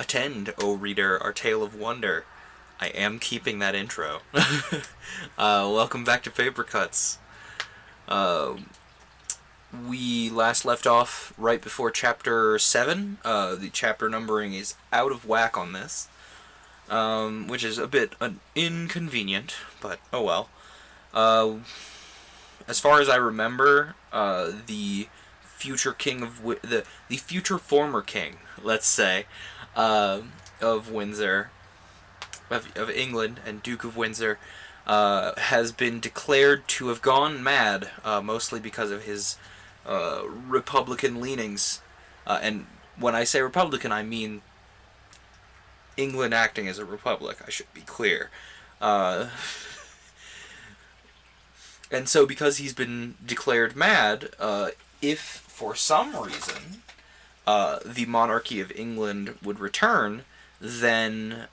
Attend, O reader, our tale of wonder. I am keeping that intro. Welcome back to Paper Cuts. We last left off right before Chapter 7. The chapter numbering is out of whack on this, which is a bit inconvenient, but oh well. As far as I remember, the future king of the future former king, let's say, of Windsor, of England, and Duke of Windsor, has been declared to have gone mad, mostly because of his Republican leanings. And when I say Republican, I mean England acting as a republic, I should be clear. And so because he's been declared mad, if for some reason the monarchy of England would return, then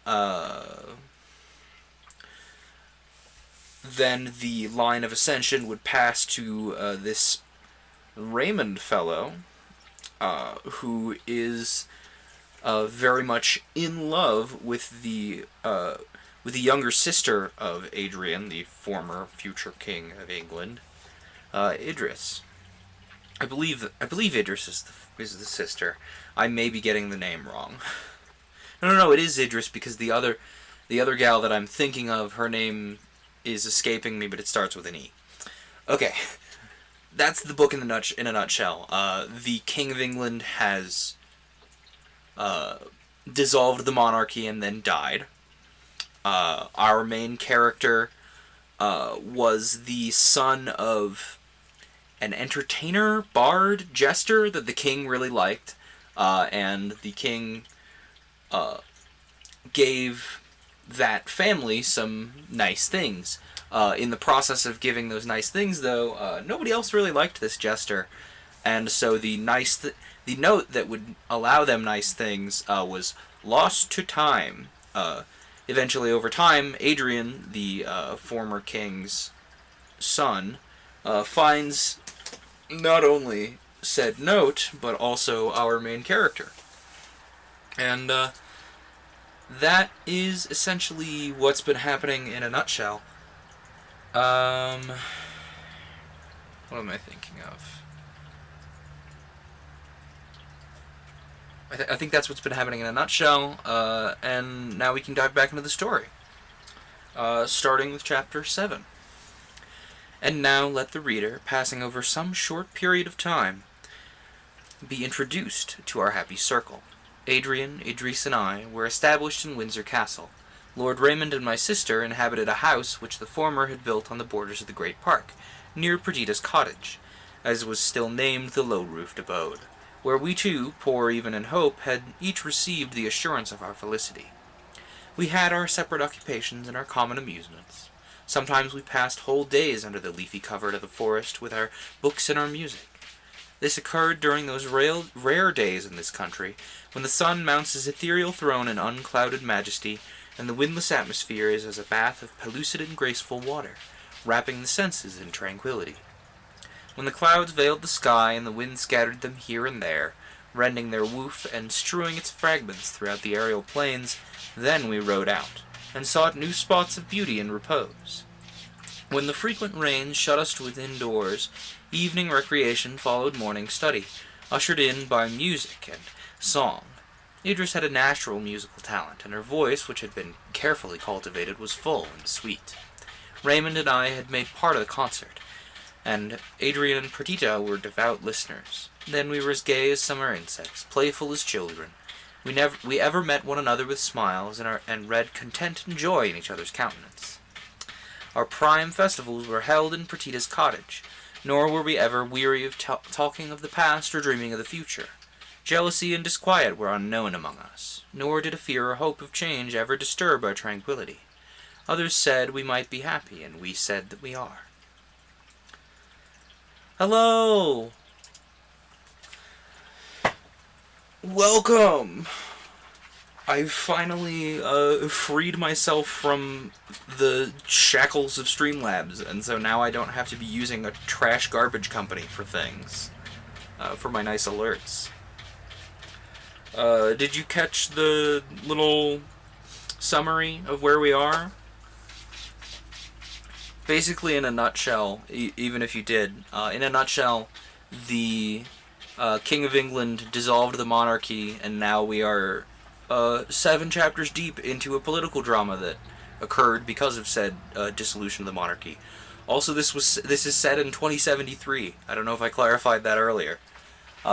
the line of ascension would pass to this Raymond fellow, who is very much in love with the younger sister of Adrian, the former future king of England, Idris. I believe Idris is the sister. I may be getting the name wrong. No, it is Idris, because the other gal that I'm thinking of, her name is escaping me, but it starts with an E. Okay, that's the book in a nutshell. The King of England has dissolved the monarchy and then died. Our main character was the son of an entertainer, bard, jester that the king really liked, and the king gave that family some nice things. In the process of giving those nice things, though, nobody else really liked this jester, and so the note that would allow them nice things was lost to time. Eventually, over time, Adrian, the former king's son, finds not only said note, but also our main character. And that is essentially what's been happening in a nutshell. What am I thinking of? I think that's what's been happening in a nutshell, and now we can dive back into the story. Starting with Chapter 7. And now let the reader, passing over some short period of time, be introduced to our happy circle. Adrian, Idris, and I were established in Windsor Castle. Lord Raymond and my sister inhabited a house which the former had built on the borders of the great park, near Perdita's cottage, as was still named the low-roofed abode, where we two, poor even in hope, had each received the assurance of our felicity. We had our separate occupations and our common amusements. Sometimes we passed whole days under the leafy covert of the forest with our books and our music. This occurred during those rare days in this country, when the sun mounts his ethereal throne in unclouded majesty, and the windless atmosphere is as a bath of pellucid and graceful water, wrapping the senses in tranquillity. When the clouds veiled the sky and the wind scattered them here and there, rending their woof and strewing its fragments throughout the aerial plains, then we rode out, and sought new spots of beauty and repose. When the frequent rains shut us within doors, evening recreation followed morning study, ushered in by music and song. Idris had a natural musical talent, and her voice, which had been carefully cultivated, was full and sweet. Raymond and I had made part of the concert, and Adrian and Perdita were devout listeners. Then we were as gay as summer insects, playful as children. We ever met one another with smiles, and read content and joy in each other's countenance. Our prime festivals were held in Perdita's cottage, nor were we ever weary of talking of the past or dreaming of the future. Jealousy and disquiet were unknown among us, nor did a fear or hope of change ever disturb our tranquillity. Others said we might be happy, and we said that we are. Hello! Welcome! I've finally freed myself from the shackles of Streamlabs, and so now I don't have to be using a trash garbage company for things, for my nice alerts. Did you catch the little summary of where we are? Basically, in a nutshell, even if you did, in a nutshell, the King of England dissolved the monarchy, and now we are 7 chapters deep into a political drama that occurred because of said dissolution of the monarchy. Also, this is set in 2073. I don't know if I clarified that earlier.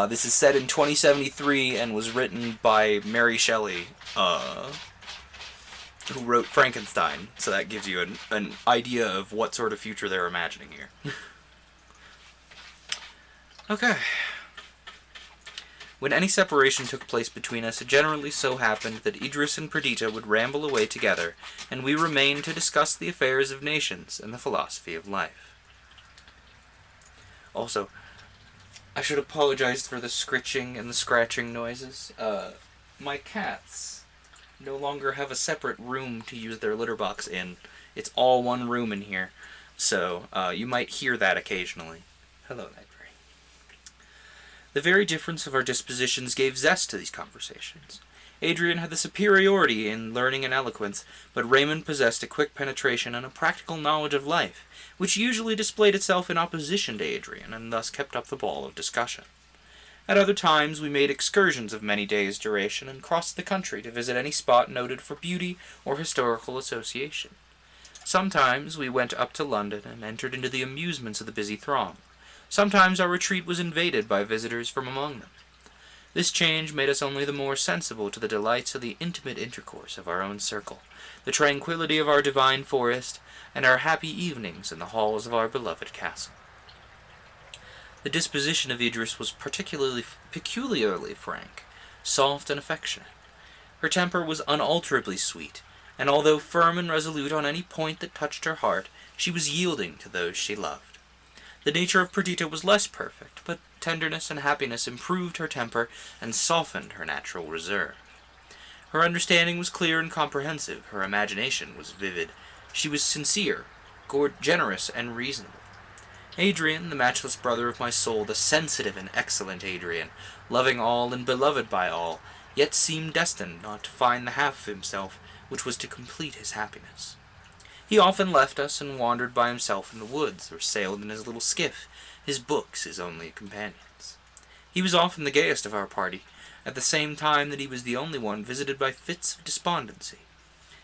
This is set in 2073 and was written by Mary Shelley, who wrote Frankenstein. So that gives you an idea of what sort of future they're imagining here. Okay. When any separation took place between us, it generally so happened that Idris and Perdita would ramble away together, and we remained to discuss the affairs of nations and the philosophy of life. Also, I should apologize for the scritching and the scratching noises. My cats no longer have a separate room to use their litter box in. It's all one room in here, so you might hear that occasionally. Hello, Nightberry. The very difference of our dispositions gave zest to these conversations. Adrian had the superiority in learning and eloquence, but Raymond possessed a quick penetration and a practical knowledge of life, which usually displayed itself in opposition to Adrian, and thus kept up the ball of discussion. At other times we made excursions of many days' duration, and crossed the country to visit any spot noted for beauty or historical association. Sometimes we went up to London, and entered into the amusements of the busy throng. Sometimes our retreat was invaded by visitors from among them. This change made us only the more sensible to the delights of the intimate intercourse of our own circle, the tranquillity of our divine forest, and our happy evenings in the halls of our beloved castle. The disposition of Idris was peculiarly frank, soft and affectionate. Her temper was unalterably sweet, and although firm and resolute on any point that touched her heart, she was yielding to those she loved. The nature of Perdita was less perfect, but tenderness and happiness improved her temper and softened her natural reserve. Her understanding was clear and comprehensive, her imagination was vivid, she was sincere, generous, and reasonable. Adrian, the matchless brother of my soul, the sensitive and excellent Adrian, loving all and beloved by all, yet seemed destined not to find the half of himself which was to complete his happiness. He often left us and wandered by himself in the woods, or sailed in his little skiff, his books his only companions. He was often the gayest of our party, at the same time that he was the only one visited by fits of despondency.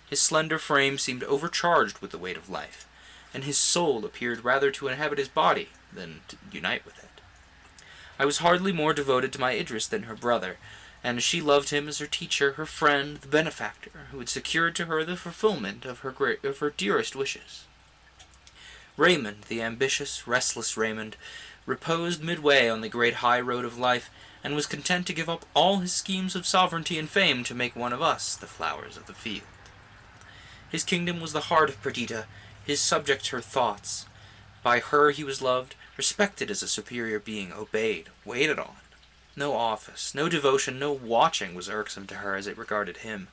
His slender frame seemed overcharged with the weight of life, and his soul appeared rather to inhabit his body than to unite with it. I was hardly more devoted to my Idris than her brother, and she loved him as her teacher, her friend, the benefactor, who had secured to her the fulfillment of her dearest wishes. Raymond, the ambitious, restless Raymond, reposed midway on the great high road of life, and was content to give up all his schemes of sovereignty and fame to make one of us the flowers of the field. His kingdom was the heart of Perdita, his subjects her thoughts. By her he was loved, respected as a superior being, obeyed, waited on. No office, no devotion, no watching was irksome to her as it regarded him.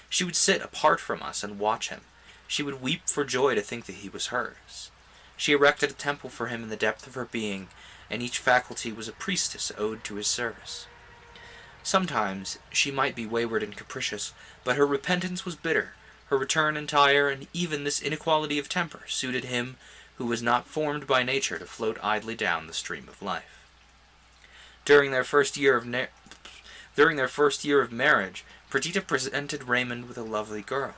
She would sit apart from us and watch him. She would weep for joy to think that he was hers. She erected a temple for him in the depth of her being, and each faculty was a priestess owed to his service. Sometimes she might be wayward and capricious, but her repentance was bitter, her return entire, and even this inequality of temper suited him who was not formed by nature to float idly down the stream of life. During their first year of marriage, Perdita presented Raymond with a lovely girl.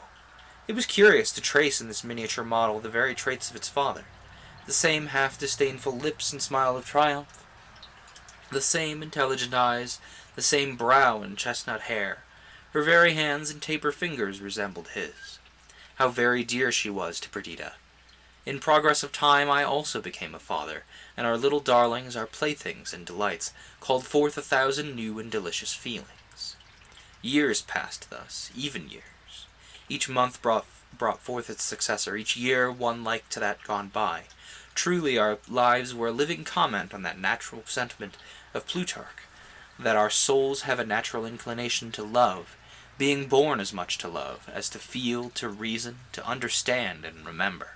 It was curious to trace in this miniature model the very traits of its father. The same half-disdainful lips and smile of triumph, the same intelligent eyes, the same brow and chestnut hair. Her very hands and taper fingers resembled his. How very dear she was to Perdita. In progress of time I also became a father, and our little darlings, our playthings and delights, called forth 1,000 new and delicious feelings. Years passed thus, even years. Each month brought forth its successor, each year one like to that gone by. Truly our lives were a living comment on that natural sentiment of Plutarch, that our souls have a natural inclination to love, being born as much to love as to feel, to reason, to understand and remember.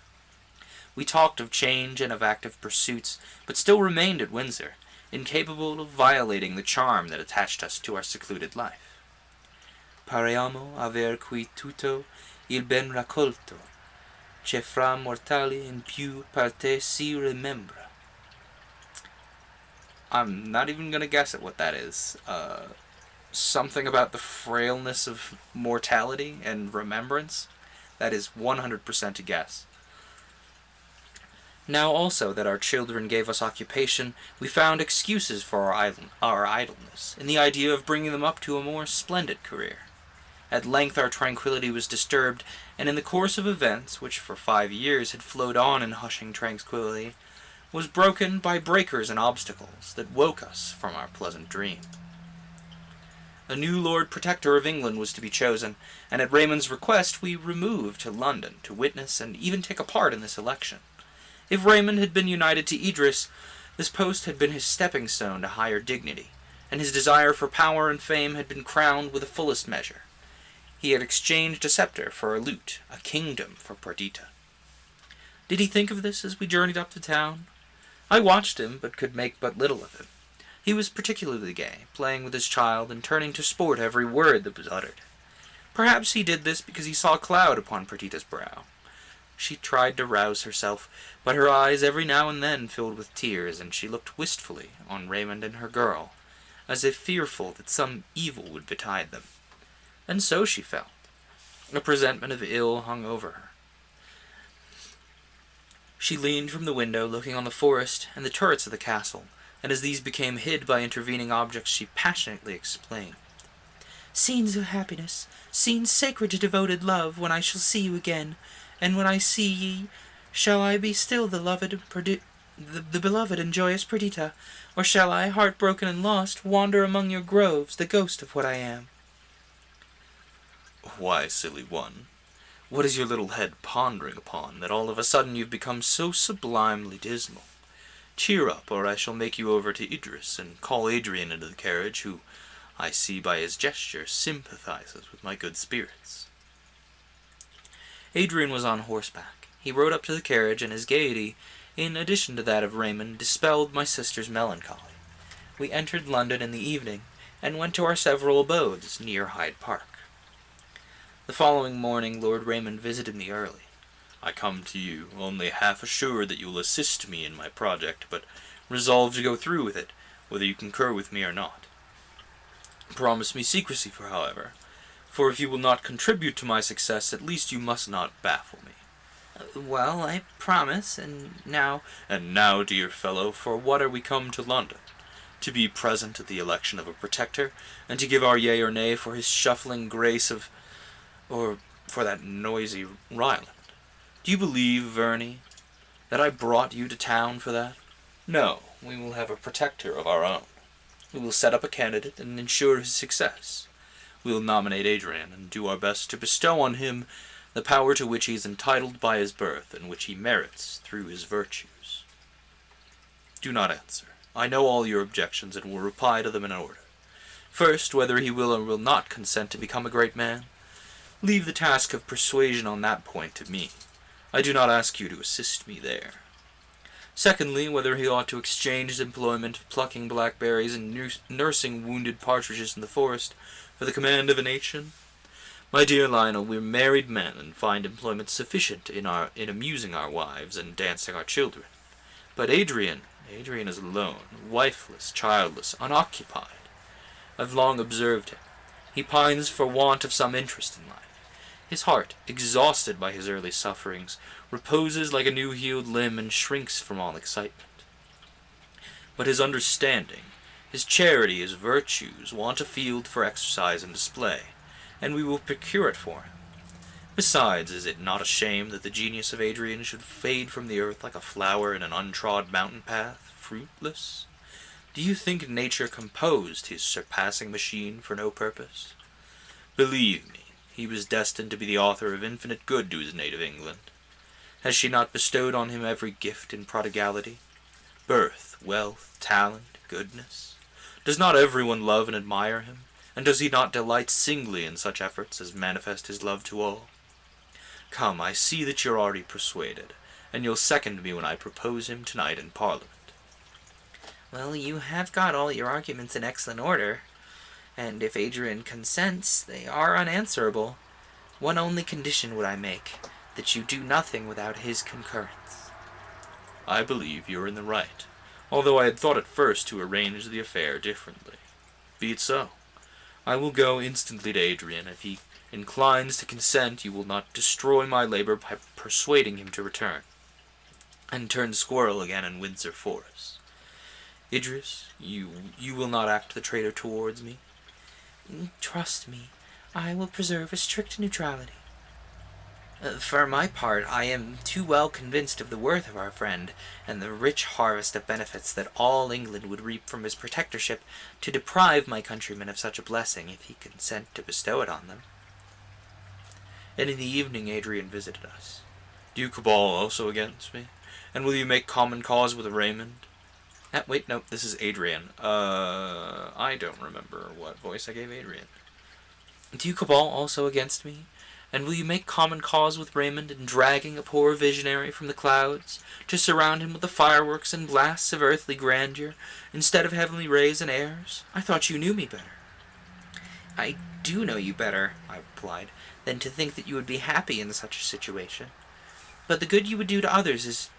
We talked of change and of active pursuits, but still remained at Windsor, incapable of violating the charm that attached us to our secluded life. pareamo aver qui tutto il ben raccolto, che fra mortali in più parte si remembra. I'm not even gonna guess at what that is. Something about the frailness of mortality and remembrance? That is 100% a guess. Now also that our children gave us occupation, we found excuses for our idleness, in the idea of bringing them up to a more splendid career. At length our tranquillity was disturbed, and in the course of events, which for 5 years had flowed on in hushing tranquillity, was broken by breakers and obstacles that woke us from our pleasant dream. A new Lord Protector of England was to be chosen, and at Raymond's request we removed to London to witness and even take a part in this election. If Raymond had been united to Idris, this post had been his stepping stone to higher dignity, and his desire for power and fame had been crowned with the fullest measure. He had exchanged a scepter for a lute, a kingdom for Perdita. Did he think of this as we journeyed up to town? I watched him, but could make but little of him. He was particularly gay, playing with his child, and turning to sport every word that was uttered. Perhaps he did this because he saw a cloud upon Perdita's brow. She tried to rouse herself, but her eyes every now and then filled with tears, and she looked wistfully on Raymond and her girl, as if fearful that some evil would betide them. And so she felt. A presentiment of ill hung over her. She leaned from the window, looking on the forest and the turrets of the castle, and as these became hid by intervening objects, she passionately exclaimed, "Scenes of happiness, scenes sacred to devoted love, when I shall see you again, and when I see ye, shall I be still the beloved and joyous Perdita, or shall I, heartbroken and lost, wander among your groves, the ghost of what I am?" "Why, silly one, what is your little head pondering upon, that all of a sudden you've become so sublimely dismal? Cheer up, or I shall make you over to Idris, and call Adrian into the carriage, who, I see by his gesture, sympathizes with my good spirits." Adrian was on horseback. He rode up to the carriage, and his gaiety, in addition to that of Raymond, dispelled my sister's melancholy. We entered London in the evening, and went to our several abodes near Hyde Park. The following morning Lord Raymond visited me early. "I come to you, only half assured that you will assist me in my project, but resolved to go through with it, whether you concur with me or not. Promise me secrecy, however, for if you will not contribute to my success, at least you must not baffle me." "Well, I promise, and now—" "And now, dear fellow, for what are we come to London? To be present at the election of a protector, and to give our yea or nay for his shuffling grace or for that noisy Ryland. Do you believe, Verney, that I brought you to town for that? No, we will have a protector of our own. We will set up a candidate and ensure his success. We will nominate Adrian, and do our best to bestow on him the power to which he is entitled by his birth, and which he merits through his virtues. Do not answer. I know all your objections, and will reply to them in order. First, whether he will or will not consent to become a great man. Leave the task of persuasion on that point to me. I do not ask you to assist me there. Secondly, whether he ought to exchange his employment of plucking blackberries and nursing wounded partridges in the forest for the command of a nation. My dear Lionel, we are married men, and find employment sufficient in amusing our wives and dancing our children. But Adrian is alone, wifeless, childless, unoccupied. I've long observed him. He pines for want of some interest in life. His heart, exhausted by his early sufferings, reposes like a new-healed limb and shrinks from all excitement. But his understanding, his charity, his virtues, want a field for exercise and display, and we will procure it for him. Besides, is it not a shame that the genius of Adrian should fade from the earth like a flower in an untrod mountain path, fruitless? Do you think nature composed his surpassing machine for no purpose? Believe me, he was destined to be the author of infinite good to his native England. Has she not bestowed on him every gift in prodigality? Birth, wealth, talent, goodness? Does not everyone love and admire him? And does he not delight singly in such efforts as manifest his love to all? Come, I see that you're already persuaded, and you'll second me when I propose him tonight in Parliament." "Well, you have got all your arguments in excellent order, and if Adrian consents, they are unanswerable. One only condition would I make, that you do nothing without his concurrence. I believe you are in the right, although I had thought at first to arrange the affair differently. Be it so. I will go instantly to Adrian. If he inclines to consent, you will not destroy my labor by persuading him to return, and turn squirrel again in Windsor Forest. Idris, you will not act the traitor towards me? Trust me, I will preserve a strict neutrality. For my part, I am too well convinced of the worth of our friend, and the rich harvest of benefits that all England would reap from his protectorship, to deprive my countrymen of such a blessing, if he consent to bestow it on them. And in the evening Adrian visited us. Do you cabal also against me? And will you make common cause with Raymond? Wait, no, this is Adrian. I don't remember what voice I gave Adrian. Do you cabal also against me? And will you make common cause with Raymond in dragging a poor visionary from the clouds, to surround him with the fireworks and blasts of earthly grandeur, instead of heavenly rays and airs? I thought you knew me better. I do know you better, I replied, than to think that you would be happy in such a situation. But the good you would do to others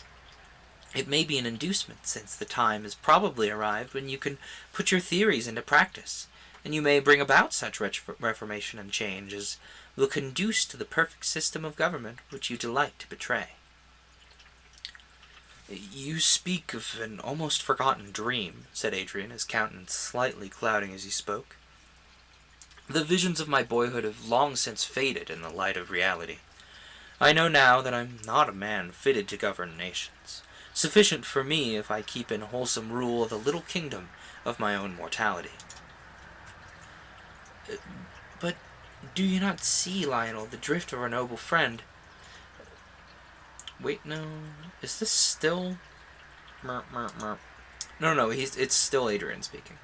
it may be an inducement, since the time has probably arrived when you can put your theories into practice, and you may bring about such reformation and change as will conduce to the perfect system of government which you delight to betray. You speak of an almost forgotten dream, said Adrian, his countenance slightly clouding as he spoke. The visions of my boyhood have long since faded in the light of reality. I know now that I'm not a man fitted to govern nations. Sufficient for me if I keep in wholesome rule of the little kingdom of my own mortality. But do you not see, Lionel, the drift of our noble friend? Wait, no. Is this still... No, it's still Adrian speaking.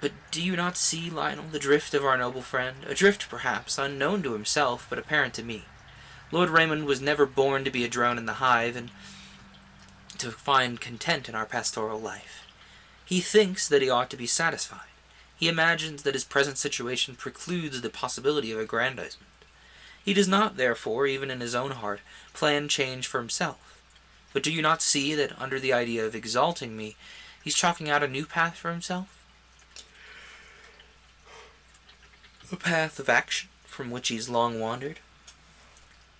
But do you not see, Lionel, the drift of our noble friend? A drift, perhaps, unknown to himself, but apparent to me. Lord Raymond was never born to be a drone in the hive, and to find content in our pastoral life. He thinks that he ought to be satisfied. He imagines that his present situation precludes the possibility of aggrandizement. He does not, therefore, even in his own heart, plan change for himself. But do you not see that under the idea of exalting me, he's chalking out a new path for himself? A path of action from which he's long wandered?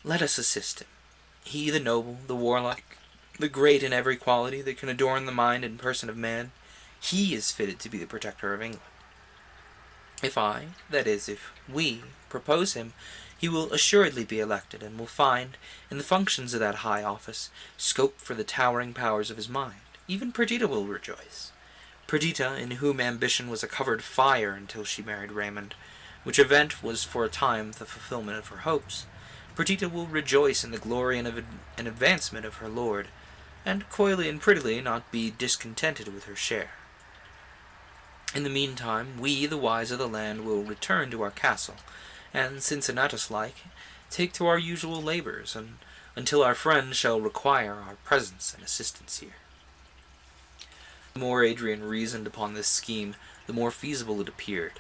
Let us assist him. He, the noble, the warlike, the great in every quality that can adorn the mind and person of man, he is fitted to be the protector of England. If if we, propose him, he will assuredly be elected, and will find, in the functions of that high office, scope for the towering powers of his mind. Even Perdita will rejoice. Perdita, in whom ambition was a covered fire until she married Raymond, which event was for a time the fulfillment of her hopes. Perdita will rejoice in the glory and advancement of her lord, and coyly and prettily not be discontented with her share. In the meantime, we, the wise of the land, will return to our castle, and, Cincinnatus-like, take to our usual labours, until our friend shall require our presence and assistance here. The more Adrian reasoned upon this scheme, the more feasible it appeared.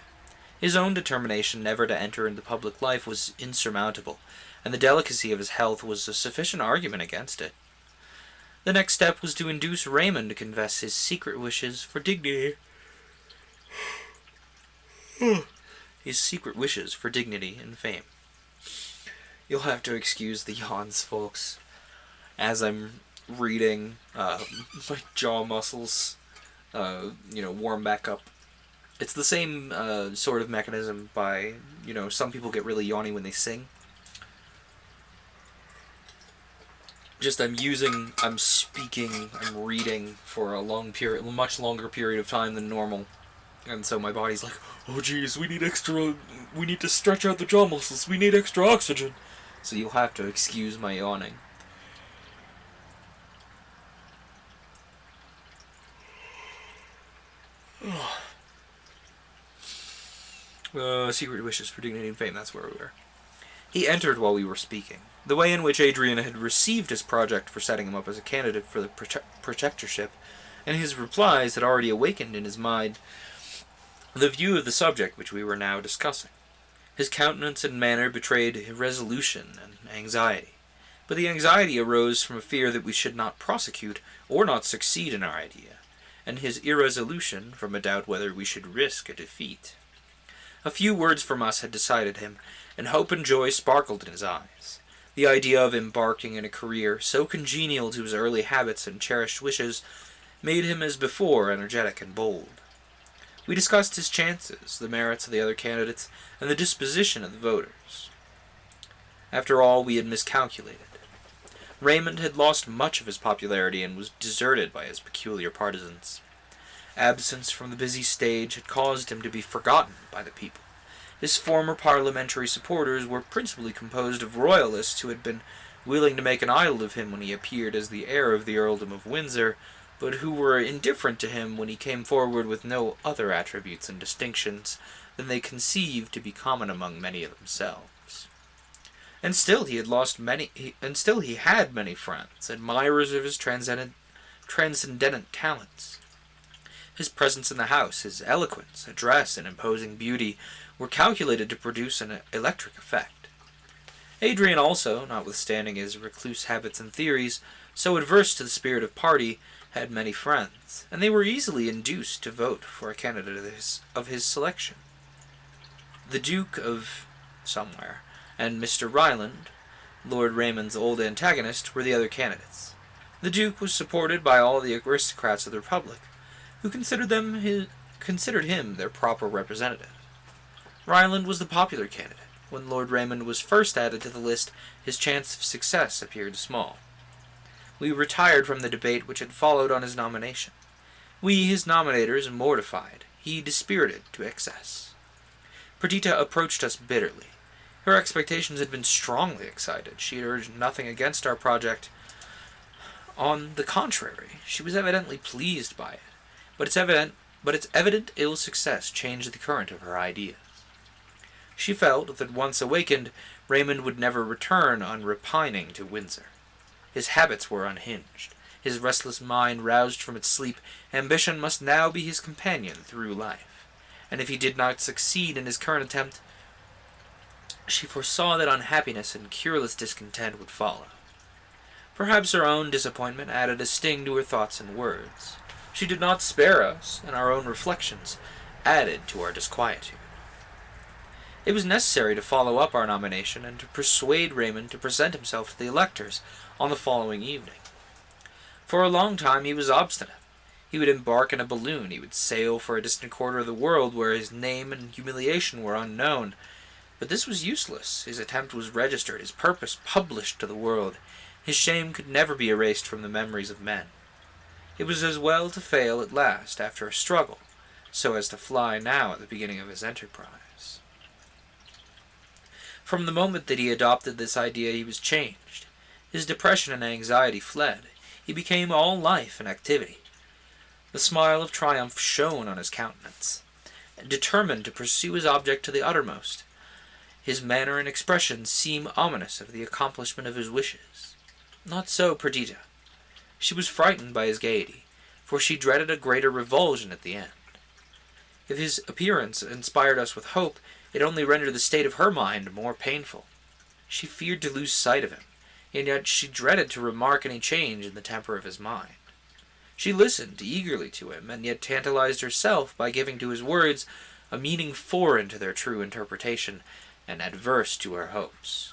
His own determination never to enter into public life was insurmountable, and the delicacy of his health was a sufficient argument against it. The next step was to induce Raymond to confess his secret wishes for dignity. His secret wishes for dignity and fame. You'll have to excuse the yawns, folks, as I'm reading. My jaw muscles, warm back up. It's the same sort of mechanism by, some people get really yawny when they sing. Just I'm speaking, I'm reading for a much longer period of time than normal. And so my body's like, oh geez, we need to stretch out the jaw muscles, we need extra oxygen. So you'll have to excuse my yawning. Secret wishes for dignity and fame, that's where we were. He entered while we were speaking. The way in which Adrian had received his project for setting him up as a candidate for the protectorship, and his replies had already awakened in his mind the view of the subject which we were now discussing. His countenance and manner betrayed irresolution and anxiety, but the anxiety arose from a fear that we should not prosecute or not succeed in our idea, and his irresolution from a doubt whether we should risk a defeat. A few words from us had decided him, and hope and joy sparkled in his eyes. The idea of embarking in a career so congenial to his early habits and cherished wishes made him as before energetic and bold. We discussed his chances, the merits of the other candidates, and the disposition of the voters. After all, we had miscalculated. Raymond had lost much of his popularity and was deserted by his peculiar partisans. Absence from the busy stage had caused him to be forgotten by the people. His former parliamentary supporters were principally composed of royalists who had been willing to make an idol of him when he appeared as the heir of the earldom of Windsor, but who were indifferent to him when he came forward with no other attributes and distinctions than they conceived to be common among many of themselves. And still he had many friends, admirers of his transcendent talents. His presence in the house, his eloquence, address, and imposing beauty were calculated to produce an electric effect. Adrian also, notwithstanding his recluse habits and theories, so adverse to the spirit of party, had many friends, and they were easily induced to vote for a candidate of his selection. The Duke of somewhere and Mr. Ryland, Lord Raymond's old antagonist, were the other candidates. The Duke was supported by all the aristocrats of the Republic, who considered him their proper representative. Ryland was the popular candidate. When Lord Raymond was first added to the list, his chance of success appeared small. We retired from the debate which had followed on his nomination. We, his nominators, mortified, he dispirited to excess. Perdita approached us bitterly. Her expectations had been strongly excited. She had urged nothing against our project. On the contrary, she was evidently pleased by it, but its evident ill success changed the current of her ideas. She felt that once awakened, Raymond would never return unrepining to Windsor. His habits were unhinged. His restless mind roused from its sleep, ambition must now be his companion through life. And if he did not succeed in his current attempt, she foresaw that unhappiness and cureless discontent would follow. Perhaps her own disappointment added a sting to her thoughts and words. She did not spare us, and our own reflections added to our disquietude. It was necessary to follow up our nomination and to persuade Raymond to present himself to the electors on the following evening. For a long time he was obstinate. He would embark in a balloon, he would sail for a distant quarter of the world where his name and humiliation were unknown. But this was useless. His attempt was registered, his purpose published to the world. His shame could never be erased from the memories of men. It was as well to fail at last, after a struggle, so as to fly now at the beginning of his enterprise. From the moment that he adopted this idea he was changed. His depression and anxiety fled. He became all life and activity. The smile of triumph shone on his countenance. Determined to pursue his object to the uttermost, his manner and expression seemed ominous of the accomplishment of his wishes. Not so Perdita. She was frightened by his gaiety, for she dreaded a greater revulsion at the end. If his appearance inspired us with hope, it only rendered the state of her mind more painful. She feared to lose sight of him, and yet she dreaded to remark any change in the temper of his mind. She listened eagerly to him, and yet tantalized herself by giving to his words a meaning foreign to their true interpretation, and adverse to her hopes.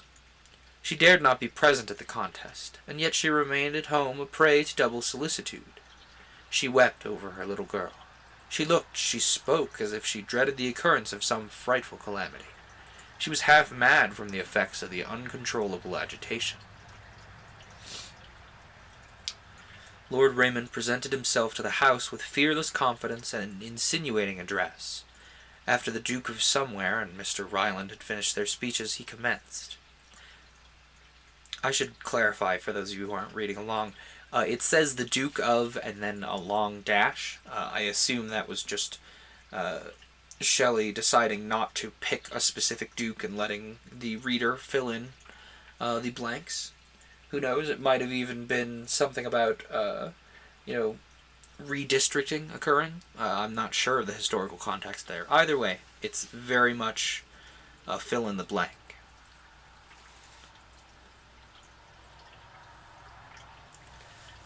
She dared not be present at the contest, and yet she remained at home a prey to double solicitude. She wept over her little girl. She looked, she spoke, as if she dreaded the occurrence of some frightful calamity. She was half mad from the effects of the uncontrollable agitation. Lord Raymond presented himself to the house with fearless confidence and an insinuating address. After the Duke of Somewhere and Mr. Ryland had finished their speeches, he commenced. I should clarify for those of you who aren't reading along. It says the Duke of and then a long dash. I assume that was just Shelley deciding not to pick a specific Duke and letting the reader fill in the blanks. Who knows? It might have even been something about, redistricting occurring. I'm not sure of the historical context there. Either way, it's very much fill in the blank.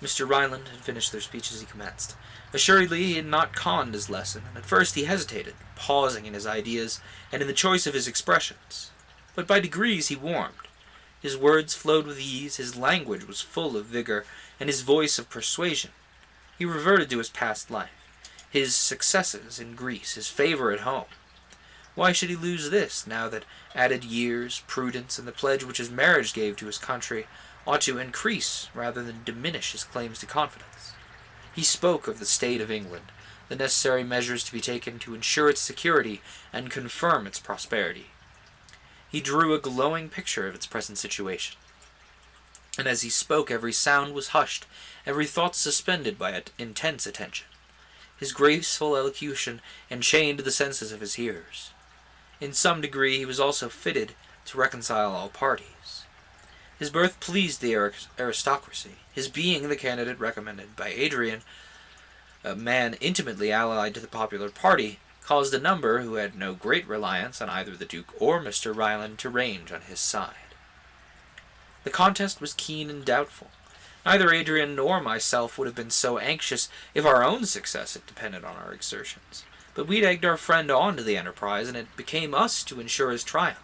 Mr. Ryland had finished their speech as he commenced. Assuredly, he had not conned his lesson, and at first he hesitated, pausing in his ideas and in the choice of his expressions. But by degrees he warmed. His words flowed with ease, his language was full of vigor, and his voice of persuasion. He reverted to his past life, his successes in Greece, his favor at home. Why should he lose this, now that added years, prudence, and the pledge which his marriage gave to his country ought to increase rather than diminish his claims to confidence? He spoke of the state of England, the necessary measures to be taken to ensure its security and confirm its prosperity. He drew a glowing picture of its present situation. And as he spoke, every sound was hushed, every thought suspended by intense attention. His graceful elocution enchained the senses of his hearers. In some degree he was also fitted to reconcile all parties. His birth pleased the aristocracy. His being the candidate recommended by Adrian, a man intimately allied to the popular party, caused a number who had no great reliance on either the Duke or Mr. Ryland to range on his side. The contest was keen and doubtful. Neither Adrian nor myself would have been so anxious if our own success had depended on our exertions. But we'd egged our friend on to the enterprise, and it became us to ensure his triumph.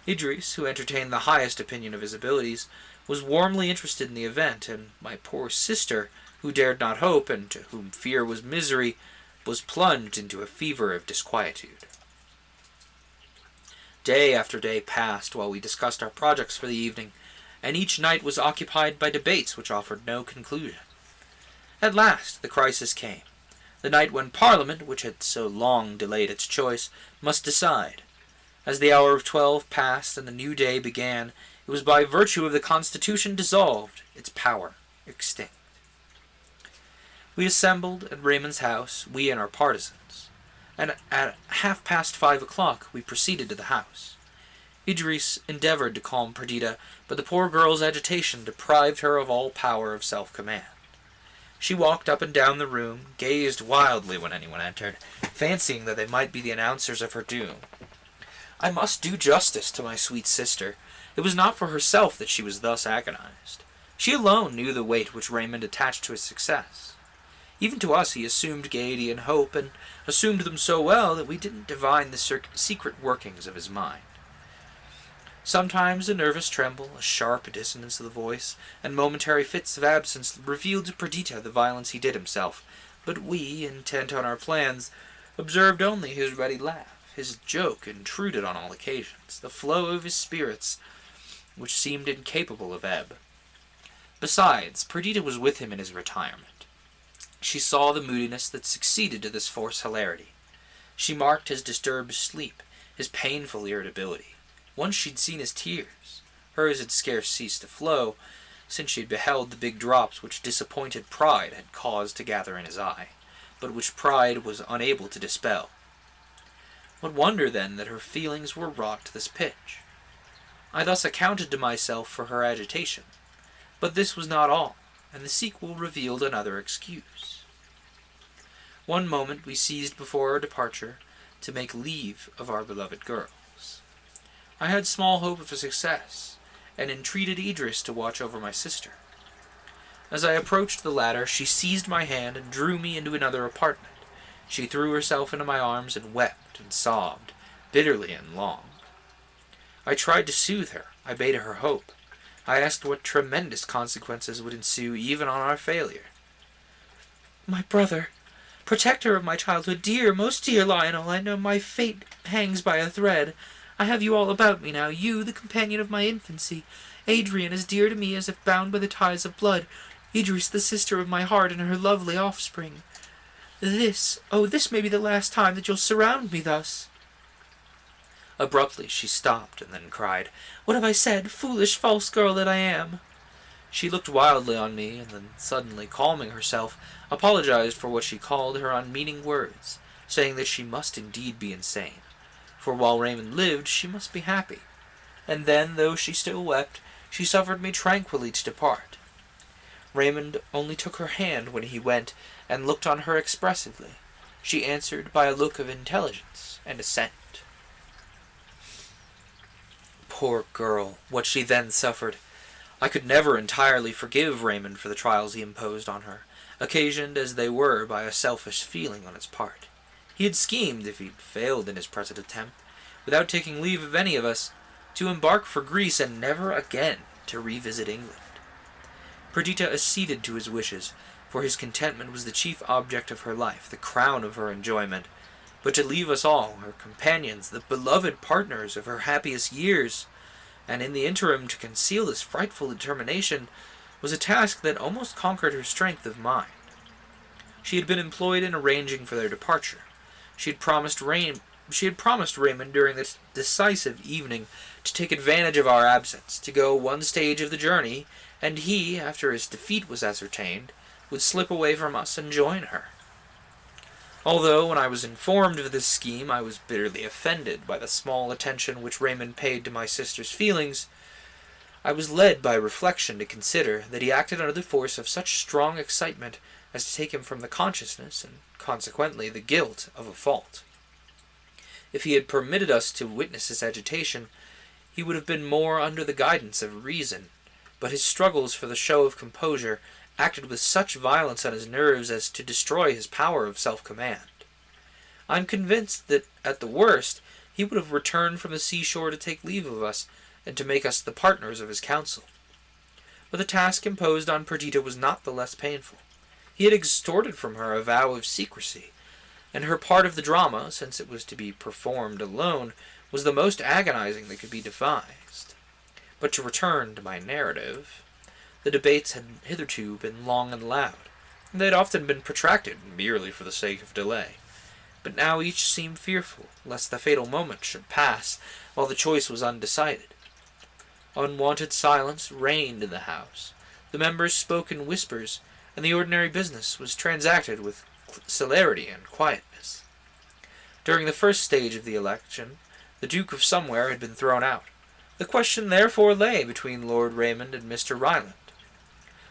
Idris, who entertained the highest opinion of his abilities, was warmly interested in the event, and my poor sister, who dared not hope, and to whom fear was misery, was plunged into a fever of disquietude. Day after day passed while we discussed our projects for the evening, and each night was occupied by debates which offered no conclusion. At last the crisis came, the night when Parliament, which had so long delayed its choice, must decide. As the hour of 12 passed and the new day began, it was by virtue of the Constitution dissolved, its power extinct. We assembled at Raymond's house, we and our partisans, and at 5:30 we proceeded to the house. Idris endeavored to calm Perdita, but the poor girl's agitation deprived her of all power of self-command. She walked up and down the room, gazed wildly when anyone entered, fancying that they might be the announcers of her doom. I must do justice to my sweet sister. It was not for herself that she was thus agonized. She alone knew the weight which Raymond attached to his success. Even to us he assumed gaiety and hope, and assumed them so well that we didn't divine the secret workings of his mind. Sometimes a nervous tremble, a sharp dissonance of the voice, and momentary fits of absence revealed to Perdita the violence he did himself, but we, intent on our plans, observed only his ready laugh, his joke intruded on all occasions, the flow of his spirits, which seemed incapable of ebb. Besides, Perdita was with him in his retirement. She saw the moodiness that succeeded to this forced hilarity. She marked his disturbed sleep, his painful irritability. Once she'd seen his tears. Hers had scarce ceased to flow, since she had beheld the big drops which disappointed pride had caused to gather in his eye, but which pride was unable to dispel. What wonder, then, that her feelings were wrought to this pitch? I thus accounted to myself for her agitation, but this was not all, and the sequel revealed another excuse. One moment we seized before our departure to make leave of our beloved girls. I had small hope of success, and entreated Idris to watch over my sister. As I approached the latter, she seized my hand and drew me into another apartment. She threw herself into my arms and wept and sobbed, bitterly and long. I tried to soothe her. I bade her hope. I asked what tremendous consequences would ensue even on our failure. "My brother, protector of my childhood, dear, most dear Lionel, I know my fate hangs by a thread. I have you all about me now, you, the companion of my infancy. Adrian, as dear to me as if bound by the ties of blood. Idris, the sister of my heart and her lovely offspring. This may be the last time that you'll surround me thus." Abruptly she stopped, and then cried, "What have I said, foolish, false girl that I am?" She looked wildly on me, and then, suddenly calming herself, apologized for what she called her unmeaning words, saying that she must indeed be insane, for while Raymond lived she must be happy. And then, though she still wept, she suffered me tranquilly to depart. Raymond only took her hand when he went, and looked on her expressively. She answered by a look of intelligence and assent. Poor girl, what she then suffered! I could never entirely forgive Raymond for the trials he imposed on her, occasioned as they were by a selfish feeling on his part. He had schemed, if he failed in his present attempt, without taking leave of any of us, to embark for Greece and never again to revisit England. Perdita acceded to his wishes, for his contentment was the chief object of her life, the crown of her enjoyment. But to leave us all, her companions, the beloved partners of her happiest years, and in the interim to conceal this frightful determination, was a task that almost conquered her strength of mind. She had been employed in arranging for their departure. She had promised Raymond during this decisive evening to take advantage of our absence, to go one stage of the journey, and he, after his defeat was ascertained, would slip away from us and join her. Although, when I was informed of this scheme, I was bitterly offended by the small attention which Raymond paid to my sister's feelings, I was led by reflection to consider that he acted under the force of such strong excitement as to take him from the consciousness, and consequently the guilt, of a fault. If he had permitted us to witness his agitation, he would have been more under the guidance of reason, but his struggles for the show of composure acted with such violence on his nerves as to destroy his power of self-command. I am convinced that, at the worst, he would have returned from the seashore to take leave of us, and to make us the partners of his council. But the task imposed on Perdita was not the less painful. He had extorted from her a vow of secrecy, and her part of the drama, since it was to be performed alone, was the most agonizing that could be devised. But to return to my narrative, the debates had hitherto been long and loud, and they had often been protracted merely for the sake of delay. But now each seemed fearful lest the fatal moment should pass while the choice was undecided. Unwonted silence reigned in the house. The members spoke in whispers, and the ordinary business was transacted with celerity and quietness. During the first stage of the election, the Duke of Somewhere had been thrown out. The question therefore lay between Lord Raymond and Mr. Ryland.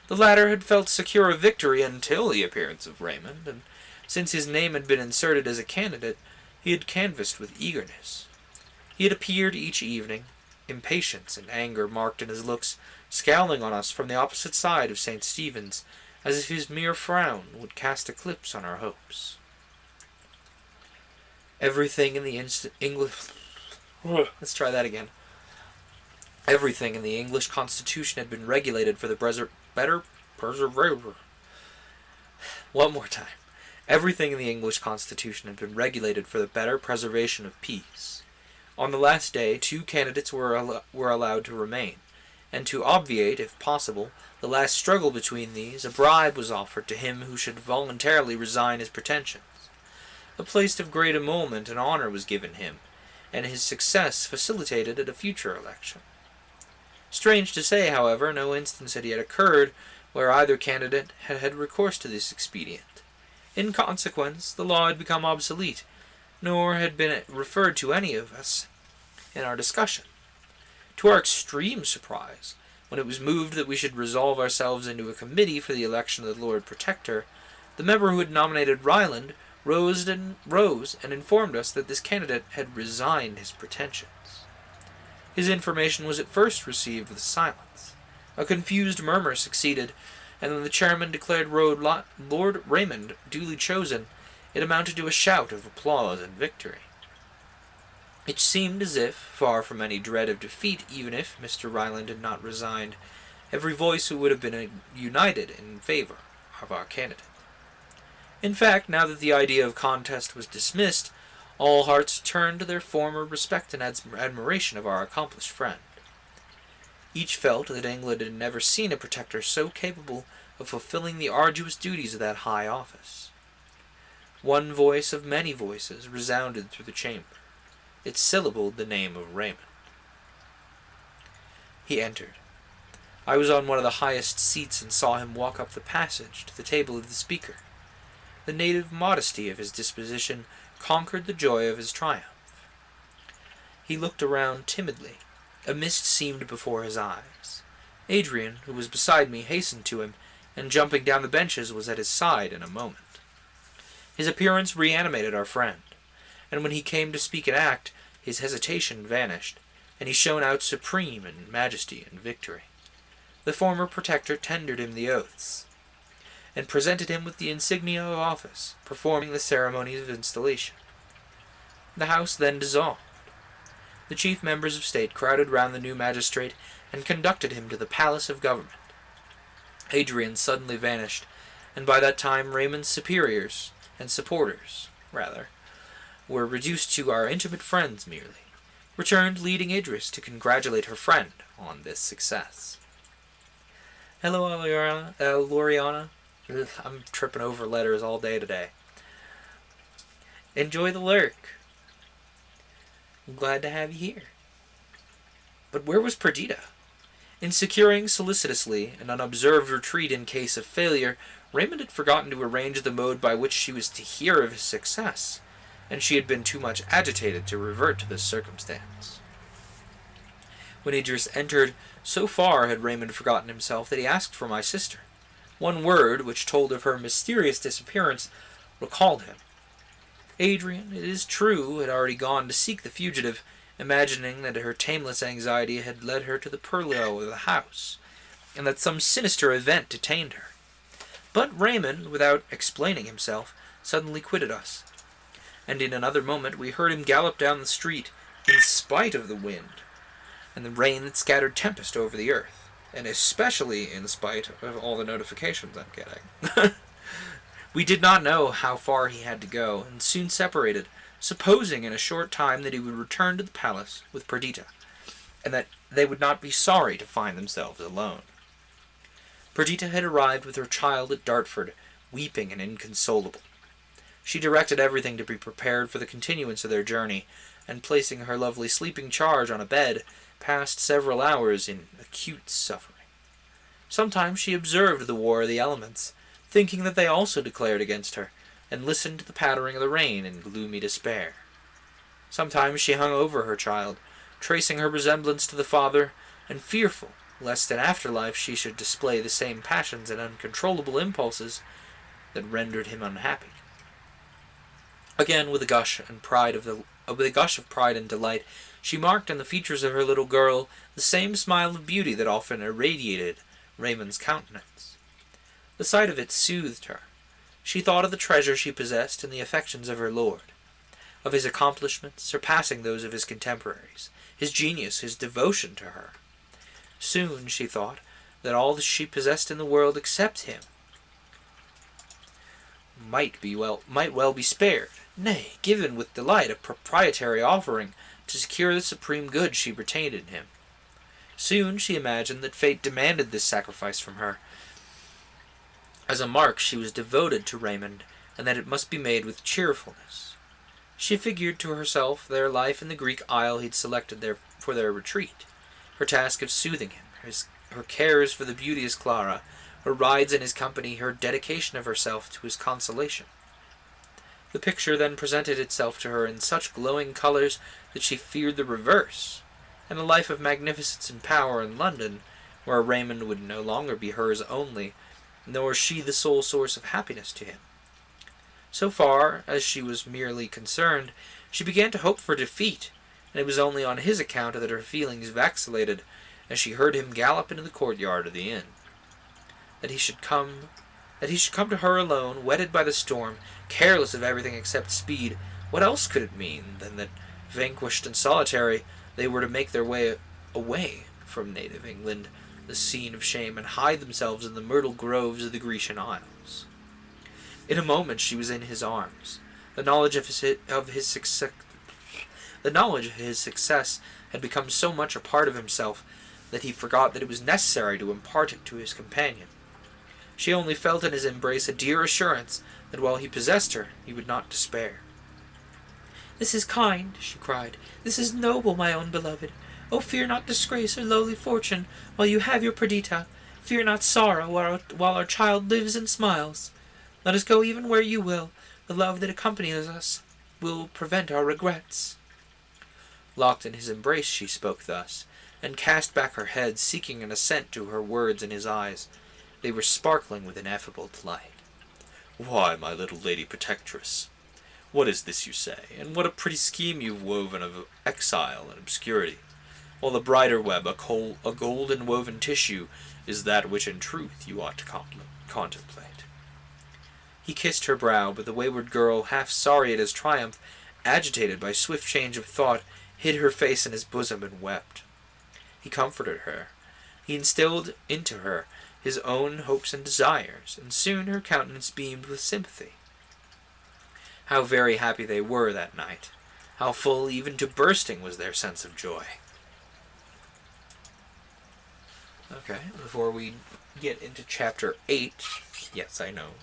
The latter had felt secure of victory until the appearance of Raymond, and since his name had been inserted as a candidate, he had canvassed with eagerness. He had appeared each evening, impatience and anger marked in his looks, scowling on us from the opposite side of St. Stephen's, as if his mere frown would cast eclipse on our hopes. Everything in the Let's try that again. Everything in the English Constitution had been regulated for the better preservation. One more time. Everything in the English Constitution had been regulated for the better preservation of peace. On the last day, 2 candidates were allowed to remain, and to obviate, if possible, the last struggle between these, a bribe was offered to him who should voluntarily resign his pretensions. A place of great emolument and honor was given him, and his success facilitated at a future election. Strange to say, however, no instance had yet occurred where either candidate had had recourse to this expedient. In consequence, the law had become obsolete, nor had been referred to any of us in our discussion. To our extreme surprise, when it was moved that we should resolve ourselves into a committee for the election of the Lord Protector, the member who had nominated Ryland rose and informed us that this candidate had resigned his pretensions. His information was at first received with silence. A confused murmur succeeded, and when the chairman declared Lord Raymond duly chosen, it amounted to a shout of applause and victory. It seemed as if, far from any dread of defeat, even if Mr. Ryland had not resigned, every voice would have been united in favor of our candidate. In fact, now that the idea of contest was dismissed, all hearts turned to their former respect and admiration of our accomplished friend. Each felt that England had never seen a protector so capable of fulfilling the arduous duties of that high office. One voice of many voices resounded through the chamber. It syllabled the name of Raymond. He entered. I was on one of the highest seats and saw him walk up the passage to the table of the speaker. The native modesty of his disposition conquered the joy of his triumph. He looked around timidly. A mist seemed before his eyes. Adrian, who was beside me, hastened to him, and jumping down the benches was at his side in a moment. His appearance reanimated our friend, and when he came to speak and act, his hesitation vanished, and he shone out supreme in majesty and victory. The former protector tendered him the oaths, and presented him with the insignia of office, performing the ceremonies of installation. The house then dissolved. The chief members of state crowded round the new magistrate and conducted him to the palace of government. Adrian suddenly vanished, and by that time Raymond's superiors, and supporters, rather, were reduced to our intimate friends merely, returned leading Idris to congratulate her friend on this success. Hello, Loriana. I'm tripping over letters all day today. Enjoy the lurk. I'm glad to have you here. But where was Perdita? In securing solicitously an unobserved retreat in case of failure, Raymond had forgotten to arrange the mode by which she was to hear of his success, and she had been too much agitated to revert to this circumstance. When Idris entered, so far had Raymond forgotten himself that he asked for my sister. One word, which told of her mysterious disappearance, recalled him. Adrian, it is true, had already gone to seek the fugitive, imagining that her tameless anxiety had led her to the purlieus of the house, and that some sinister event detained her. But Raymond, without explaining himself, suddenly quitted us, and in another moment we heard him gallop down the street, in spite of the wind, and the rain that scattered tempest over the earth, and especially in spite of all the notifications I'm getting. We did not know how far he had to go, and soon separated, supposing in a short time that he would return to the palace with Perdita, and that they would not be sorry to find themselves alone. Perdita had arrived with her child at Dartford, weeping and inconsolable. She directed everything to be prepared for the continuance of their journey, and placing her lovely sleeping charge on a bed, passed several hours in acute suffering. Sometimes she observed the war of the elements, thinking that they also declared against her, and listened to the pattering of the rain in gloomy despair. Sometimes she hung over her child, tracing her resemblance to the father, and fearful lest in afterlife she should display the same passions and uncontrollable impulses that rendered him unhappy. Again, with a gush of pride and delight, she marked in the features of her little girl the same smile of beauty that often irradiated Raymond's countenance. The sight of it soothed her. She thought of the treasure she possessed in the affections of her lord, of his accomplishments surpassing those of his contemporaries, his genius, his devotion to her. Soon, she thought, that all that she possessed in the world except him might well be spared, nay, given with delight, a proprietary offering to secure the supreme good she retained in him. Soon she imagined that fate demanded this sacrifice from her, as a mark she was devoted to Raymond, and that it must be made with cheerfulness. She figured to herself their life in the Greek isle he'd selected for their retreat, her task of soothing him, her cares for the beauteous Clara, her rides in his company, her dedication of herself to his consolation. The picture then presented itself to her in such glowing colours that she feared the reverse, and a life of magnificence and power in London, where Raymond would no longer be hers only, nor she the sole source of happiness to him. So far as she was merely concerned, she began to hope for defeat, and it was only on his account that her feelings vacillated as she heard him gallop into the courtyard of the inn. That he should come to her alone, wetted by the storm, careless of everything except speed, what else could it mean than that, vanquished and solitary, they were to make their way away from native England, the scene of shame, and hide themselves in the myrtle groves of the Grecian Isles? In a moment she was in his arms. The knowledge of his success had become so much a part of himself that he forgot that it was necessary to impart it to his companion. She only felt in his embrace a dear assurance that while he possessed her, he would not despair. "This is kind," she cried. "This is noble, my own beloved. Oh, fear not disgrace or lowly fortune while you have your Perdita. Fear not sorrow while our child lives and smiles. Let us go even where you will. The love that accompanies us will prevent our regrets." Locked in his embrace she spoke thus, and cast back her head, seeking an assent to her words in his eyes. They were sparkling with ineffable delight. "Why, my little lady protectress, what is this you say? And what a pretty scheme you've woven of exile and obscurity, while the brighter web, a golden woven tissue, is that which in truth you ought to contemplate." He kissed her brow, but the wayward girl, half sorry at his triumph, agitated by swift change of thought, hid her face in his bosom and wept. He comforted her. He instilled into her his own hopes and desires, and soon her countenance beamed with sympathy. How very happy they were that night! How full even to bursting was their sense of joy! Okay, before we get into Chapter 8, yes, I know,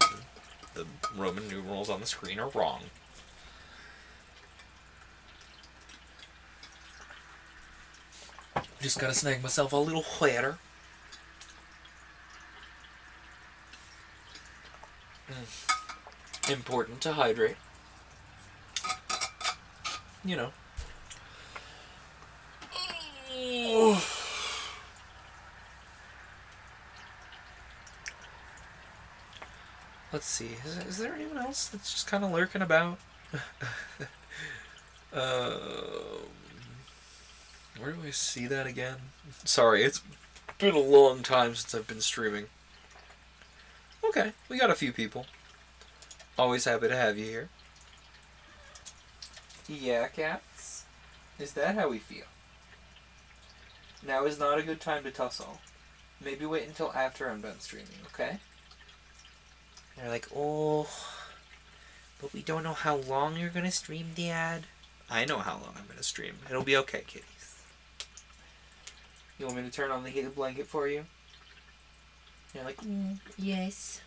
the Roman numerals on the screen are wrong. Just gotta snag myself a little water. Important to hydrate. You know. Let's see. Is there anyone else that's just kind of lurking about? Where do I see that again? Sorry, it's been a long time since I've been streaming. Okay, we got a few people. Always happy to have you here. Yeah, cats? Is that how we feel? Now is not a good time to tussle. Maybe wait until after I'm done streaming, okay? They're like, oh, but we don't know how long you're gonna stream, Dad. I know how long I'm gonna stream. It'll be okay, kitties. You want me to turn on the heated blanket for you? You're like, yes.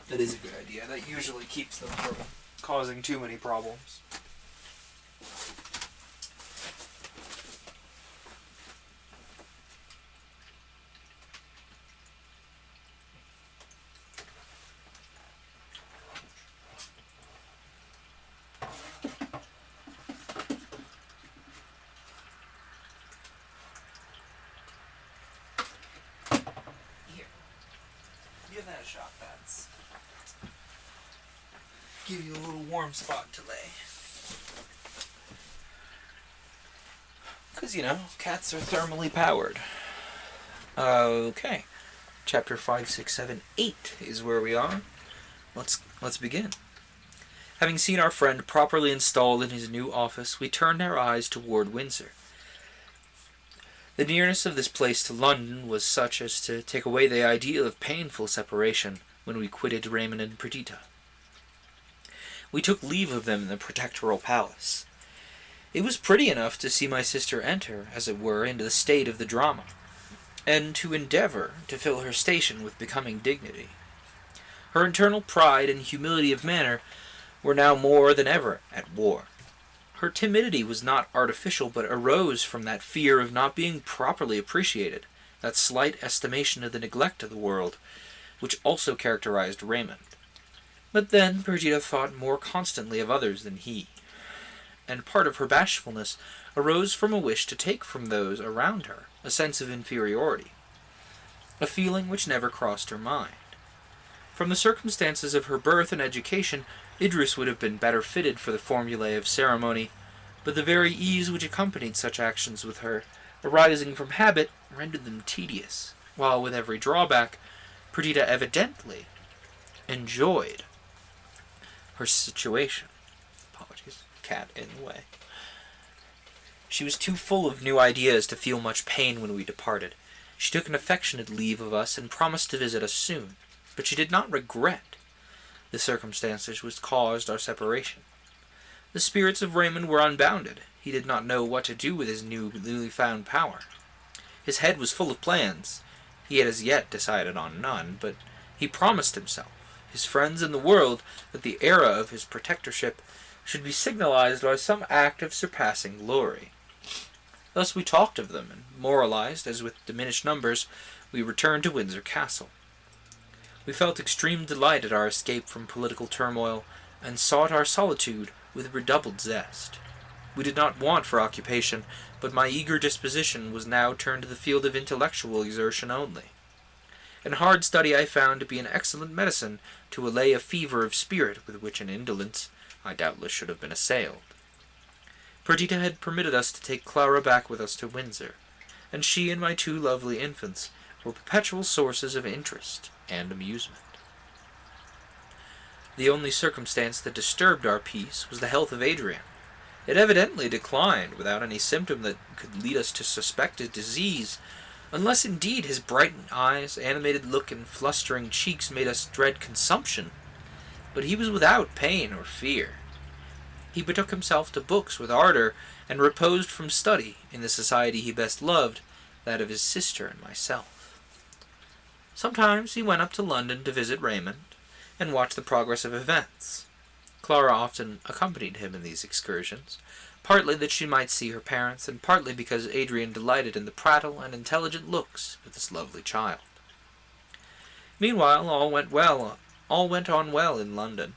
That is a good idea. That usually keeps them from causing too many problems. Give that a shot, Bats. Give you a little warm spot to lay. Because, you know, cats are thermally powered. Okay. Chapter 5, 6, 7, 8 is where we are. Let's begin. Having seen our friend properly installed in his new office, we turned our eyes toward Windsor. The nearness of this place to London was such as to take away the ideal of painful separation when we quitted Raymond and Perdita. We took leave of them in the Protectoral Palace. It was pretty enough to see my sister enter, as it were, into the state of the drama, and to endeavor to fill her station with becoming dignity. Her internal pride and humility of manner were now more than ever at war. Her timidity was not artificial, but arose from that fear of not being properly appreciated, that slight estimation of the neglect of the world, which also characterized Raymond. But then Perdita thought more constantly of others than he, and part of her bashfulness arose from a wish to take from those around her a sense of inferiority, a feeling which never crossed her mind. From the circumstances of her birth and education, Idris would have been better fitted for the formulae of ceremony, but the very ease which accompanied such actions with her, arising from habit, rendered them tedious, while with every drawback, Perdita evidently enjoyed her situation. Apologies, cat in the way. She was too full of new ideas to feel much pain when we departed. She took an affectionate leave of us and promised to visit us soon, but she did not regret the circumstances which caused our separation. The spirits of Raymond were unbounded. He did not know what to do with his newly found power. His head was full of plans. He had as yet decided on none, but he promised himself, his friends in the world, that the era of his protectorship should be signalized by some act of surpassing glory. Thus we talked of them, and moralized, as with diminished numbers we returned to Windsor Castle. We felt extreme delight at our escape from political turmoil, and sought our solitude with redoubled zest. We did not want for occupation, but my eager disposition was now turned to the field of intellectual exertion only. and hard study I found to be an excellent medicine to allay a fever of spirit with which in indolence I doubtless should have been assailed. Perdita had permitted us to take Clara back with us to Windsor, and she and my 2 lovely infants were perpetual sources of interest and amusement. The only circumstance that disturbed our peace was the health of Adrian. It evidently declined without any symptom that could lead us to suspect a disease, unless indeed his bright eyes, animated look, and flustering cheeks made us dread consumption. But he was without pain or fear. He betook himself to books with ardor, and reposed from study in the society he best loved, that of his sister and myself. Sometimes he went up to London to visit Raymond, and watch the progress of events. Clara often accompanied him in these excursions, partly that she might see her parents, and partly because Adrian delighted in the prattle and intelligent looks of this lovely child. Meanwhile, all went on well in London.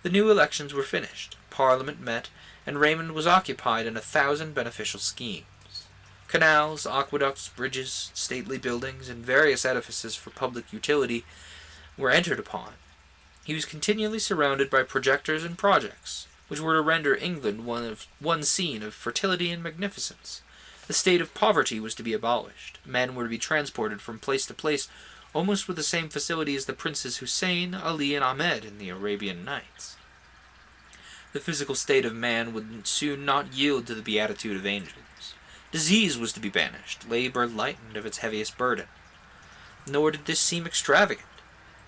The new elections were finished, Parliament met, and Raymond was occupied in 1,000 beneficial schemes. Canals, aqueducts, bridges, stately buildings, and various edifices for public utility were entered upon. He was continually surrounded by projectors and projects, which were to render England one scene of fertility and magnificence. The state of poverty was to be abolished. Men were to be transported from place to place almost with the same facility as the Princes Hussein, Ali, and Ahmed in the Arabian Nights. The physical state of man would soon not yield to the beatitude of angels. Disease was to be banished, labor lightened of its heaviest burden. Nor did this seem extravagant.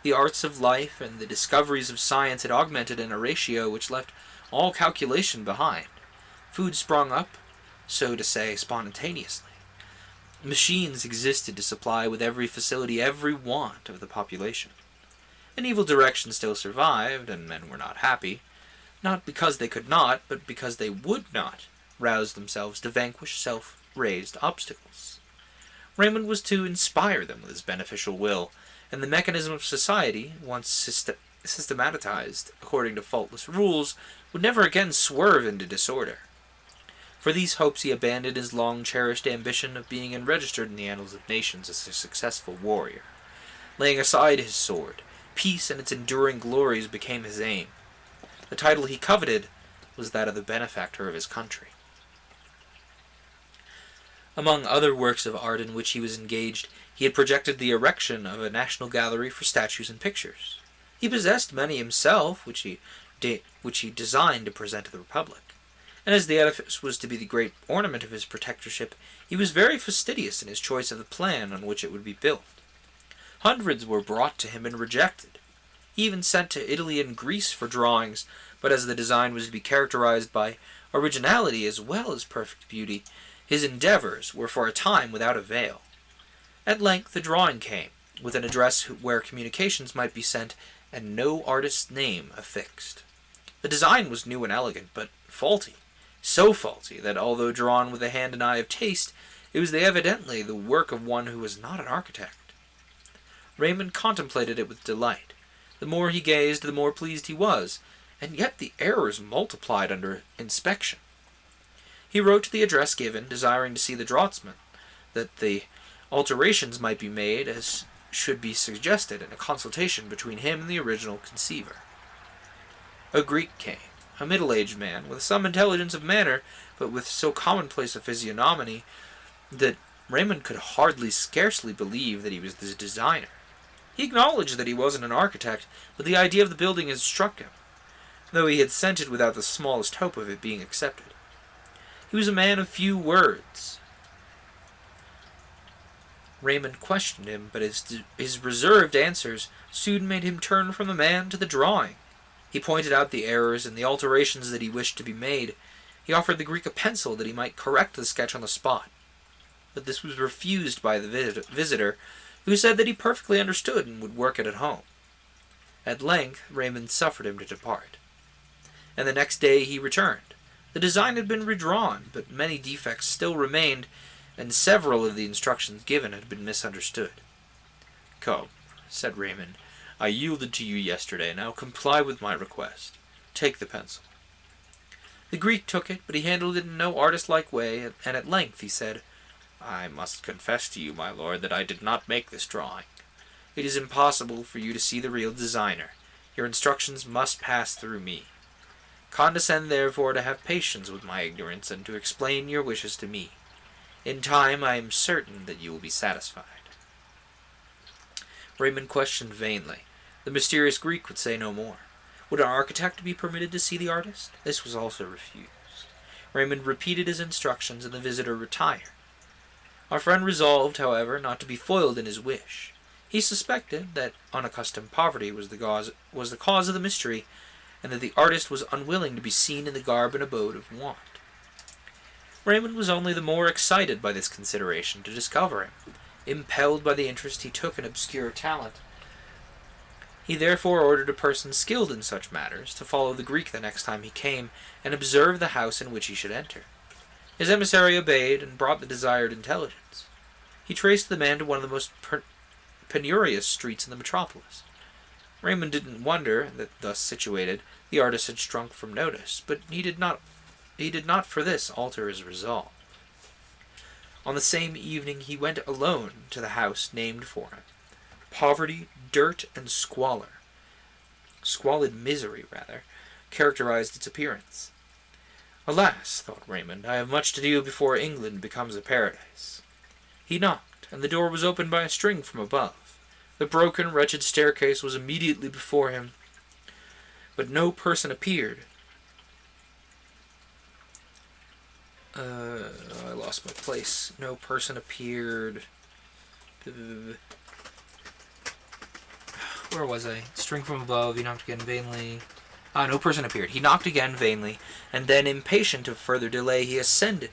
The arts of life and the discoveries of science had augmented in a ratio which left all calculation behind. Food sprung up, so to say, spontaneously. Machines existed to supply with every facility every want of the population. An evil direction still survived, and men were not happy, not because they could not, but because they would not rouse themselves to vanquish self-raised obstacles. Raymond was to inspire them with his beneficial will, and the mechanism of society, once systematized according to faultless rules, would never again swerve into disorder. For these hopes he abandoned his long-cherished ambition of being enregistered in the annals of nations as a successful warrior. Laying aside his sword, peace and its enduring glories became his aim. The title he coveted was that of the benefactor of his country. Among other works of art in which he was engaged, he had projected the erection of a national gallery for statues and pictures. He possessed many himself, which he designed to present to the Republic. And as the edifice was to be the great ornament of his protectorship, he was very fastidious in his choice of the plan on which it would be built. Hundreds were brought to him and rejected. He even sent to Italy and Greece for drawings, but as the design was to be characterized by originality as well as perfect beauty, his endeavors were for a time without avail. At length the drawing came, with an address where communications might be sent, and no artist's name affixed. The design was new and elegant, but faulty. So faulty that, although drawn with a hand and eye of taste, it was evidently the work of one who was not an architect. Raymond contemplated it with delight. The more he gazed, the more pleased he was, and yet the errors multiplied under inspection. He wrote to the address given, desiring to see the draughtsman, that the alterations might be made as should be suggested in a consultation between him and the original conceiver. A Greek came, a middle-aged man, with some intelligence of manner, but with so commonplace a physiognomy that Raymond could scarcely believe that he was the designer. He acknowledged that he wasn't an architect, but the idea of the building had struck him, though he had sent it without the smallest hope of it being accepted. He was a man of few words. Raymond questioned him, but his reserved answers soon made him turn from the man to the drawing. He pointed out the errors and the alterations that he wished to be made. He offered the Greek a pencil that he might correct the sketch on the spot. But this was refused by the visitor, who said that he perfectly understood and would work it at home. At length Raymond suffered him to depart, and the next day he returned. The design had been redrawn, but many defects still remained, and several of the instructions given had been misunderstood. "Come," said Raymond, "I yielded to you yesterday. Now comply with my request. Take the pencil." The Greek took it, but he handled it in no artist-like way, and at length he said, "I must confess to you, my lord, that I did not make this drawing. It is impossible for you to see the real designer. Your instructions must pass through me. Condescend therefore to have patience with my ignorance, and to explain your wishes to me. In time I am certain that you will be satisfied. Raymond questioned vainly. The mysterious Greek would say no more. Would an architect be permitted to see the artist? This was also refused. Raymond repeated his instructions, and the visitor retired. Our friend resolved, however, not to be foiled in his wish. He suspected that unaccustomed poverty was the cause of the mystery, and that the artist was unwilling to be seen in the garb and abode of want. Raymond was only the more excited by this consideration to discover him, impelled by the interest he took in obscure talent. He therefore ordered a person skilled in such matters to follow the Greek the next time he came, and observe the house in which he should enter. His emissary obeyed, and brought the desired intelligence. He traced the man to one of the most penurious streets in the metropolis. Raymond didn't wonder that, thus situated, the artist had shrunk from notice, but he did not for this alter his resolve. On the same evening he went alone to the house named for him. Poverty, dirt, and squalid misery, characterized its appearance. Alas, thought Raymond, I have much to do before England becomes a paradise. He knocked, and the door was opened by a string from above. The broken, wretched staircase was immediately before him, but no person appeared. I lost my place. No person appeared. Where was I? String from above, he knocked again vainly. No person appeared. He knocked again vainly, and then, impatient of further delay, he ascended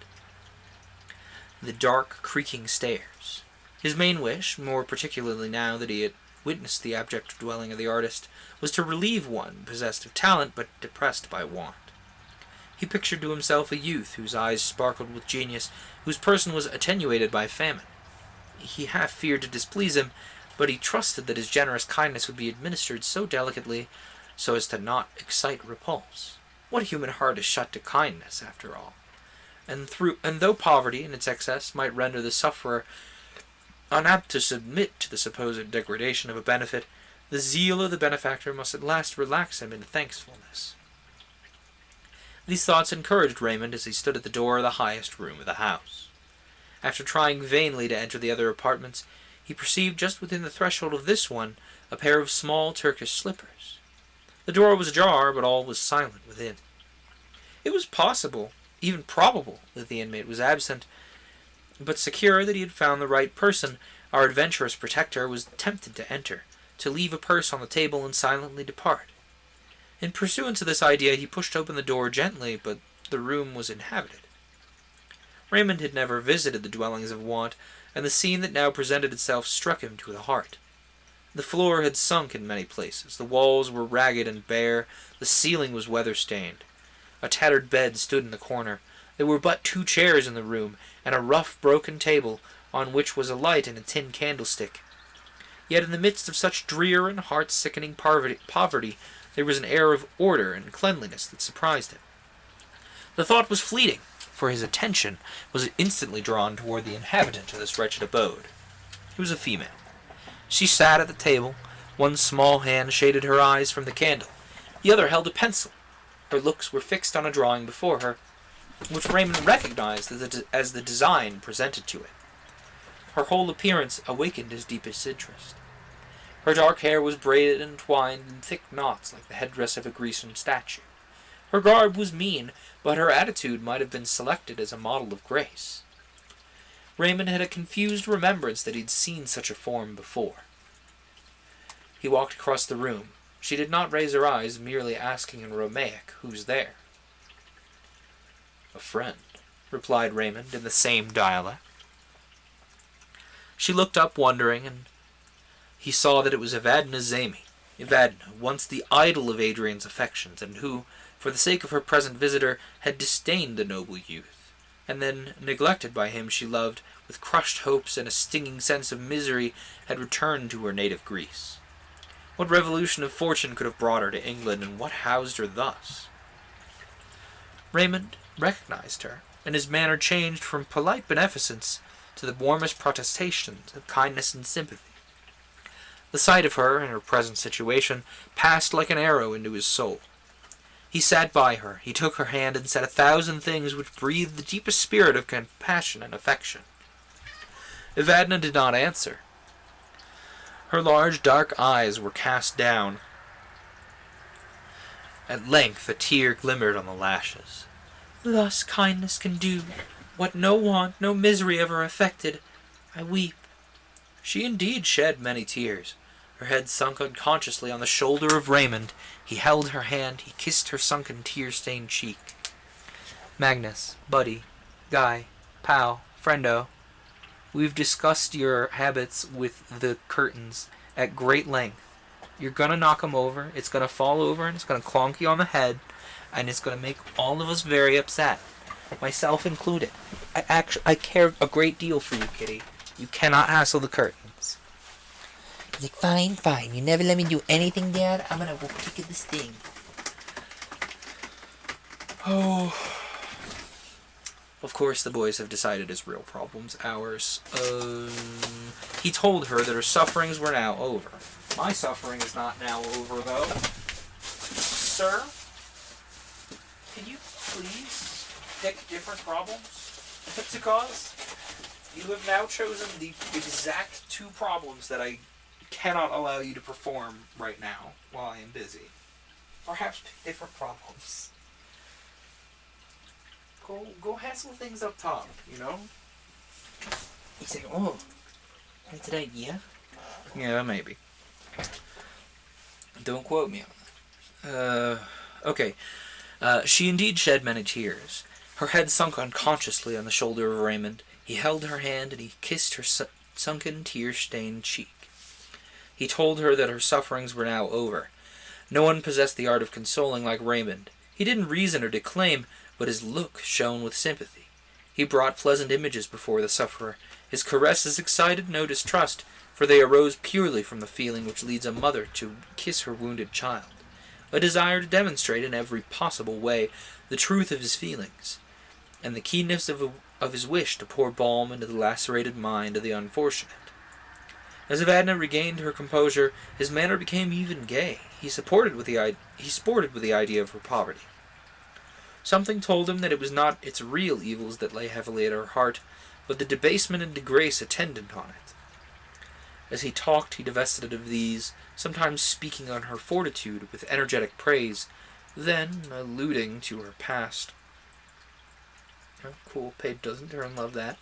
the dark, creaking stairs. His main wish, more particularly now that he had witnessed the abject dwelling of the artist, was to relieve one possessed of talent but depressed by want. He pictured to himself a youth whose eyes sparkled with genius, whose person was attenuated by famine. He half feared to displease him, but he trusted that his generous kindness would be administered so delicately so as to not excite repulse. What human heart is shut to kindness, after all? And though poverty in its excess might render the sufferer unapt to submit to the supposed degradation of a benefit, the zeal of the benefactor must at last relax him into thankfulness. These thoughts encouraged Raymond as he stood at the door of the highest room of the house. After trying vainly to enter the other apartments, he perceived just within the threshold of this one a pair of small Turkish slippers. The door was ajar, but all was silent within. It was possible, even probable, that the inmate was absent, but secure that he had found the right person, our adventurous protector was tempted to enter, to leave a purse on the table and silently depart. In pursuance of this idea, he pushed open the door gently, but the room was inhabited. Raymond had never visited the dwellings of want, and the scene that now presented itself struck him to the heart. The floor had sunk in many places, the walls were ragged and bare, the ceiling was weather-stained. A tattered bed stood in the corner. There were but 2 chairs in the room, and a rough, broken table, on which was a light and a tin candlestick. Yet in the midst of such drear and heart-sickening poverty, there was an air of order and cleanliness that surprised him. The thought was fleeting, for his attention was instantly drawn toward the inhabitant of this wretched abode. It was a female. She sat at the table. One small hand shaded her eyes from the candle. The other held a pencil. Her looks were fixed on a drawing before her, which Raymond recognized as the design presented to it. Her whole appearance awakened his deepest interest. Her dark hair was braided and twined in thick knots like the headdress of a Grecian statue. Her garb was mean, but her attitude might have been selected as a model of grace. Raymond had a confused remembrance that he had seen such a form before. He walked across the room. She did not raise her eyes, merely asking in Romaic, "Who's there?" "A friend," replied Raymond in the same dialect. She looked up, wondering, and he saw that it was Evadna Zamy. Evadna, once the idol of Adrian's affections, and who, for the sake of her present visitor, had disdained the noble youth, and then, neglected by him she loved, with crushed hopes and a stinging sense of misery, had returned to her native Greece. What revolution of fortune could have brought her to England, and what housed her thus? Raymond recognized her, and his manner changed from polite beneficence to the warmest protestations of kindness and sympathy. The sight of her in her present situation passed like an arrow into his soul. He sat by her, he took her hand and said 1,000 things which breathed the deepest spirit of compassion and affection. Evadna did not answer. Her large dark eyes were cast down. At length a tear glimmered on the lashes. "Thus kindness can do what no want, no misery ever affected. I weep." She indeed shed many tears. Her head sunk unconsciously on the shoulder of Raymond. He held her hand, he kissed her sunken, tear-stained cheek. "Magnus, buddy, guy, pal, friendo, we've discussed your habits with the curtains at great length. You're gonna knock them over, it's gonna fall over, and it's gonna clonk you on the head, and it's gonna make all of us very upset, myself included. I care a great deal for you, Kitty. You cannot hassle the curtains." He's like, "Fine, fine. You never let me do anything, Dad. I'm gonna go kick this thing." Oh. Of course, the boys have decided his real problem's ours. He told her that her sufferings were now over. My suffering is not now over, though. Sir, can you please pick different problems to cause? You have now chosen the exact 2 problems that I cannot allow you to perform right now while I am busy. Perhaps pick different problems. Go hassle things up top, you know? He's like, "Oh, that's an idea." Yeah, maybe. Don't quote me on that. Okay. She indeed shed many tears. Her head sunk unconsciously on the shoulder of Raymond. He held her hand and he kissed her sunken, tear-stained cheek. He told her that her sufferings were now over. No one possessed the art of consoling like Raymond. He didn't reason or declaim, but his look shone with sympathy. He brought pleasant images before the sufferer. His caresses excited no distrust, for they arose purely from the feeling which leads a mother to kiss her wounded child, a desire to demonstrate in every possible way the truth of his feelings, and the keenness of his wish to pour balm into the lacerated mind of the unfortunate. As Evadna regained her composure, his manner became even gay. He sported with the idea of her poverty. Something told him that it was not its real evils that lay heavily at her heart, but the debasement and disgrace attendant on it. As he talked, he divested it of these, sometimes speaking on her fortitude with energetic praise, then alluding to her past. Oh, cool, page doesn't turn, love that.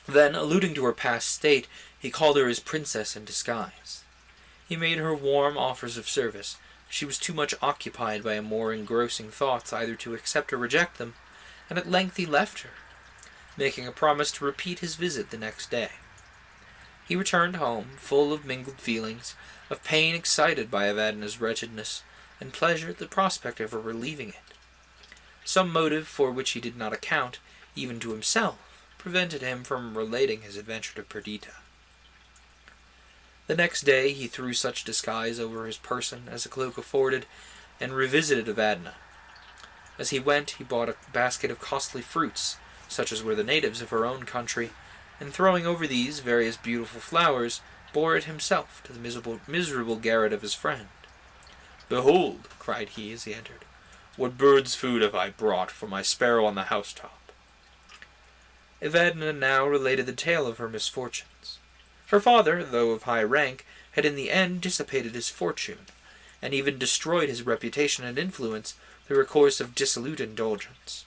Then, alluding to her past state, he called her his princess in disguise. He made her warm offers of service. She was too much occupied by more engrossing thoughts either to accept or reject them, and at length he left her, making a promise to repeat his visit the next day. He returned home, full of mingled feelings, of pain excited by Evadna's wretchedness, and pleasure at the prospect of her relieving it. Some motive for which he did not account, even to himself, prevented him from relating his adventure to Perdita. The next day he threw such disguise over his person as a cloak afforded, and revisited Evadna. As he went, he bought a basket of costly fruits, such as were the natives of her own country, and throwing over these various beautiful flowers, bore it himself to the miserable garret of his friend. "Behold," cried he as he entered, "what bird's food have I brought for my sparrow on the housetop." Evadna now related the tale of her misfortunes. Her father, though of high rank, had in the end dissipated his fortune, and even destroyed his reputation and influence through a course of dissolute indulgence.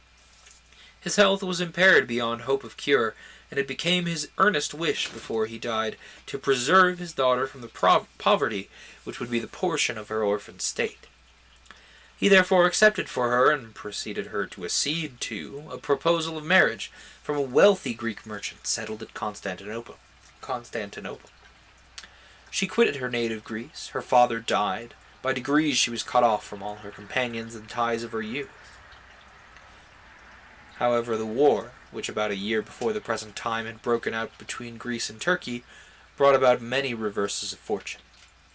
His health was impaired beyond hope of cure, and it became his earnest wish before he died to preserve his daughter from the poverty which would be the portion of her orphan state. He therefore accepted for her, and proceeded her to accede to, a proposal of marriage from a wealthy Greek merchant settled at Constantinople. She quitted her native Greece. Her father died. By degrees she was cut off from all her companions and ties of her youth. However, the war, which about a year before the present time had broken out between Greece and Turkey, brought about many reverses of fortune.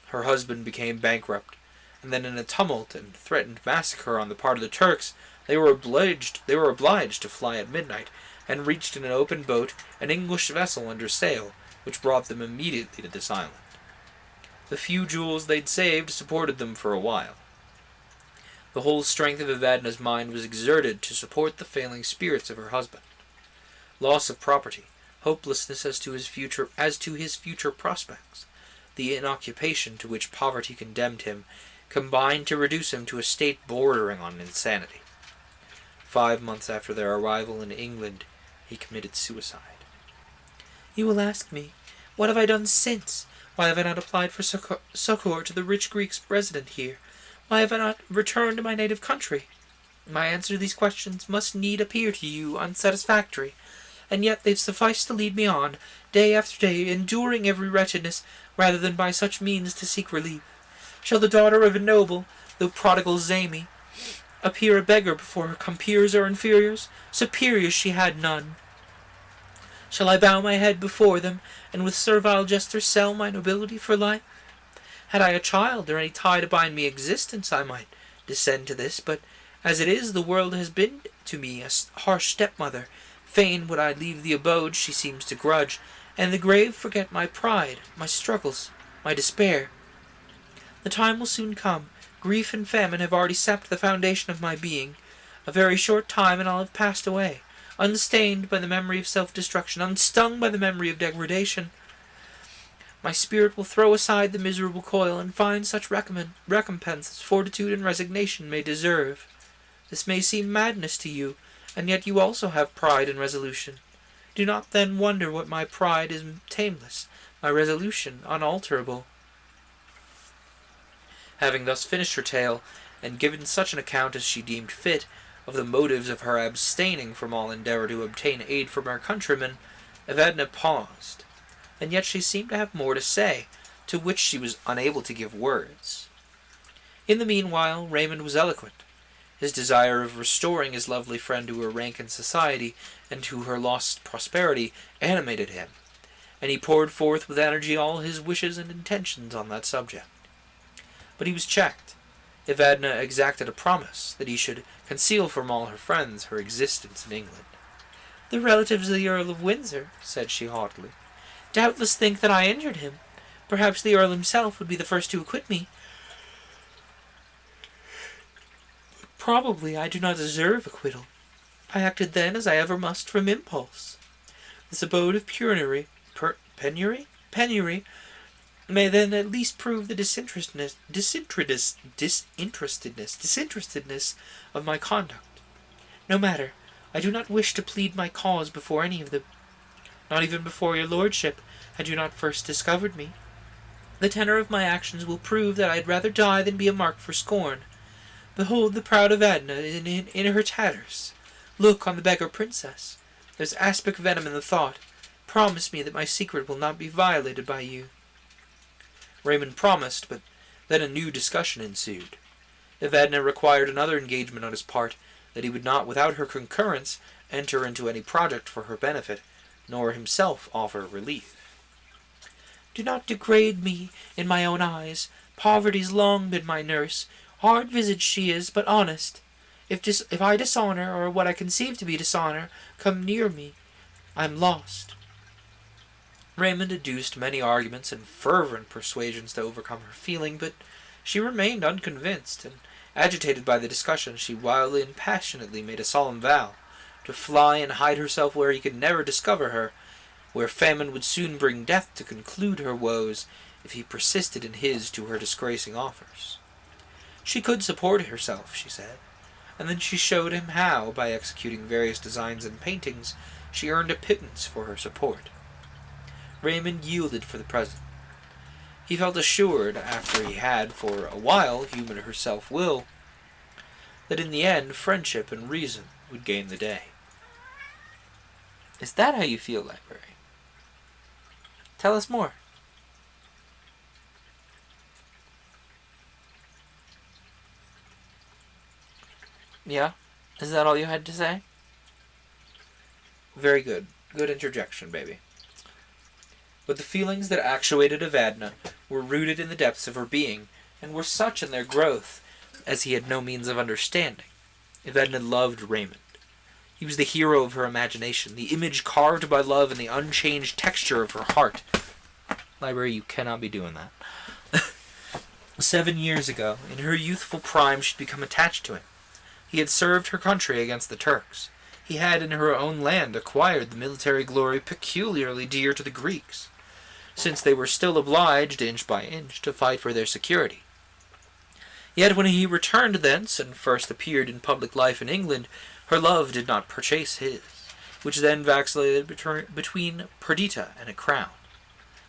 Her husband became bankrupt, and then in a tumult and threatened massacre on the part of the Turks, they were obliged to fly at midnight, and reached in an open boat an English vessel under sail, which brought them immediately to this island. The few jewels they'd saved supported them for a while. The whole strength of Evadna's mind was exerted to support the failing spirits of her husband. Loss of property, hopelessness as to his future prospects, the inoccupation to which poverty condemned him, combined to reduce him to a state bordering on insanity. 5 months after their arrival in England, he committed suicide. "You will ask me, what have I done since? Why have I not applied for succor to the rich Greeks resident here? Why have I not returned to my native country? My answer to these questions must need appear to you unsatisfactory, and yet they've sufficed to lead me on, day after day, enduring every wretchedness, rather than by such means to seek relief. Shall the daughter of a noble, though prodigal Zamy, appear a beggar before her compeers or inferiors? Superiors she had none. Shall I bow my head before them, and with servile gesture sell my nobility for life? Had I a child, or any tie to bind me existence, I might descend to this, but as it is, the world has been to me a harsh stepmother. Fain would I leave the abode she seems to grudge, and the grave forget my pride, my struggles, my despair. The time will soon come. Grief and famine have already sapped the foundation of my being. A very short time, and I'll have passed away, unstained by the memory of self-destruction, unstung by the memory of degradation. My spirit will throw aside the miserable coil, and find such recompense as fortitude and resignation may deserve. This may seem madness to you, and yet you also have pride and resolution. Do not then wonder what my pride is tameless, my resolution unalterable." Having thus finished her tale, and given such an account as she deemed fit of the motives of her abstaining from all endeavour to obtain aid from her countrymen, Evadna paused, and yet she seemed to have more to say, to which she was unable to give words. In the meanwhile, Raymond was eloquent. His desire of restoring his lovely friend to her rank in society and to her lost prosperity animated him, and he poured forth with energy all his wishes and intentions on that subject. But he was checked. Evadna exacted a promise that he should conceal from all her friends her existence in England. "The relatives of the Earl of Windsor," said she haughtily, "doubtless think that I injured him. Perhaps the Earl himself would be the first to acquit me. Probably I do not deserve acquittal. I acted then as I ever must from impulse. This abode of penury may then at least prove the disinterestedness of my conduct. No matter, I do not wish to plead my cause before any of them, not even before your lordship, had you not first discovered me. The tenor of my actions will prove that I had rather die than be a mark for scorn. Behold the proud Evadna in her tatters. Look on the beggar princess. There's aspic venom in the thought. Promise me that my secret will not be violated by you." Raymond promised, but then a new discussion ensued. Evadna required another engagement on his part, that he would not, without her concurrence, enter into any project for her benefit, nor himself offer relief. "Do not degrade me in my own eyes. Poverty's long been my nurse. Hard-visaged she is, but honest. If I dishonour, or what I conceive to be dishonour, come near me, I am lost." Raymond adduced many arguments and fervent persuasions to overcome her feeling, but she remained unconvinced, and, agitated by the discussion, she wildly and passionately made a solemn vow to fly and hide herself where he could never discover her, where famine would soon bring death to conclude her woes if he persisted in his to her disgracing offers. She could support herself, she said, and then she showed him how, by executing various designs and paintings, she earned a pittance for her support. Raymond yielded for the present. He felt assured, after he had for a while humoured her self-will, that in the end friendship and reason would gain the day. Is that how you feel, library? Tell us more. Yeah? Is that all you had to say? Very good. Good interjection, baby. But the feelings that actuated Evadna were rooted in the depths of her being, and were such in their growth as he had no means of understanding. Evadna loved Raymond. He was the hero of her imagination, the image carved by love in the unchanged texture of her heart. Library, you cannot be doing that. 7 years ago, in her youthful prime, she'd become attached to him. He had served her country against the Turks. He had, in her own land, acquired the military glory peculiarly dear to the Greeks, since they were still obliged, inch by inch, to fight for their security. Yet when he returned thence, and first appeared in public life in England, her love did not purchase his, which then vacillated between Perdita and a crown.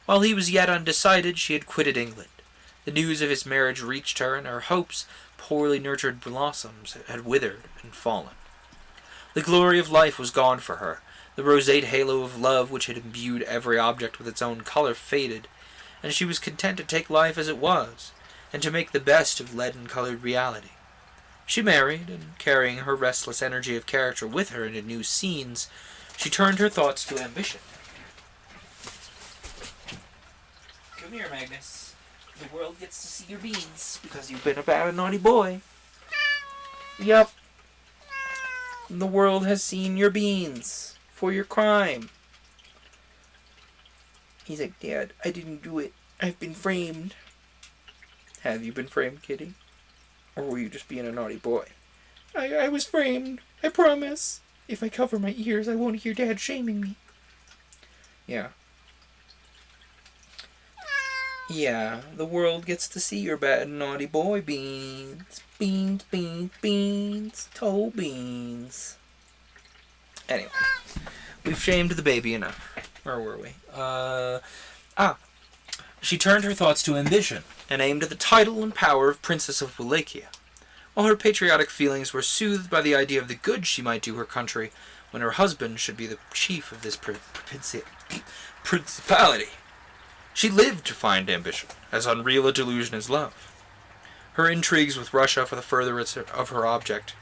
While he was yet undecided, she had quitted England. The news of his marriage reached her, and her hopes, poorly nurtured blossoms, had withered and fallen. The glory of life was gone for her. The roseate halo of love, which had imbued every object with its own color, faded, and she was content to take life as it was, and to make the best of leaden-colored reality. She married, and carrying her restless energy of character with her into new scenes, she turned her thoughts to ambition. Come here, Magnus. The world gets to see your beans, because you've been a bad and naughty boy. Yep. The world has seen your beans for your crime. He's like, Dad, I didn't do it. I've been framed. Have you been framed, Kitty? Or were you just being a naughty boy? I was framed. I promise. If I cover my ears, I won't hear Dad shaming me. Yeah. Yeah, the world gets to see your bad and naughty boy beans. Beans, beans, beans. Toe beans. Anyway, we've shamed the baby enough. Where were we? She turned her thoughts to ambition, and aimed at the title and power of Princess of Wallachia, while her patriotic feelings were soothed by the idea of the good she might do her country when her husband should be the chief of this principality. She lived to find ambition, as unreal a delusion as love. Her intrigues with Russia for the furtherance of her object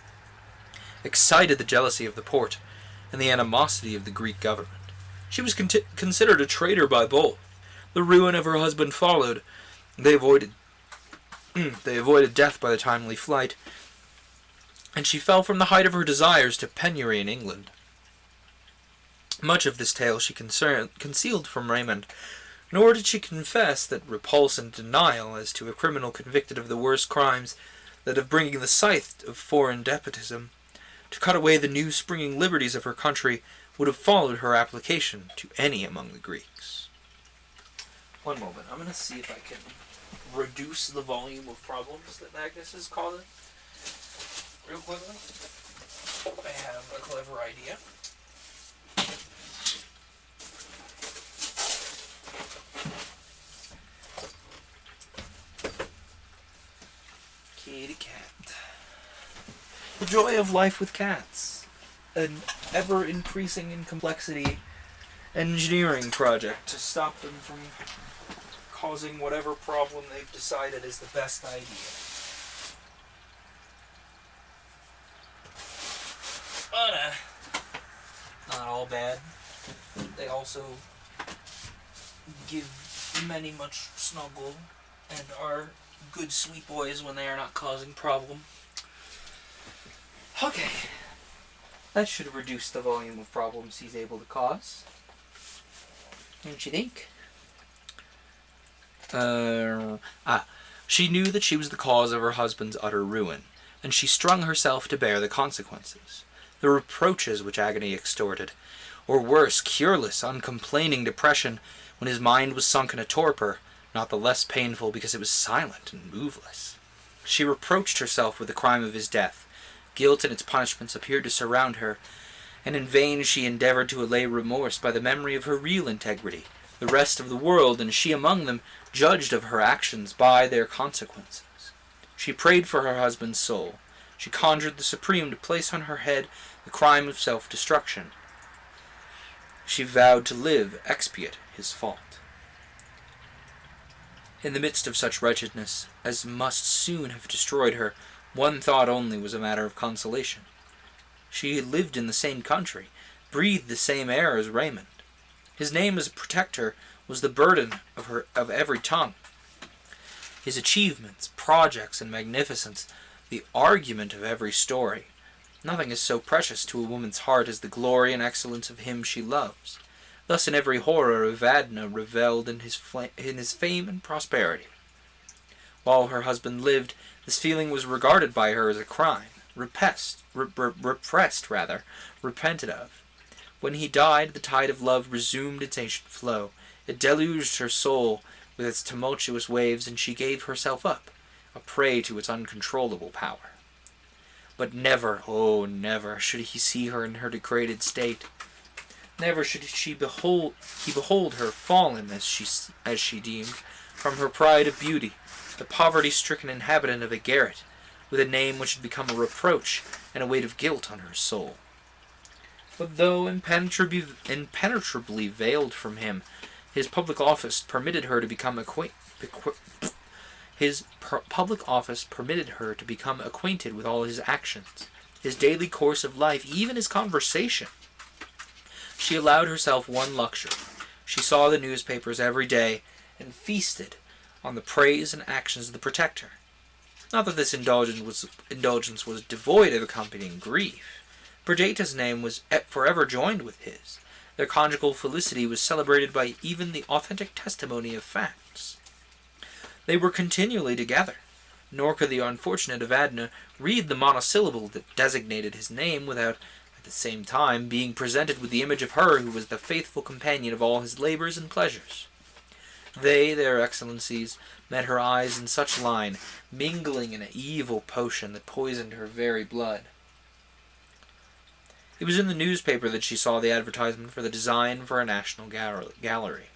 excited the jealousy of the Porte and the animosity of the Greek government. She was considered a traitor by both. The ruin of her husband followed. They avoided death by the timely flight, and she fell from the height of her desires to penury in England. Much of this tale she concealed from Raymond, nor did she confess that repulse and denial as to a criminal convicted of the worst crimes that of bringing the scythe of foreign despotism to cut away the new springing liberties of her country would have followed her application to any among the Greeks. One moment, I'm going to see if I can reduce the volume of problems that Magnus is causing. Real quickly. I have a clever idea. Kitty cat. The joy of life with cats. An ever-increasing in complexity engineering project to stop them from causing whatever problem they've decided is the best idea. But, not all bad. They also give many much snuggle and are good sweet boys when they are not causing problem. Okay. That should reduce the volume of problems he's able to cause. Don't you think? She knew that she was the cause of her husband's utter ruin, and she strung herself to bear the consequences. The reproaches which agony extorted, or worse, cureless, uncomplaining depression when his mind was sunk in a torpor, not the less painful because it was silent and moveless. She reproached herself with the crime of his death. Guilt and its punishments appeared to surround her, and in vain she endeavored to allay remorse by the memory of her real integrity. The rest of the world, and she among them, judged of her actions by their consequences. She prayed for her husband's soul. She conjured the Supreme to place on her head the crime of self-destruction. She vowed to live, expiate his fault. In the midst of such wretchedness as must soon have destroyed her, one thought only was a matter of consolation. She had lived in the same country, breathed the same air as Raymond. His name as a protector was the burden of every tongue. His achievements, projects, and magnificence, the argument of every story. Nothing is so precious to a woman's heart as the glory and excellence of him she loves. Thus in every horror Evadna revelled in his fame and prosperity. While her husband lived, this feeling was regarded by her as a crime, repressed, repented of. When he died, the tide of love resumed its ancient flow. It deluged her soul with its tumultuous waves, and she gave herself up, a prey to its uncontrollable power. But never, oh never, should he see her in her degraded state. Never should he behold her fallen, as she deemed, from her pride of beauty, the poverty-stricken inhabitant of a garret, with a name which had become a reproach and a weight of guilt on her soul. But though impenetrably veiled from him, his public office permitted her to become acquainted with all his actions, his daily course of life, even his conversation. She allowed herself one luxury. She saw the newspapers every day and feasted on the praise and actions of the protector. Not that this indulgence was devoid of accompanying grief. Perdita's name was forever joined with his. Their conjugal felicity was celebrated by even the authentic testimony of facts. They were continually together, nor could the unfortunate Evadne read the monosyllable that designated his name without, at the same time, being presented with the image of her who was the faithful companion of all his labours and pleasures. They, their excellencies, met her eyes in such line, mingling in an evil potion that poisoned her very blood. It was in the newspaper that she saw the advertisement for the design for a national gallery.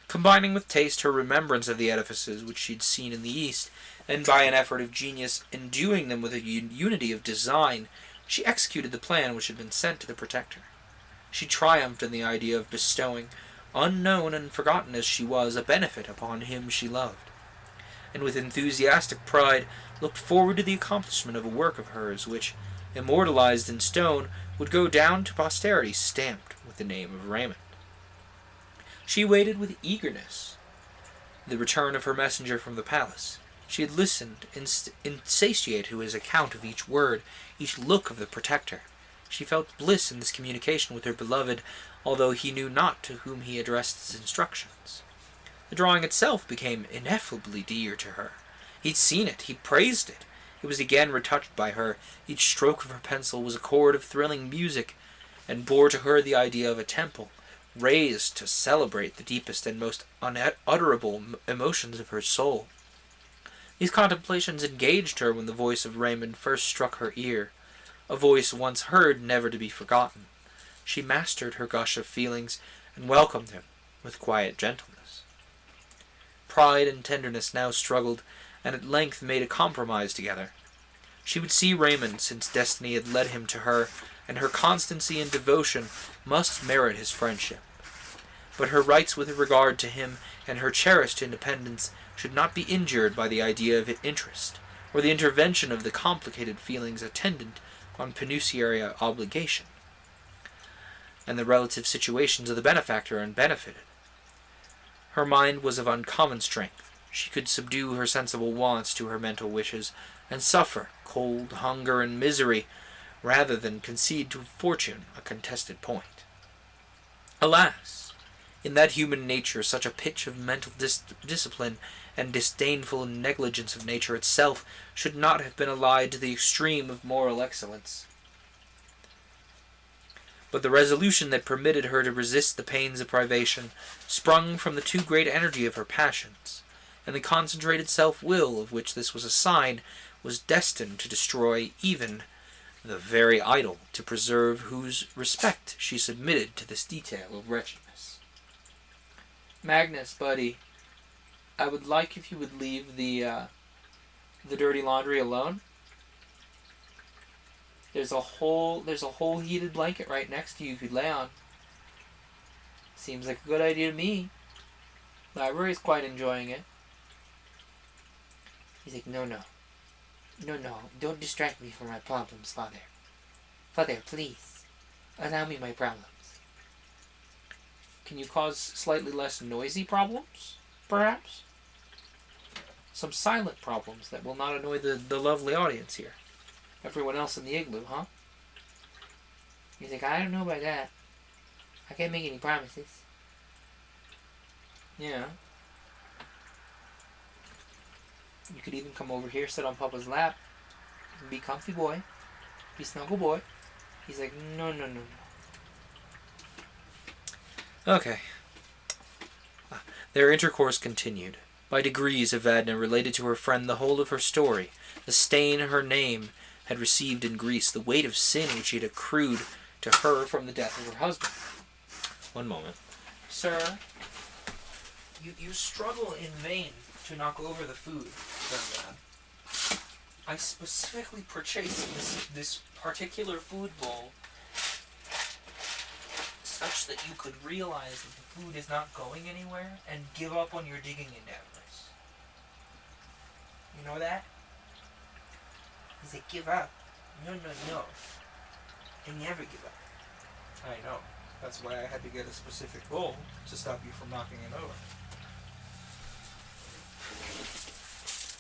Combining with taste her remembrance of the edifices which she had seen in the East, and by an effort of genius enduing them with a unity of design, she executed the plan which had been sent to the Protector. She triumphed in the idea of bestowing, unknown and forgotten as she was, a benefit upon him she loved, and with enthusiastic pride looked forward to the accomplishment of a work of hers which, immortalized in stone, would go down to posterity stamped with the name of Raymond. She waited with eagerness the return of her messenger from the palace. She had listened, insatiate to his account of each word, each look of the Protector. She felt bliss in this communication with her beloved, although he knew not to whom he addressed his instructions. The drawing itself became ineffably dear to her. He'd seen it, he praised it. It was again retouched by her. Each stroke of her pencil was a chord of thrilling music, and bore to her the idea of a temple, raised to celebrate the deepest and most unutterable emotions of her soul. These contemplations engaged her when the voice of Raymond first struck her ear, a voice once heard, never to be forgotten. She mastered her gush of feelings, and welcomed him with quiet gentleness. Pride and tenderness now struggled, and at length made a compromise together. She would see Raymond, since destiny had led him to her, and her constancy and devotion must merit his friendship. But her rights with regard to him, and her cherished independence, should not be injured by the idea of interest, or the intervention of the complicated feelings attendant on pecuniary obligation, and the relative situations of the benefactor and benefited. Her mind was of uncommon strength. She could subdue her sensible wants to her mental wishes, and suffer cold, hunger, and misery, rather than concede to fortune a contested point. Alas! In that human nature such a pitch of mental discipline and disdainful negligence of nature itself should not have been allied to the extreme of moral excellence. But the resolution that permitted her to resist the pains of privation sprung from the too great energy of her passions, and the concentrated self-will of which this was a sign was destined to destroy even the very idol, to preserve whose respect she submitted to this detail of wretchedness. Magnus, buddy, I would like if you would leave the dirty laundry alone. There's a whole heated blanket right next to you could lay on. Seems like a good idea to me. Library's quite enjoying it. He's like, no, don't distract me from my problems, Father. Father, please, allow me my problems. Can you cause slightly less noisy problems, perhaps? Some silent problems that will not annoy the lovely audience here. Everyone else in the igloo, huh? He's like, I don't know about that. I can't make any promises. Yeah. You could even come over here, sit on Papa's lap, be comfy boy, be snuggle boy. He's like, no, no, no, no. Okay. Their intercourse continued. By degrees, Evadna related to her friend the whole of her story, the stain her name had received in Greece, the weight of sin which had accrued to her from the death of her husband. One moment. Sir, you struggle in vain to knock over the food, Evadna. I specifically purchased this particular food bowl such that you could realize that the food is not going anywhere and give up on your digging endeavors. You know that? He's like, give up. No, no, no. I never give up. I know. That's why I had to get a specific bowl to stop you from knocking it over.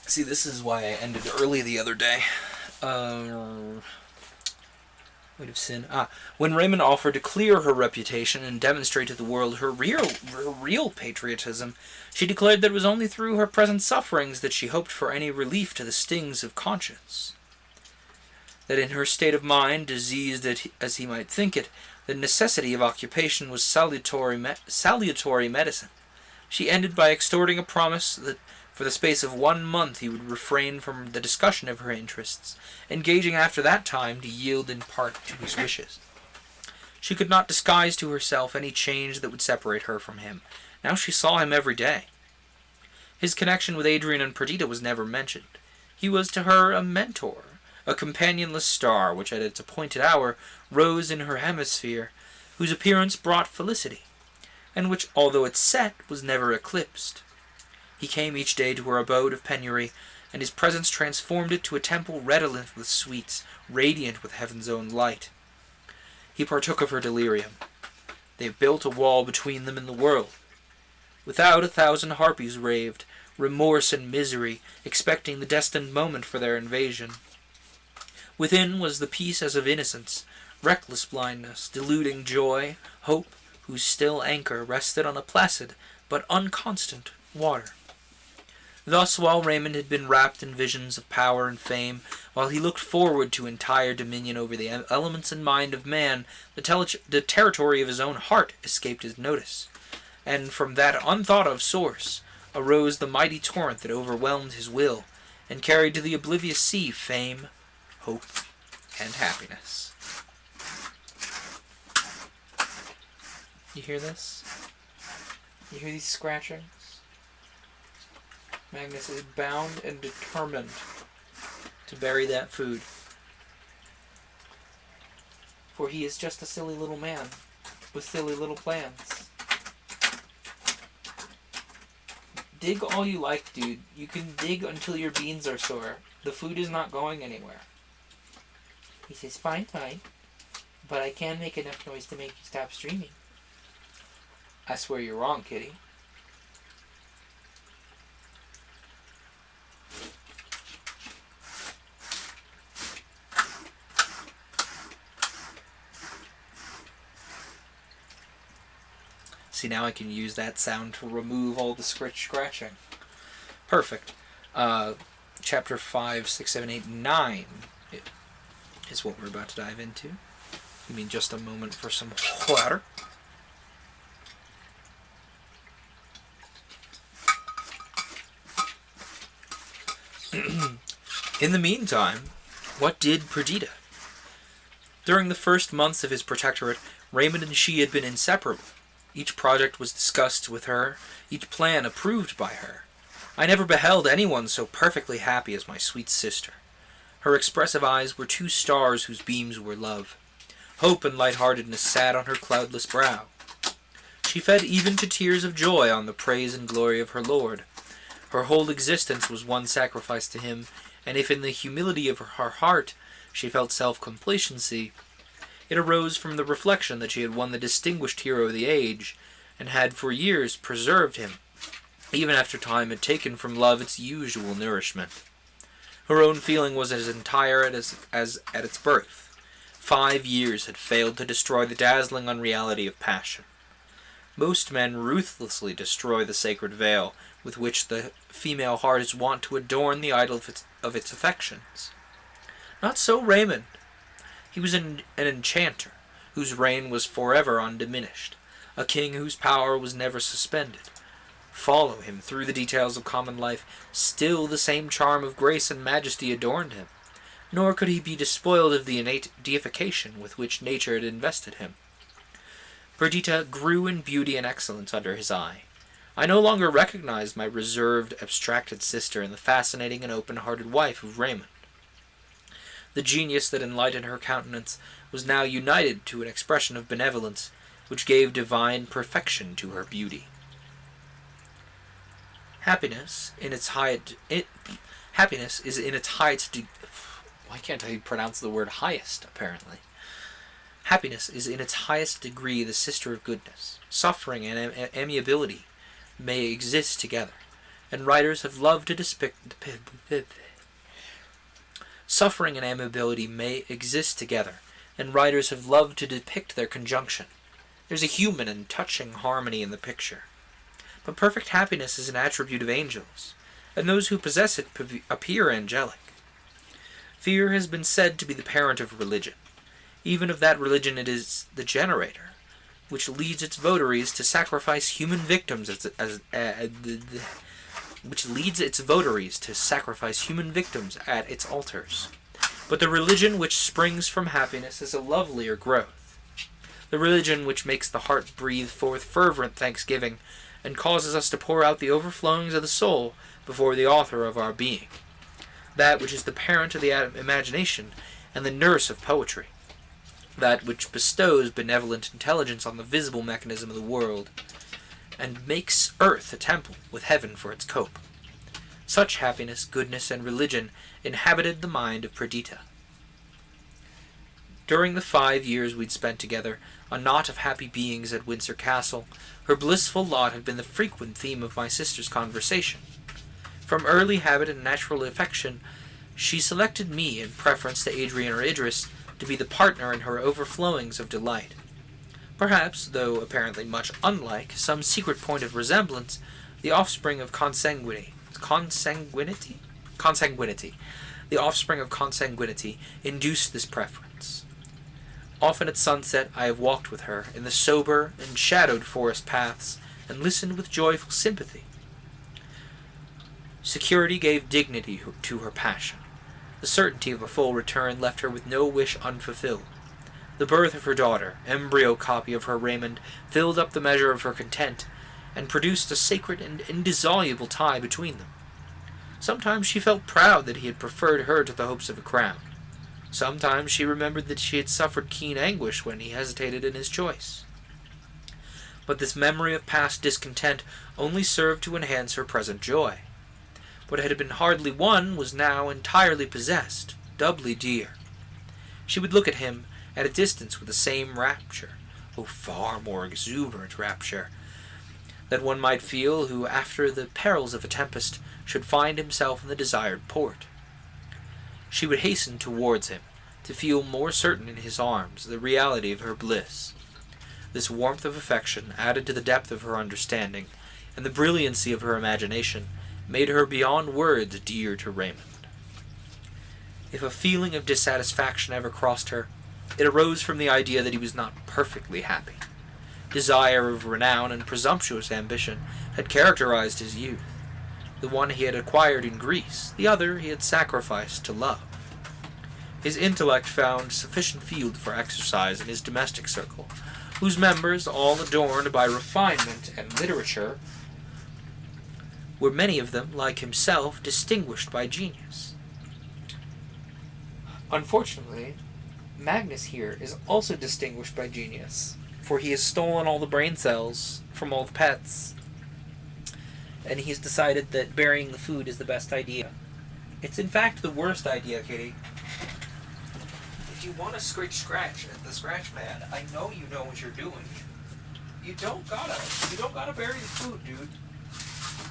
See, this is why I ended early the other day. Weight of sin. When Raymond offered to clear her reputation and demonstrate to the world her real patriotism, she declared that it was only through her present sufferings that she hoped for any relief to the stings of conscience. That in her state of mind, diseased as he might think it, the necessity of occupation was salutary medicine. She ended by extorting a promise that for the space of 1 month he would refrain from the discussion of her interests, engaging after that time to yield in part to his wishes. She could not disguise to herself any change that would separate her from him. Now she saw him every day. His connection with Adrian and Perdita was never mentioned. He was to her a mentor, a companionless star which at its appointed hour rose in her hemisphere, whose appearance brought felicity, and which, although it set, was never eclipsed. He came each day to her abode of penury, and his presence transformed it to a temple redolent with sweets, radiant with heaven's own light. He partook of her delirium. They built a wall between them and the world. Without, 1,000 harpies raved, remorse and misery, expecting the destined moment for their invasion. Within was the peace as of innocence, reckless blindness, deluding joy, hope, whose still anchor rested on a placid but unconstant water. Thus, while Raymond had been wrapped in visions of power and fame, while he looked forward to entire dominion over the elements and mind of man, the territory of his own heart escaped his notice, and from that unthought-of source arose the mighty torrent that overwhelmed his will, and carried to the oblivious sea fame, hope, and happiness. You hear this? You hear these scratchings? Magnus is bound and determined to bury that food. For he is just a silly little man with silly little plans. Dig all you like, dude. You can dig until your beans are sore. The food is not going anywhere. He says, fine, fine. But I can make enough noise to make you stop streaming. I swear you're wrong, kitty. See, now I can use that sound to remove all the scratching. Perfect. Chapter 5, 6, 7, 8, 9 is what we're about to dive into. Give me just a moment for some water. In the meantime, what did Perdita? During the first months of his protectorate, Raymond and she had been inseparable. Each project was discussed with her, each plan approved by her. I never beheld anyone so perfectly happy as my sweet sister. Her expressive eyes were 2 stars whose beams were love. Hope and lightheartedness sat on her cloudless brow. She fed even to tears of joy on the praise and glory of her Lord. Her whole existence was one sacrifice to him, and if in the humility of her heart she felt self-complacency, it arose from the reflection that she had won the distinguished hero of the age, and had for years preserved him, even after time had taken from love its usual nourishment. Her own feeling was as entire as at its birth. 5 years had failed to destroy the dazzling unreality of passion. Most men ruthlessly destroy the sacred veil with which the female heart is wont to adorn the idol of its affections. Not so Raymond. He was an enchanter, whose reign was forever undiminished, a king whose power was never suspended. Follow him through the details of common life, still the same charm of grace and majesty adorned him, nor could he be despoiled of the innate deification with which nature had invested him. Perdita grew in beauty and excellence under his eye. I no longer recognized my reserved, abstracted sister in the fascinating and open-hearted wife of Raymond. The genius that enlightened her countenance was now united to an expression of benevolence, which gave divine perfection to her beauty. Happiness is in its highest why can't I pronounce the word highest, apparently? Happiness is in its highest degree the sister of goodness. Suffering and amiability may exist together, and writers have loved to Suffering and amiability may exist together, and writers have loved to depict their conjunction. There's a human and touching harmony in the picture. But perfect happiness is an attribute of angels, and those who possess it appear angelic. Fear has been said to be the parent of religion. Even of that religion it is the generator, which leads its votaries to sacrifice human victims at its altars. But the religion which springs from happiness is a lovelier growth. The religion which makes the heart breathe forth fervent thanksgiving and causes us to pour out the overflowings of the soul before the author of our being. That which is the parent of the imagination and the nurse of poetry. That which bestows benevolent intelligence on the visible mechanism of the world, and makes earth a temple with heaven for its cope. Such happiness, goodness, and religion inhabited the mind of Perdita. During the 5 years we'd spent together, a knot of happy beings at Windsor Castle, her blissful lot had been the frequent theme of my sister's conversation. From early habit and natural affection, she selected me in preference to Adrian or Idris to be the partner in her overflowings of delight. Perhaps, though apparently much unlike, some secret point of resemblance, the offspring of consanguinity, induced this preference. Often at sunset I have walked with her in the sober and shadowed forest paths, and listened with joyful sympathy. Security gave dignity to her passion. The certainty of a full return left her with no wish unfulfilled. The birth of her daughter, embryo copy of her Raymond, filled up the measure of her content, and produced a sacred and indissoluble tie between them. Sometimes she felt proud that he had preferred her to the hopes of a crown. Sometimes she remembered that she had suffered keen anguish when he hesitated in his choice. But this memory of past discontent only served to enhance her present joy. What had been hardly won was now entirely possessed, doubly dear. She would look at him at a distance with the same rapture, far more exuberant rapture, that one might feel who, after the perils of a tempest, should find himself in the desired port. She would hasten towards him, to feel more certain in his arms the reality of her bliss. This warmth of affection, added to the depth of her understanding, and the brilliancy of her imagination, made her beyond words dear to Raymond. If a feeling of dissatisfaction ever crossed her, it arose from the idea that he was not perfectly happy. Desire of renown and presumptuous ambition had characterized his youth. The one he had acquired in Greece, the other he had sacrificed to love. His intellect found sufficient field for exercise in his domestic circle, whose members, all adorned by refinement and literature, were many of them, like himself, distinguished by genius. Unfortunately, Magnus here is also distinguished by genius, for he has stolen all the brain cells from all the pets, and he's decided that burying the food is the best idea. It's in fact the worst idea, Kitty. If you want to scratch at the scratch pad, I know you know what you're doing. You don't gotta bury the food, dude.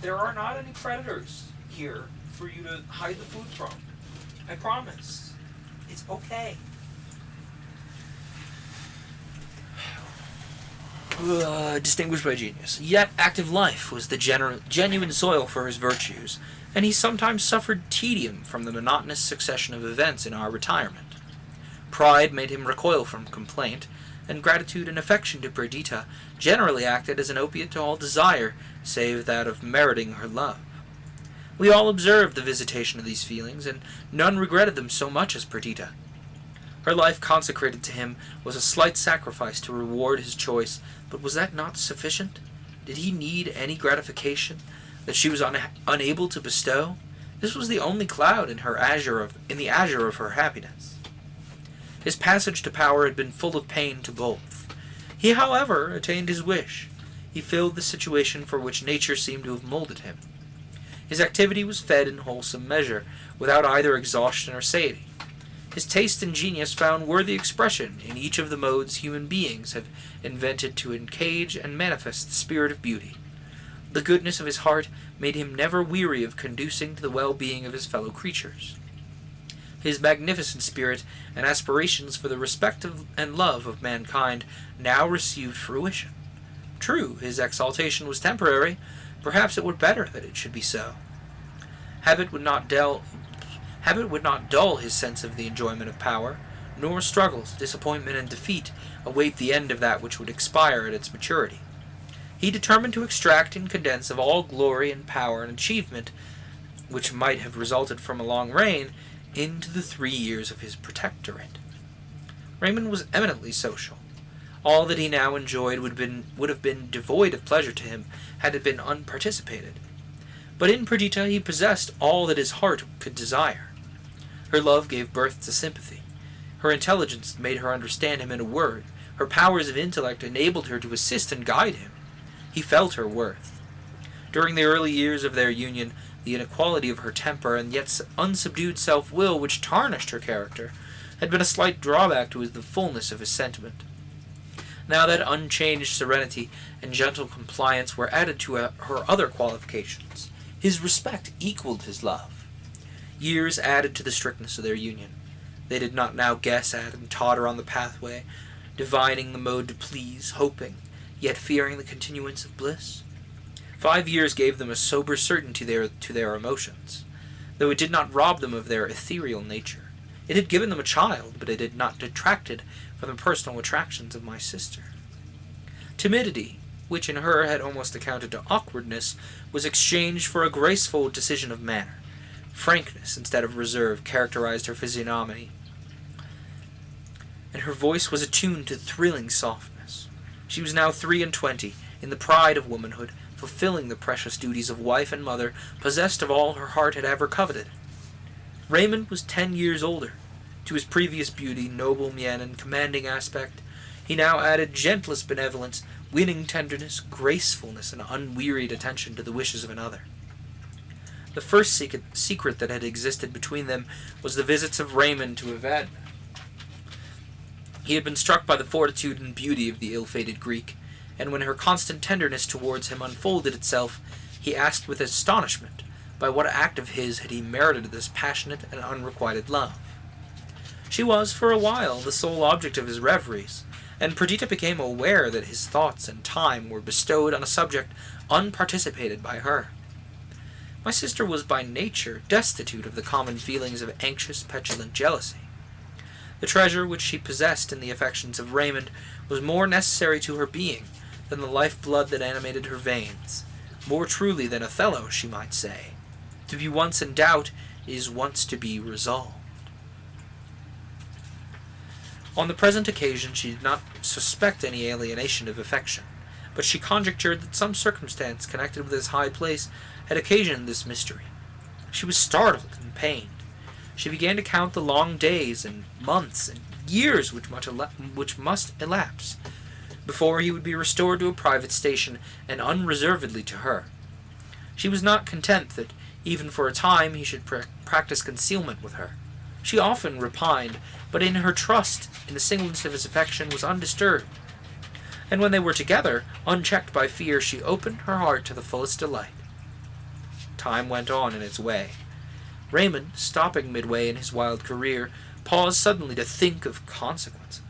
There are not any predators here for you to hide the food from. I promise. It's okay. distinguished by genius. Yet active life was the genuine soil for his virtues, and he sometimes suffered tedium from the monotonous succession of events in our retirement. Pride made him recoil from complaint, and gratitude and affection to Perdita generally acted as an opiate to all desire, save that of meriting her love. We all observed the visitation of these feelings, and none regretted them so much as Perdita. Her life consecrated to him was a slight sacrifice to reward his choice, but was that not sufficient? Did he need any gratification that she was unable to bestow? This was the only cloud in the azure of her happiness. His passage to power had been full of pain to both. He, however, attained his wish. He filled the situation for which nature seemed to have molded him. His activity was fed in wholesome measure, without either exhaustion or satiety. His taste and genius found worthy expression in each of the modes human beings have invented to encage and manifest the spirit of beauty. The goodness of his heart made him never weary of conducing to the well-being of his fellow creatures. His magnificent spirit and aspirations for the respect and love of mankind now received fruition. True, his exaltation was temporary. Perhaps it were better that it should be so. Habit would not dull his sense of the enjoyment of power, nor struggles, disappointment, and defeat await the end of that which would expire at its maturity. He determined to extract and condense of all glory and power and achievement which might have resulted from a long reign into the 3 years of his protectorate. Raymond was eminently social. All that he now enjoyed would have been devoid of pleasure to him had it been unparticipated. But in Perdita he possessed all that his heart could desire. Her love gave birth to sympathy. Her intelligence made her understand him in a word. Her powers of intellect enabled her to assist and guide him. He felt her worth. During the early years of their union, the inequality of her temper and yet unsubdued self-will which tarnished her character had been a slight drawback to the fullness of his sentiment. Now that unchanged serenity and gentle compliance were added to her other qualifications, his respect equaled his love. Years added to the strictness of their union. They did not now guess at and totter on the pathway, divining the mode to please, hoping, yet fearing the continuance of bliss. 5 years gave them a sober certainty to their emotions, though it did not rob them of their ethereal nature. It had given them a child, but it had not detracted from the personal attractions of my sister. Timidity, which in her had almost amounted to awkwardness, was exchanged for a graceful decision of manner. Frankness instead of reserve characterized her physiognomy, and her voice was attuned to thrilling softness. She was now 23, in the pride of womanhood, fulfilling the precious duties of wife and mother, possessed of all her heart had ever coveted. Raymond was 10 years older. To his previous beauty, noble mien, and commanding aspect, he now added gentlest benevolence, winning tenderness, gracefulness, and unwearied attention to the wishes of another. The first secret that had existed between them was the visits of Raymond to Evadne. He had been struck by the fortitude and beauty of the ill-fated Greek, and when her constant tenderness towards him unfolded itself, he asked with astonishment by what act of his had he merited this passionate and unrequited love. She was, for a while, the sole object of his reveries, and Perdita became aware that his thoughts and time were bestowed on a subject unparticipated by her. My sister was by nature destitute of the common feelings of anxious, petulant jealousy. The treasure which she possessed in the affections of Raymond was more necessary to her being than the life-blood that animated her veins. More truly than Othello, she might say, to be once in doubt is once to be resolved. On the present occasion she did not suspect any alienation of affection, but she conjectured that some circumstance connected with his high place had occasioned this mystery. She was startled and pained. She began to count the long days and months and years which must elapse before he would be restored to a private station and unreservedly to her. She was not content that, even for a time, he should practice concealment with her. She often repined, but in her trust in the singleness of his affection was undisturbed. And when they were together, unchecked by fear, she opened her heart to the fullest delight. Time went on in its way. Raymond, stopping midway in his wild career, paused suddenly to think of consequences.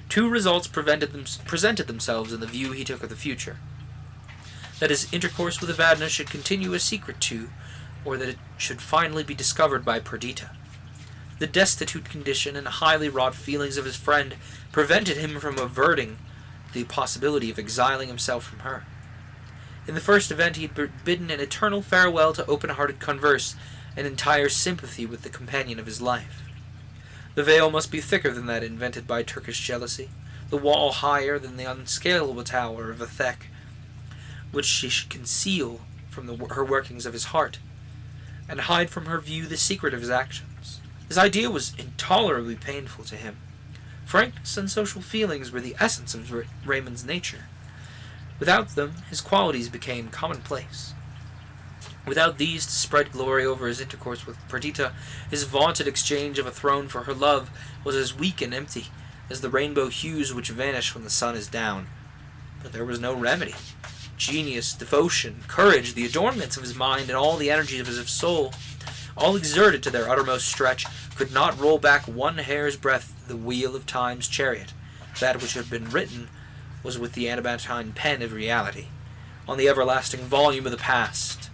Two results presented themselves in the view he took of the future: that his intercourse with Evadna should continue a secret to, or that it should finally be discovered by Perdita. The destitute condition and highly wrought feelings of his friend prevented him from averting the possibility of exiling himself from her. In the first event, he had bidden an eternal farewell to open-hearted converse and entire sympathy with the companion of his life. The veil must be thicker than that invented by Turkish jealousy, the wall higher than the unscalable tower of Athek, which she should conceal from her workings of his heart, and hide from her view the secret of his actions. This idea was intolerably painful to him. Frankness and social feelings were the essence of Raymond's nature. Without them, his qualities became commonplace. Without these to spread glory over his intercourse with Perdita, his vaunted exchange of a throne for her love was as weak and empty as the rainbow hues which vanish when the sun is down. But there was no remedy. Genius, devotion, courage, the adornments of his mind, and all the energy of his soul, all exerted to their uttermost stretch, could not roll back one hair's breadth the wheel of time's chariot. That which had been written was with the adamantine pen of reality, on the everlasting volume of the past.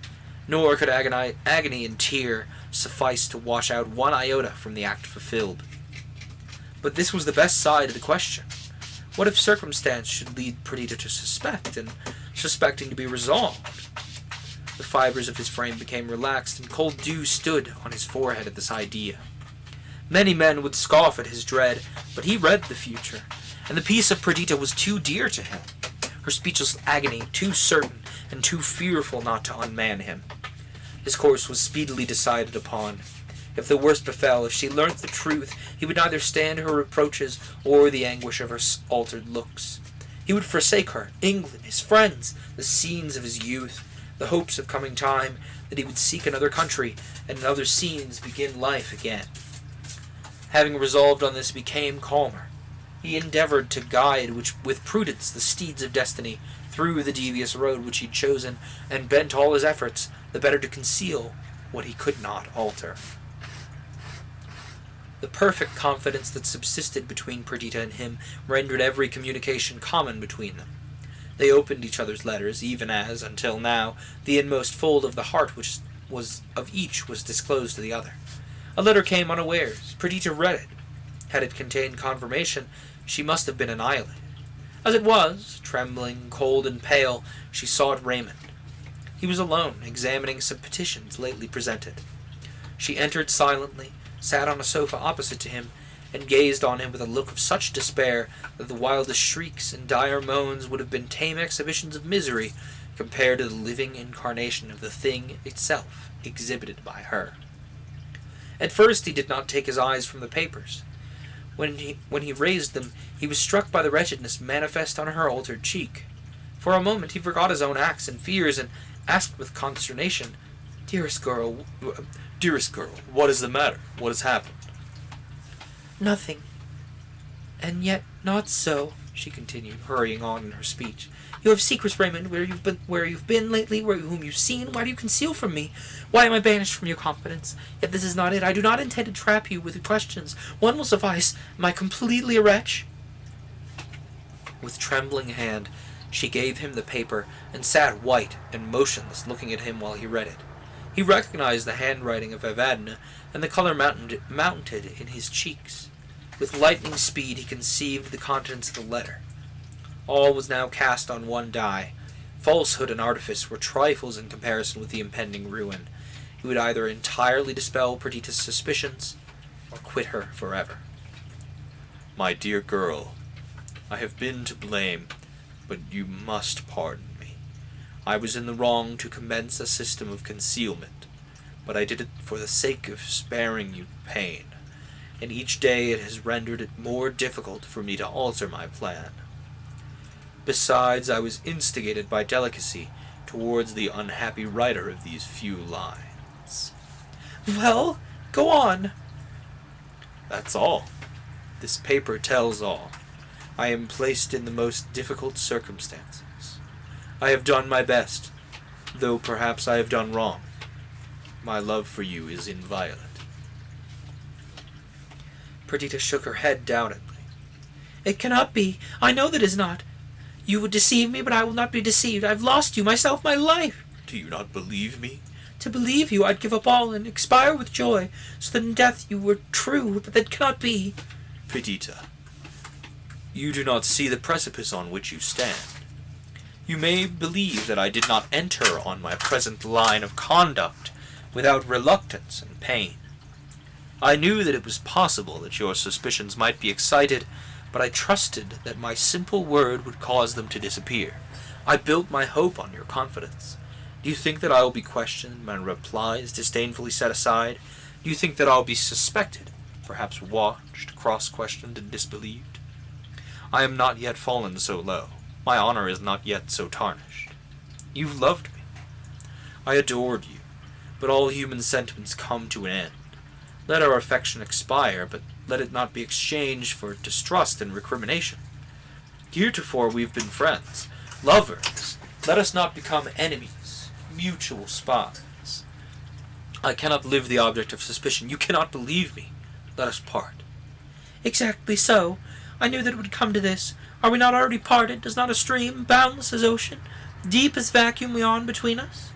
Nor could agony and tear suffice to wash out one iota from the act fulfilled. But this was the best side of the question. What if circumstance should lead Perdita to suspect, and suspecting to be resolved? The fibers of his frame became relaxed, and cold dew stood on his forehead at this idea. Many men would scoff at his dread, but he read the future, and the peace of Perdita was too dear to him, her speechless agony too certain and too fearful not to unman him. His course was speedily decided upon. If the worst befell, if she learnt the truth, he would neither stand her reproaches or the anguish of her altered looks. He would forsake her, England, his friends, the scenes of his youth, the hopes of coming time, that he would seek another country, and in other scenes begin life again. Having resolved on this, he became calmer. He endeavored to guide with prudence the steeds of destiny through the devious road which he had chosen, and bent all his efforts the better to conceal what he could not alter. The perfect confidence that subsisted between Perdita and him rendered every communication common between them. They opened each other's letters, even as, until now, the inmost fold of the heart which was of each was disclosed to the other. A letter came unawares. Perdita read it. Had it contained confirmation, she must have been annihilated. As it was, trembling, cold, and pale, she sought Raymond. He was alone, examining some petitions lately presented. She entered silently, sat on a sofa opposite to him, and gazed on him with a look of such despair that the wildest shrieks and dire moans would have been tame exhibitions of misery compared to the living incarnation of the thing itself exhibited by her. At first he did not take his eyes from the papers. When he raised them, he was struck by the wretchedness manifest on her altered cheek. For a moment he forgot his own acts and fears, and asked with consternation, Dearest girl, what is the matter? What has happened?" "Nothing. And yet not so," she continued, hurrying on in her speech. "You have secrets, Raymond, where you've been lately, whom you've seen. Why do you conceal from me? Why am I banished from your confidence? Yet this is not it. I do not intend to trap you with questions. One will suffice. Am I completely a wretch?" With trembling hand, she gave him the paper, and sat white and motionless, looking at him while he read it. He recognized the handwriting of Evadna, and the color mounted in his cheeks. With lightning speed he conceived the contents of the letter. All was now cast on one die. Falsehood and artifice were trifles in comparison with the impending ruin. He would either entirely dispel Perdita's suspicions, or quit her forever. "My dear girl, I have been to blame, but you must pardon me. I was in the wrong to commence a system of concealment, but I did it for the sake of sparing you pain, and each day it has rendered it more difficult for me to alter my plan. Besides, I was instigated by delicacy towards the unhappy writer of these few lines." "Well, go on." "That's all. This paper tells all. I am placed in the most difficult circumstances. I have done my best, though perhaps I have done wrong. My love for you is inviolate." Perdita shook her head doubtfully. It cannot be. I know that it is not. You would deceive me, but I will not be deceived. I've lost you, myself, my life. Do you not believe me? To believe you, I'd give up all and expire with joy, so that in death you were true, but that cannot be. Perdita, you do not see the precipice on which you stand. You may believe that I did not enter on my present line of conduct without reluctance and pain. I knew that it was possible that your suspicions might be excited, but I trusted that my simple word would cause them to disappear. I built my hope on your confidence. Do you think that I will be questioned, my replies disdainfully set aside? Do you think that I will be suspected, perhaps watched, cross-questioned, and disbelieved? I am not yet fallen so low. My honor is not yet so tarnished. You loved me. I adored you, but all human sentiments come to an end. Let our affection expire, but let it not be exchanged for distrust and recrimination. Heretofore we've been friends, lovers. Let us not become enemies, mutual spies. I cannot live the object of suspicion. You cannot believe me. Let us part. Exactly so. I knew that it would come to this. Are we not already parted? Does not a stream, boundless as ocean, deep as vacuum, yawn between us?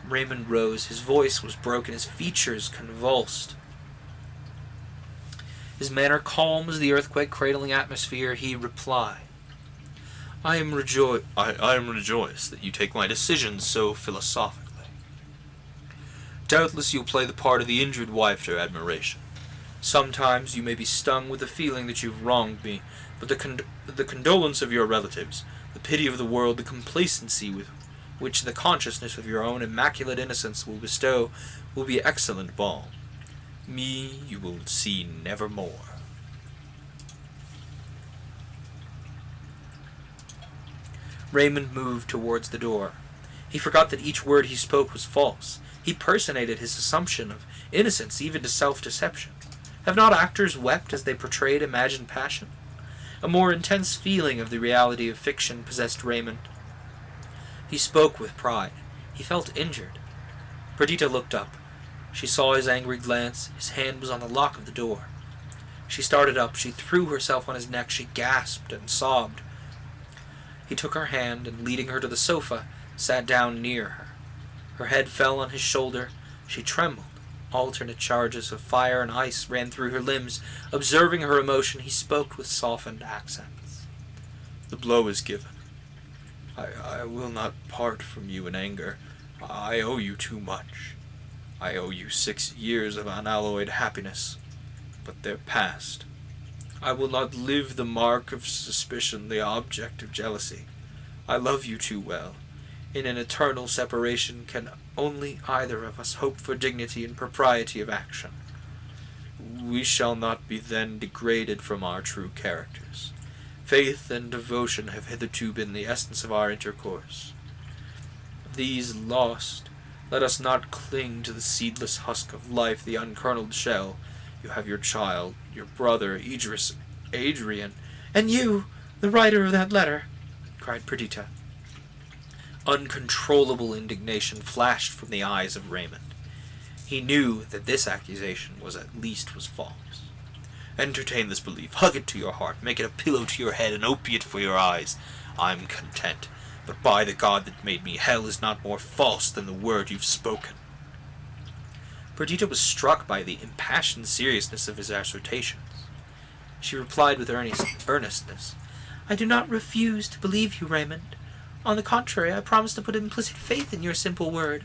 Raymond rose. His voice was broken, his features convulsed. His manner calm as the earthquake-cradling atmosphere, he replied, I am rejoiced that you take my decisions so philosophically. Doubtless you'll play the part of the injured wife to admiration. Sometimes you may be stung with the feeling that you've wronged me, but the condolence of your relatives, the pity of the world, the complacency with which the consciousness of your own immaculate innocence will bestow will be excellent balm. Me you will see never more. Raymond moved towards the door. He forgot that each word he spoke was false. He personated his assumption of innocence even to self-deception. Have not actors wept as they portrayed imagined passion? A more intense feeling of the reality of fiction possessed Raymond. He spoke with pride. He felt injured. Perdita looked up. She saw his angry glance. His hand was on the lock of the door. She started up. She threw herself on his neck. She gasped and sobbed. He took her hand and, leading her to the sofa, sat down near her. Her head fell on his shoulder. She trembled. Alternate charges of fire and ice ran through her limbs. Observing her emotion, he spoke with softened accents. The blow is given. I will not part from you in anger. I owe you too much. I owe you 6 years of unalloyed happiness, but they're past. I will not live the mark of suspicion, the object of jealousy. I love you too well. In an eternal separation can only either of us hope for dignity and propriety of action. We shall not be then degraded from our true characters. Faith and devotion have hitherto been the essence of our intercourse. These lost, let us not cling to the seedless husk of life, the unkerneled shell. You have your child, your brother, Adrian. And you, the writer of that letter, cried Perdita. Uncontrollable indignation flashed from the eyes of Raymond. He knew that this accusation was false. Entertain this belief, hug it to your heart, make it a pillow to your head, an opiate for your eyes. I'm content, but by the God that made me, hell is not more false than the word you've spoken. Perdita was struck by the impassioned seriousness of his assertions. She replied with earnestness, I do not refuse to believe you, Raymond. On the contrary, I promise to put implicit faith in your simple word.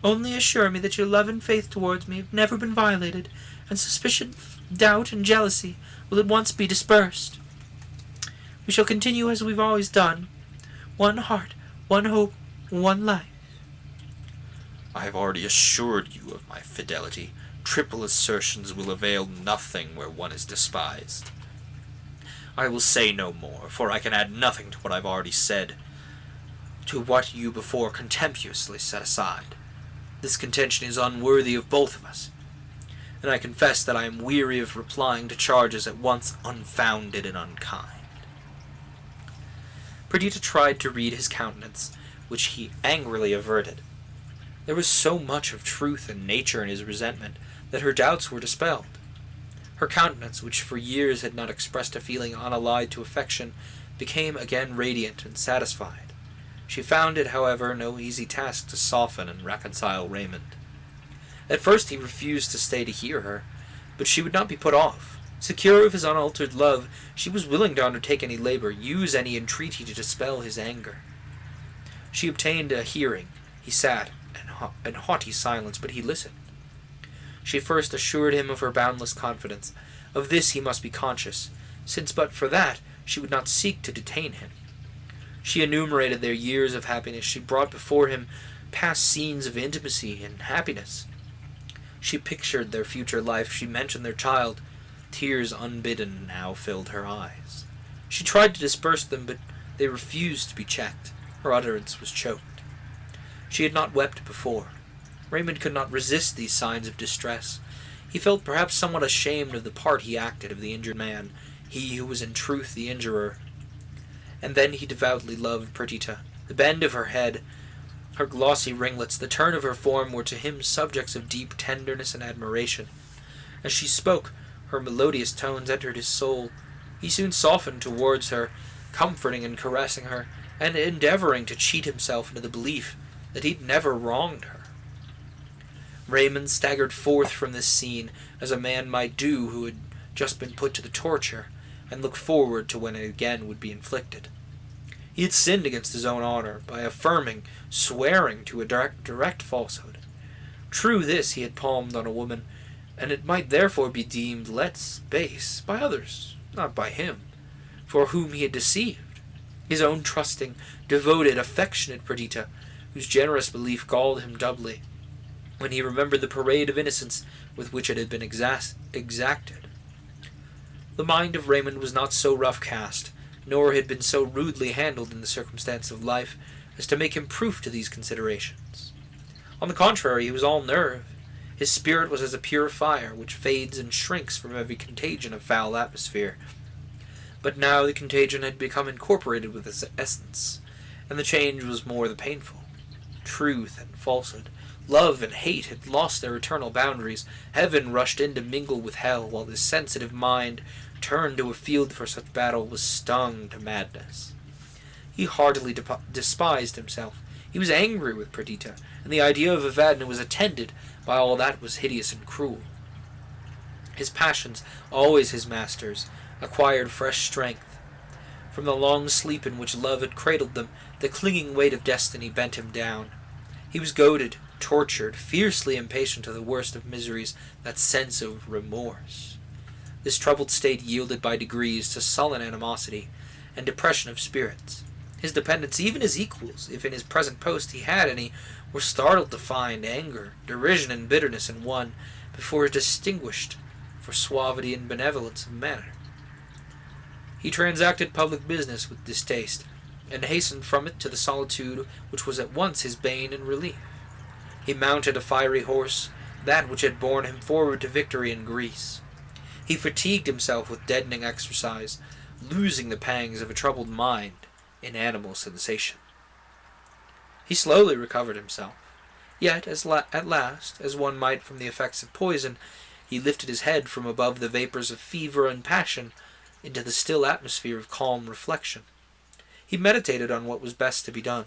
Only assure me that your love and faith towards me have never been violated, and suspicion, doubt, and jealousy will at once be dispersed. We shall continue as we've always done. One heart, one hope, one life. I have already assured you of my fidelity. Triple assertions will avail nothing where one is despised. I will say no more, for I can add nothing to what I've already said, to what you before contemptuously set aside. This contention is unworthy of both of us, and I confess that I am weary of replying to charges at once unfounded and unkind. Perdita tried to read his countenance, which he angrily averted. There was so much of truth and nature in his resentment that her doubts were dispelled. Her countenance, which for years had not expressed a feeling unallied to affection, became again radiant and satisfied. She found it, however, no easy task to soften and reconcile Raymond. At first he refused to stay to hear her, but she would not be put off. Secure of his unaltered love, she was willing to undertake any labor, use any entreaty to dispel his anger. She obtained a hearing. He sat in haughty silence, but he listened. She first assured him of her boundless confidence. Of this he must be conscious, since but for that she would not seek to detain him. She enumerated their years of happiness. She brought before him past scenes of intimacy and happiness. She pictured their future life. She mentioned their child. Tears unbidden now filled her eyes. She tried to disperse them, but they refused to be checked. Her utterance was choked. She had not wept before. Raymond could not resist these signs of distress. He felt perhaps somewhat ashamed of the part he acted of the injured man, he who was in truth the injurer. And then he devoutly loved Perdita. The bend of her head, her glossy ringlets, the turn of her form were to him subjects of deep tenderness and admiration. As she spoke, her melodious tones entered his soul. He soon softened towards her, comforting and caressing her, and endeavoring to cheat himself into the belief that he'd never wronged her. Raymond staggered forth from this scene as a man might do who had just been put to the torture, and looked forward to when it again would be inflicted. He had sinned against his own honor by affirming, swearing to a direct falsehood. True, this he had palmed on a woman, and it might therefore be deemed less base by others, not by him, for whom he had deceived. His own trusting, devoted, affectionate Perdita, whose generous belief galled him doubly, when he remembered the parade of innocence with which it had been exacted. The mind of Raymond was not so rough cast, nor had been so rudely handled in the circumstance of life, as to make him proof to these considerations. On the contrary, he was all nerve. His spirit was as a pure fire, which fades and shrinks from every contagion of foul atmosphere. But now the contagion had become incorporated with its essence, and the change was more the painful. Truth and falsehood, love and hate had lost their eternal boundaries. Heaven rushed in to mingle with hell, while his sensitive mind, turned to a field for such battle, was stung to madness. He heartily despised himself. He was angry with Perdita, and the idea of Evadne was attended by all that was hideous and cruel. His passions, always his masters, acquired fresh strength. From the long sleep in which love had cradled them, the clinging weight of destiny bent him down. He was goaded, tortured, fiercely impatient of the worst of miseries, that sense of remorse. This troubled state yielded by degrees to sullen animosity and depression of spirits. His dependents, even his equals, if in his present post he had any, were startled to find anger, derision, and bitterness in one, before distinguished for suavity and benevolence of manner. He transacted public business with distaste, and hastened from it to the solitude which was at once his bane and relief. He mounted a fiery horse, that which had borne him forward to victory in Greece. He fatigued himself with deadening exercise, losing the pangs of a troubled mind in animal sensation. He slowly recovered himself, yet at last, as one might from the effects of poison, he lifted his head from above the vapours of fever and passion into the still atmosphere of calm reflection. He meditated on what was best to be done.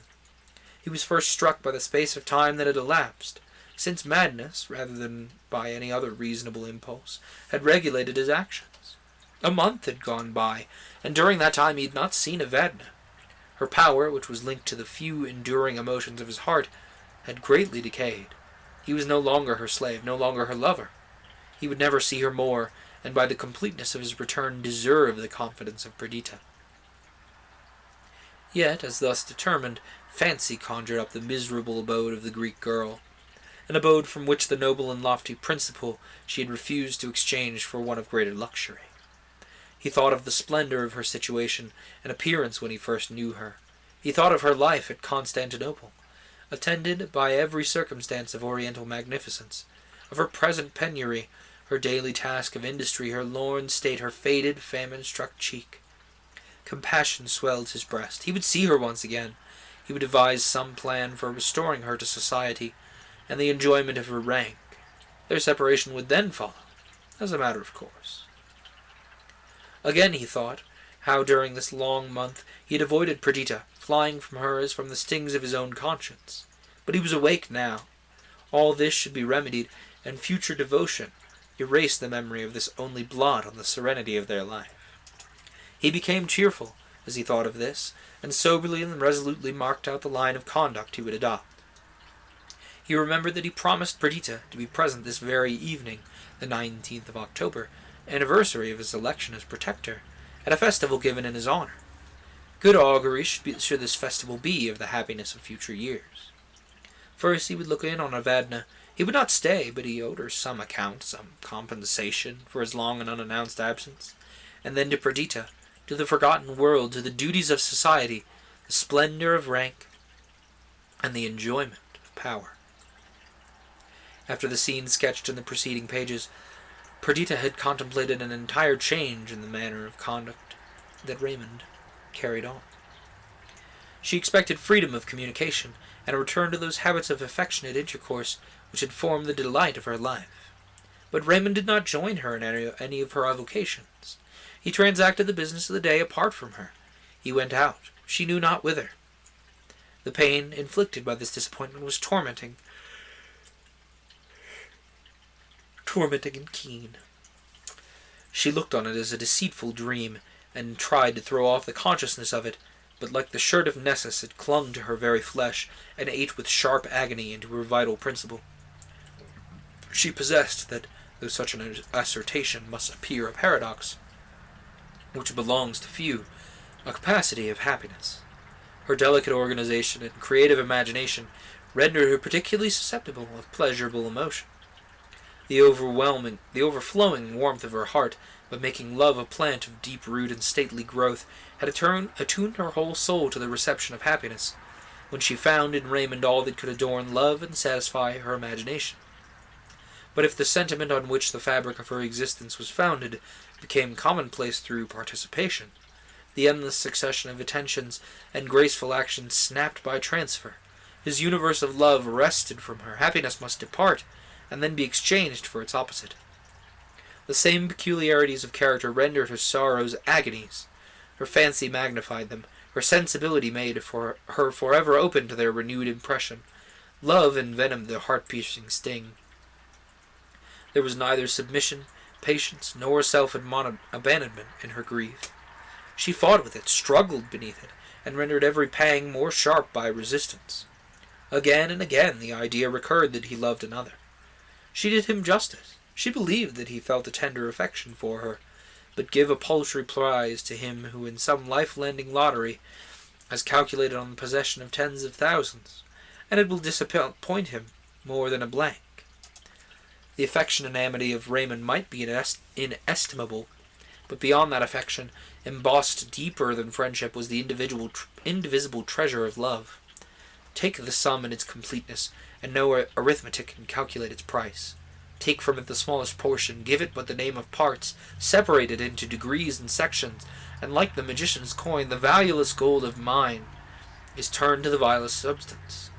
He was first struck by the space of time that had elapsed, since madness, rather than by any other reasonable impulse, had regulated his actions. A month had gone by, and during that time he had not seen Evadne. Her power, which was linked to the few enduring emotions of his heart, had greatly decayed. He was no longer her slave, no longer her lover. He would never see her more, and by the completeness of his return deserve the confidence of Perdita. Yet, as thus determined, fancy conjured up the miserable abode of the Greek girl, an abode from which the noble and lofty principle she had refused to exchange for one of greater luxury. He thought of the splendor of her situation and appearance when he first knew her. He thought of her life at Constantinople, attended by every circumstance of oriental magnificence, of her present penury, her daily task of industry, her lorn state, her faded, famine-struck cheek. Compassion swelled his breast. He would see her once again. He would devise some plan for restoring her to society and the enjoyment of her rank. Their separation would then follow. as a matter of course. Again he thought how during this long month he had avoided Perdita, flying from her as from the stings of his own conscience. But he was awake now. All this should be remedied, and future devotion erase the memory of this only blot on the serenity of their life. He became cheerful as he thought of this, and soberly and resolutely marked out the line of conduct he would adopt. He remembered that he promised Perdita to be present this very evening, the 19th of October, anniversary of his election as protector, at a festival given in his honor. Good augury should this festival be of the happiness of future years. First he would look in on Evadna. He would not stay, but he owed her some account, some compensation for his long and unannounced absence. And then to Perdita, to the forgotten world, to the duties of society, the splendor of rank, and the enjoyment of power. After the scene sketched in the preceding pages, Perdita had contemplated an entire change in the manner of conduct that Raymond carried on. She expected freedom of communication, and a return to those habits of affectionate intercourse which had formed the delight of her life. But Raymond did not join her in any of her avocations. He transacted the business of the day apart from her. He went out, she knew not whither. The pain inflicted by this disappointment was tormenting and keen. She looked on it as a deceitful dream, and tried to throw off the consciousness of it, but like the shirt of Nessus it clung to her very flesh, and ate with sharp agony into her vital principle. She possessed that, though such an assertion must appear a paradox, which belongs to few, a capacity of happiness. Her delicate organization and creative imagination rendered her particularly susceptible of pleasurable emotion. The overflowing warmth of her heart, by making love a plant of deep root and stately growth, had attuned her whole soul to the reception of happiness, when she found in Raymond all that could adorn love and satisfy her imagination. But if the sentiment on which the fabric of her existence was founded became commonplace through participation, the endless succession of attentions and graceful actions snapped by transfer, his universe of love wrested from her, happiness must depart, and then be exchanged for its opposite. The same peculiarities of character rendered her sorrows agonies. Her fancy magnified them, her sensibility made her forever open to their renewed impression. Love envenomed the heart-piercing sting. There was neither submission, patience, nor self-abandonment in her grief. She fought with it, struggled beneath it, and rendered every pang more sharp by resistance. Again and again the idea recurred that he loved another. She did him justice. She believed that he felt a tender affection for her, but give a paltry prize to him who in some life-lending lottery has calculated on the possession of tens of thousands, and it will disappoint him more than a blank. The affection and amity of Raymond might be inestimable, but beyond that affection, embossed deeper than friendship, was the indivisible treasure of love. Take the sum in its completeness, and no arithmetic can calculate its price. Take from it the smallest portion, give it but the name of parts, separate it into degrees and sections, and like the magician's coin, the valueless gold of mine is turned to the vilest substance.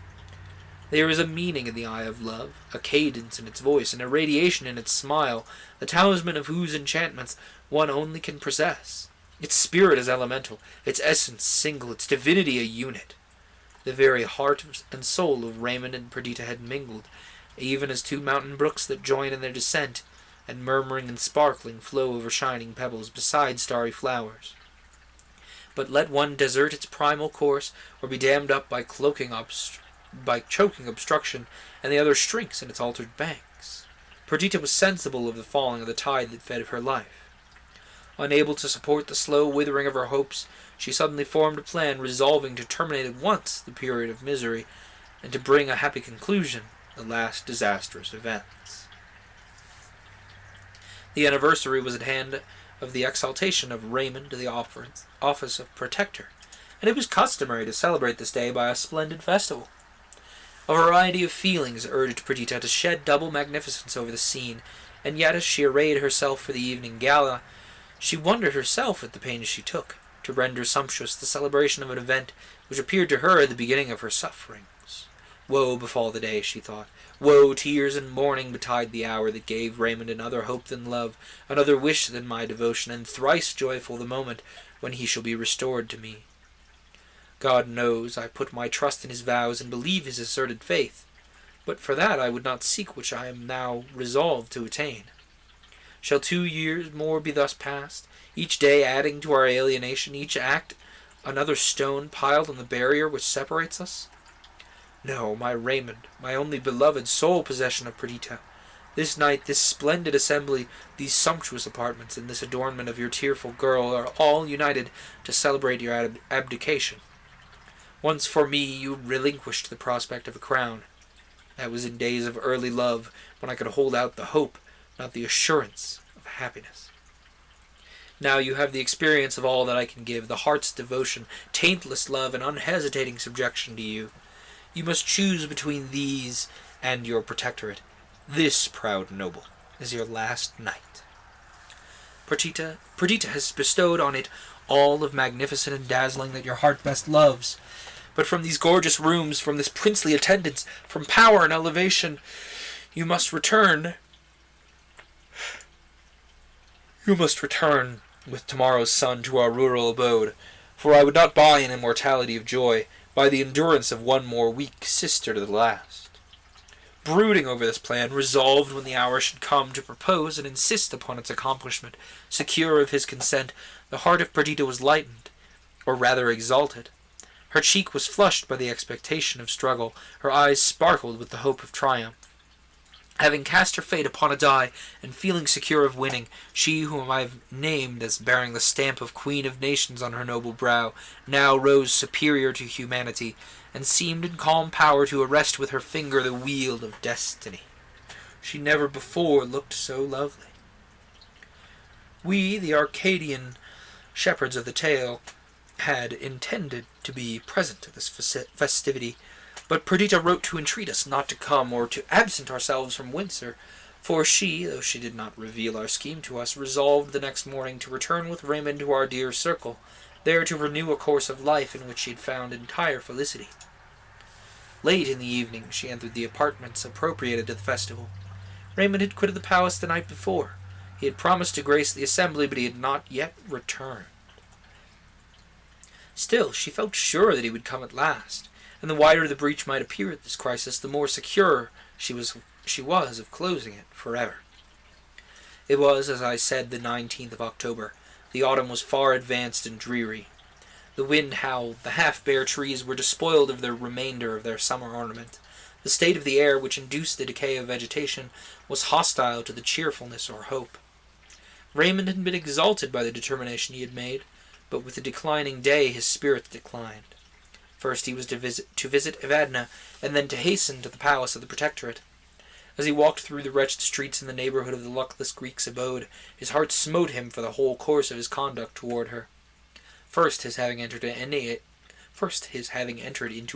There is a meaning in the eye of love, a cadence in its voice, and a radiation in its smile, the talisman of whose enchantments one only can possess. Its spirit is elemental, its essence single, its divinity a unit. The very heart and soul of Raymond and Perdita had mingled, even as two mountain brooks that join in their descent, and murmuring and sparkling flow over shining pebbles beside starry flowers. But let one desert its primal course, or be dammed up by choking obstruction, and the other shrinks in its altered banks. Perdita was sensible of the falling of the tide that fed her life. Unable to support the slow withering of her hopes, she suddenly formed a plan, resolving to terminate at once the period of misery, and to bring a happy conclusion the last disastrous events. The anniversary was at hand of the exaltation of Raymond to the office of protector, and it was customary to celebrate this day by a splendid festival. A variety of feelings urged Perdita to shed double magnificence over the scene, and yet as she arrayed herself for the evening gala, she wondered herself at the pains she took to render sumptuous the celebration of an event which appeared to her the beginning of her sufferings. Woe befall the day, she thought. Woe, tears, and mourning betide the hour that gave Raymond another hope than love, another wish than my devotion, and thrice joyful the moment when he shall be restored to me. God knows I put my trust in his vows and believe his asserted faith, but for that I would not seek which I am now resolved to attain. Shall 2 years more be thus passed, each day adding to our alienation, each act another stone piled on the barrier which separates us? No, my Raymond, my only beloved, sole possession of Perdita. This night, this splendid assembly, these sumptuous apartments, and this adornment of your tearful girl are all united to celebrate your abdication. Once for me you relinquished the prospect of a crown. That was in days of early love, when I could hold out the hope, not the assurance, of happiness. Now you have the experience of all that I can give, the heart's devotion, taintless love, and unhesitating subjection to you. You must choose between these and your protectorate. This, proud noble, is your last night. Perdita has bestowed on it all of magnificent and dazzling that your heart best loves. But from these gorgeous rooms, from this princely attendance, from power and elevation, you must return with tomorrow's sun to our rural abode, for I would not buy an immortality of joy by the endurance of one more weak sister to the last. Brooding over this plan, resolved when the hour should come to propose and insist upon its accomplishment, secure of his consent, the heart of Perdita was lightened, or rather exalted. Her cheek was flushed by the expectation of struggle, her eyes sparkled with the hope of triumph. Having cast her fate upon a die, and feeling secure of winning, she whom I have named as bearing the stamp of Queen of Nations on her noble brow, now rose superior to humanity, and seemed in calm power to arrest with her finger the wheel of destiny. She never before looked so lovely. We, the Arcadian shepherds of the tale, had intended to be present at this festivity, but Perdita wrote to entreat us not to come, or to absent ourselves from Windsor, for she, though she did not reveal our scheme to us, resolved the next morning to return with Raymond to our dear circle, there to renew a course of life in which she had found entire felicity. Late in the evening she entered the apartments appropriated to the festival. Raymond had quitted the palace the night before. He had promised to grace the assembly, but he had not yet returned. Still, she felt sure that he would come at last, and the wider the breach might appear at this crisis, the more secure she was of closing it forever. It was, as I said, the 19th of October. The autumn was far advanced and dreary. The wind howled, the half-bare trees were despoiled of the remainder of their summer ornament. The state of the air, which induced the decay of vegetation, was hostile to the cheerfulness or hope. Raymond had been exalted by the determination he had made, but with the declining day his spirits declined. First he was to visit Evadna, and then to hasten to the palace of the Protectorate. As he walked through the wretched streets in the neighborhood of the luckless Greek's abode, his heart smote him for the whole course of his conduct toward her. First, his having entered into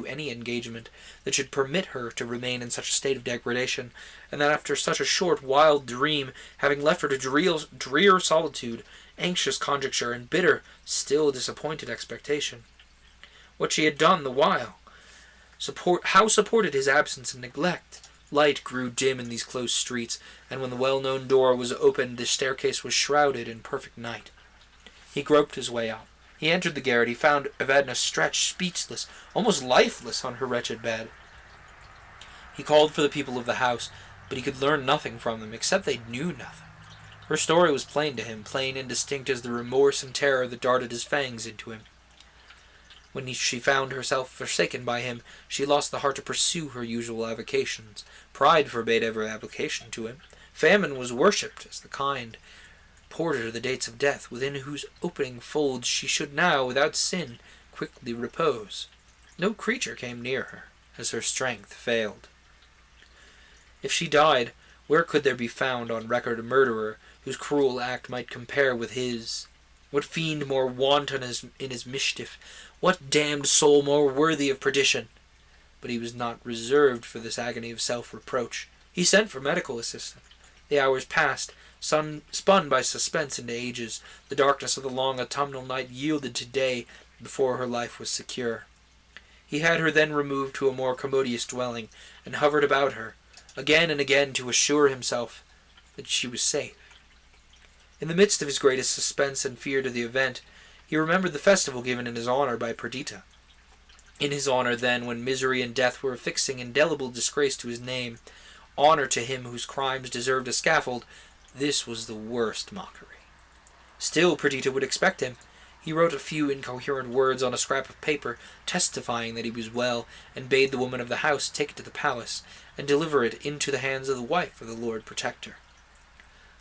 any engagement that should permit her to remain in such a state of degradation, and then after such a short, wild dream, having left her to drear solitude, anxious conjecture, and bitter, still disappointed expectation. What she had done the while, how supported his absence and neglect. Light grew dim in these close streets, and when the well-known door was opened, the staircase was shrouded in perfect night. He groped his way up. He entered the garret. He found Evadna stretched, speechless, almost lifeless, on her wretched bed. He called for the people of the house, but he could learn nothing from them, except they knew nothing. Her story was plain to him, plain and distinct as the remorse and terror that darted his fangs into him. When she found herself forsaken by him, she lost the heart to pursue her usual avocations. Pride forbade every application to him. Famine was worshipped as the kind porter to the dates of death, within whose opening folds she should now, without sin, quickly repose. No creature came near her, as her strength failed. If she died, where could there be found on record a murderer whose cruel act might compare with his? What fiend more wanton in his mischief? What damned soul more worthy of perdition? But he was not reserved for this agony of self-reproach. He sent for medical assistance. The hours passed, spun by suspense into ages. The darkness of the long autumnal night yielded to day before her life was secure. He had her then removed to a more commodious dwelling, and hovered about her, again and again to assure himself that she was safe. In the midst of his greatest suspense and fear to the event, he remembered the festival given in his honor by Perdita. In his honor, then, when misery and death were affixing indelible disgrace to his name, honor to him whose crimes deserved a scaffold, this was the worst mockery. Still, Perdita would expect him. He wrote a few incoherent words on a scrap of paper, testifying that he was well, and bade the woman of the house take it to the palace, and deliver it into the hands of the wife of the Lord Protector.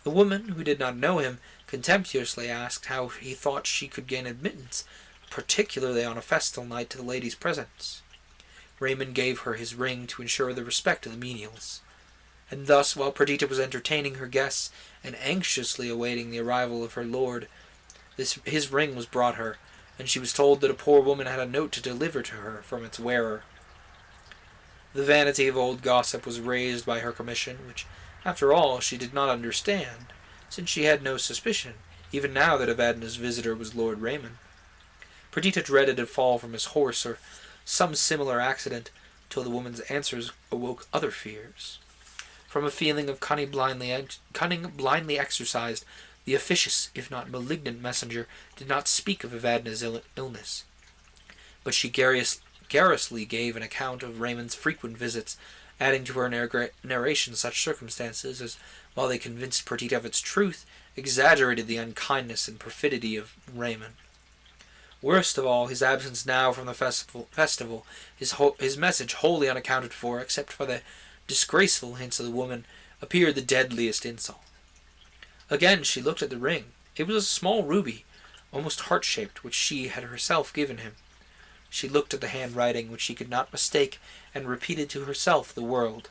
The woman, who did not know him, contemptuously asked how he thought she could gain admittance, particularly on a festal night, to the lady's presence. Raymond gave her his ring to ensure the respect of the menials. And thus, while Perdita was entertaining her guests, and anxiously awaiting the arrival of her lord, his ring was brought her, and she was told that a poor woman had a note to deliver to her from its wearer. The vanity of old gossip was raised by her commission, which, after all, she did not understand, since she had no suspicion, even now, that Evadna's visitor was Lord Raymond. Perdita dreaded a fall from his horse, or some similar accident, till the woman's answers awoke other fears. From a feeling of cunning blindly exercised, the officious, if not malignant messenger did not speak of Evadna's illness, but she garrulously gave an account of Raymond's frequent visits, adding to her narration such circumstances as, while they convinced Perdita of its truth, exaggerated the unkindness and perfidy of Raymond. Worst of all, his absence now from the festival, his message wholly unaccounted for, except for the disgraceful hints of the woman, appeared the deadliest insult. Again she looked at the ring. It was a small ruby, almost heart-shaped, which she had herself given him. She looked at the handwriting, which she could not mistake, and repeated to herself the words,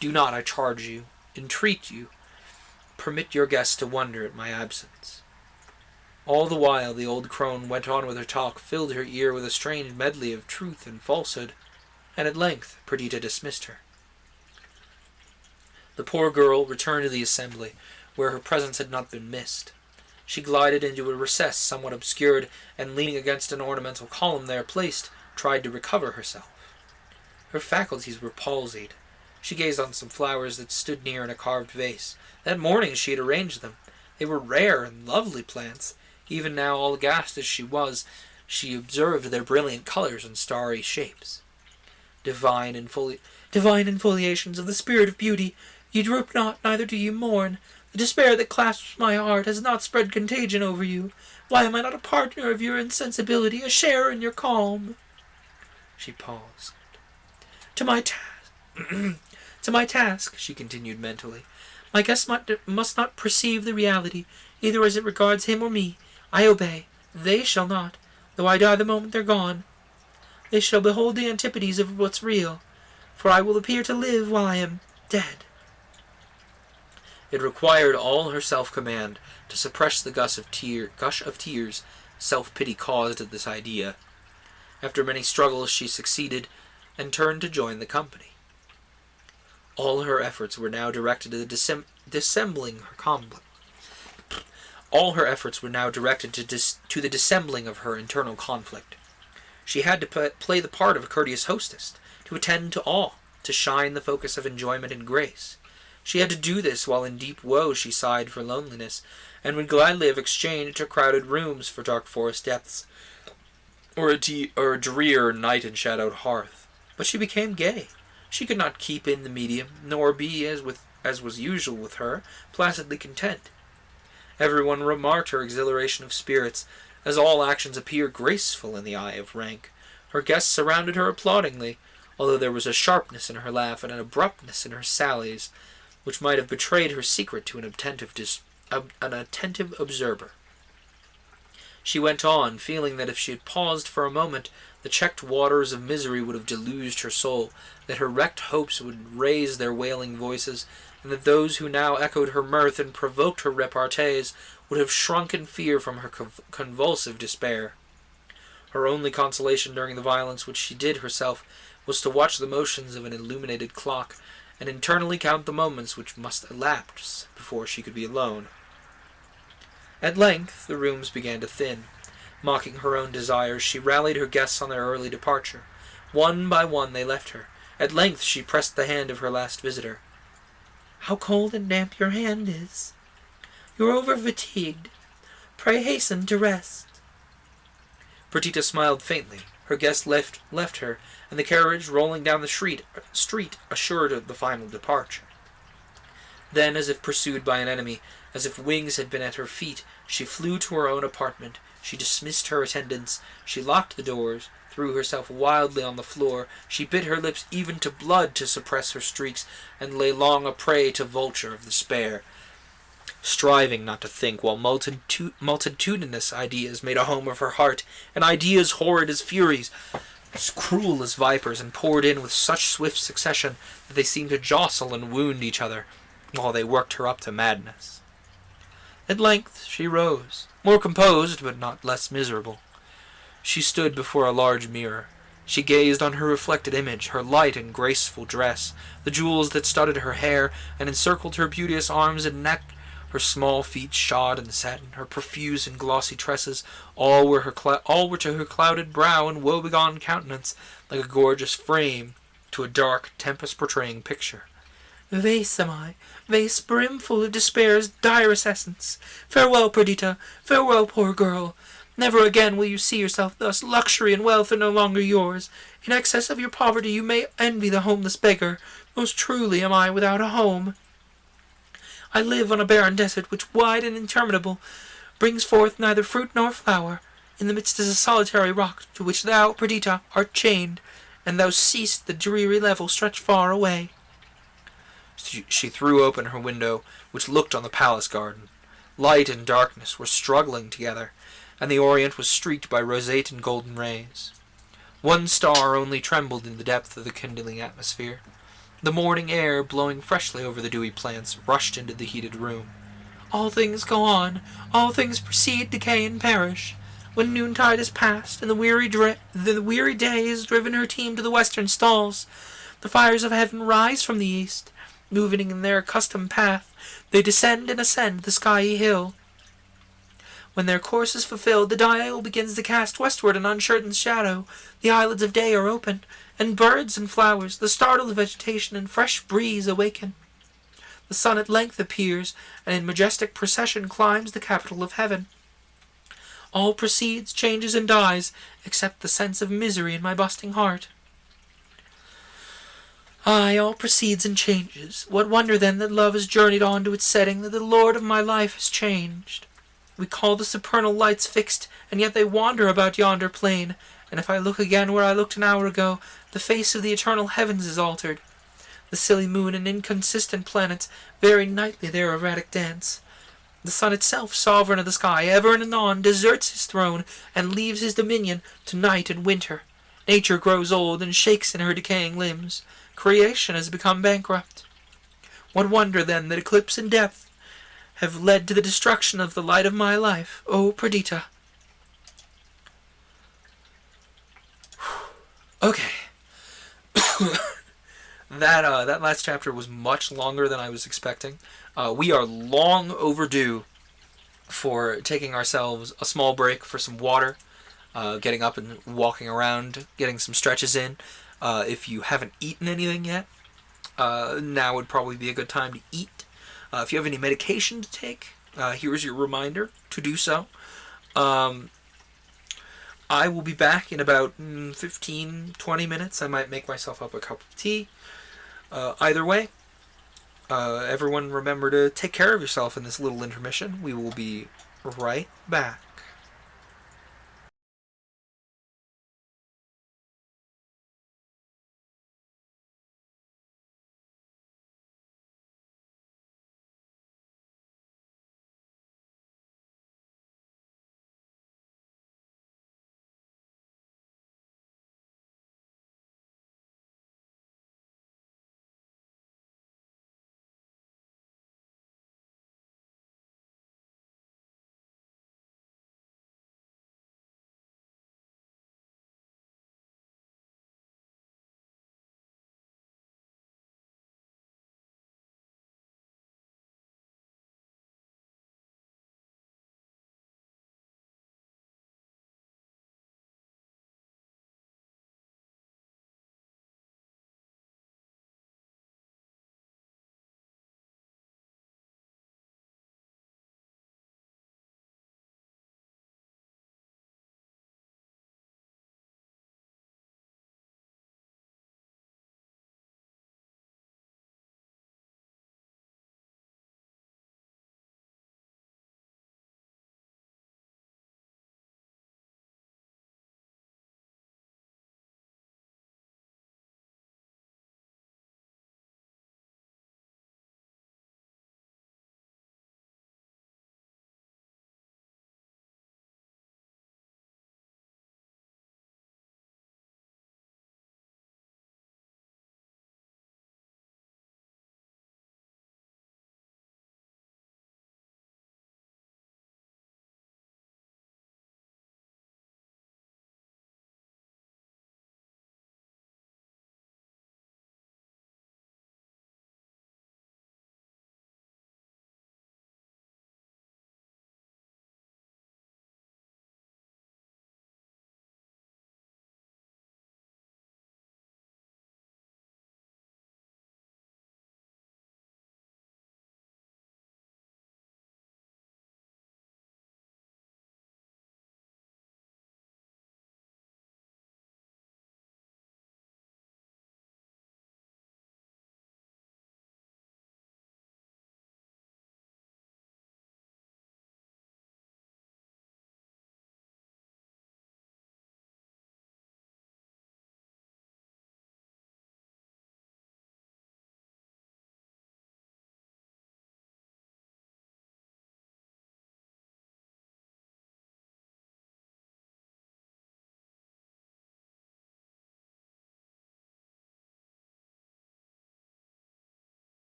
"Do not, I charge you, entreat you, permit your guests to wonder at my absence." All the while the old crone went on with her talk, filled her ear with a strange medley of truth and falsehood, and at length Perdita dismissed her. The poor girl returned to the assembly, where her presence had not been missed. She glided into a recess somewhat obscured, and leaning against an ornamental column there placed, tried to recover herself. Her faculties were palsied. She gazed on some flowers that stood near in a carved vase. That morning she had arranged them. They were rare and lovely plants. Even now, all aghast as she was, she observed their brilliant colors and starry shapes. Divine infoliations of the spirit of beauty, you droop not, neither do you mourn. The despair that clasps my heart has not spread contagion over you. Why am I not a partner of your insensibility, a sharer in your calm? She paused. To my task, she continued mentally. My guests must not perceive the reality, either as it regards him or me. I obey. They shall not, though I die the moment they're gone. They shall behold the antipodes of what's real, for I will appear to live while I am dead. It required all her self-command to suppress the gush of tears self-pity caused at this idea. After many struggles she succeeded, and turned to join the company. All her efforts were now directed to the dissembling of her internal conflict. She had to play the part of a courteous hostess, to attend to all, to shine the focus of enjoyment and grace. She had to do this while in deep woe she sighed for loneliness, and would gladly have exchanged her crowded rooms for dark forest depths, or a drear night-enshadowed hearth. But she became gay. She could not keep in the medium, nor be, as was usual with her, placidly content. Everyone remarked her exhilaration of spirits, as all actions appear graceful in the eye of rank. Her guests surrounded her applaudingly, although there was a sharpness in her laugh and an abruptness in her sallies, which might have betrayed her secret to an attentive observer. She went on, feeling that if she had paused for a moment, the checked waters of misery would have deluged her soul, that her wrecked hopes would raise their wailing voices, and that those who now echoed her mirth and provoked her repartees would have shrunk in fear from her convulsive despair. Her only consolation during the violence which she did herself was to watch the motions of an illuminated clock, and internally count the moments which must elapse before she could be alone. At length the rooms began to thin. Mocking her own desires, she rallied her guests on their early departure. One by one they left her. At length she pressed the hand of her last visitor. "How cold and damp your hand is! You're over-fatigued. Pray hasten to rest." Perdita smiled faintly. Her guest left her, and the carriage, rolling down the street, assured of the final departure. Then, as if pursued by an enemy, as if wings had been at her feet, she flew to her own apartment. She dismissed her attendants. She locked the doors, threw herself wildly on the floor. She bit her lips even to blood to suppress her shrieks, and lay long a prey to vulture of despair, striving not to think, while multitudinous ideas made a home of her heart, and ideas horrid as furies, as cruel as vipers, and poured in with such swift succession that they seemed to jostle and wound each other, while they worked her up to madness. At length she rose, more composed, but not less miserable. She stood before a large mirror. She gazed on her reflected image, her light and graceful dress, the jewels that studded her hair and encircled her beauteous arms and neck, her small feet shod in satin, her profuse and glossy tresses, all were to her clouded brow and woebegone countenance, like a gorgeous frame to a dark, tempest-portraying picture. "Vase am I, vase brimful of despair's direst essence. Farewell, Perdita, farewell, poor girl. Never again will you see yourself thus. Luxury and wealth are no longer yours. In excess of your poverty you may envy the homeless beggar. Most truly am I without a home. I live on a barren desert which, wide and interminable, brings forth neither fruit nor flower. In the midst is a solitary rock to which thou, Perdita, art chained, and thou seest the dreary level stretch far away." She threw open her window, which looked on the palace garden. Light and darkness were struggling together, and the orient was streaked by roseate and golden rays. One star only trembled in the depth of the kindling atmosphere. The morning air, blowing freshly over the dewy plants, rushed into the heated room. "All things go on, all things proceed, decay, and perish. When noontide is past, and the weary day has driven her team to the western stalls, the fires of heaven rise from the east. Moving in their accustomed path, they descend and ascend the skyey hill. When their course is fulfilled, the dial begins to cast westward an uncertain shadow. The eyelids of day are open, and birds and flowers, the startled vegetation and fresh breeze awaken. The sun at length appears, and in majestic procession climbs the capital of heaven. All proceeds, changes, and dies, except the sense of misery in my busting heart. Aye, all proceeds and changes. What wonder, then, that love has journeyed on to its setting, that the lord of my life has changed? We call the supernal lights fixed, and yet they wander about yonder plain, and if I look again where I looked an hour ago, the face of the eternal heavens is altered. The silly moon and inconsistent planets vary nightly their erratic dance. The sun itself, sovereign of the sky, ever and anon deserts his throne and leaves his dominion to night and winter. Nature grows old and shakes in her decaying limbs. Creation has become bankrupt. What wonder, then, that eclipse and depth have led to the destruction of the light of my life, O Perdita? Okay. That last chapter was much longer than I was expecting. We are long overdue for taking ourselves a small break for some water, getting up and walking around, getting some stretches in. If you haven't eaten anything yet, now would probably be a good time to eat. If you have any medication to take, here's your reminder to do so. I will be back in about 15-20 minutes. I might make myself up a cup of tea. Either way, everyone remember to take care of yourself in this little intermission. We will be right back.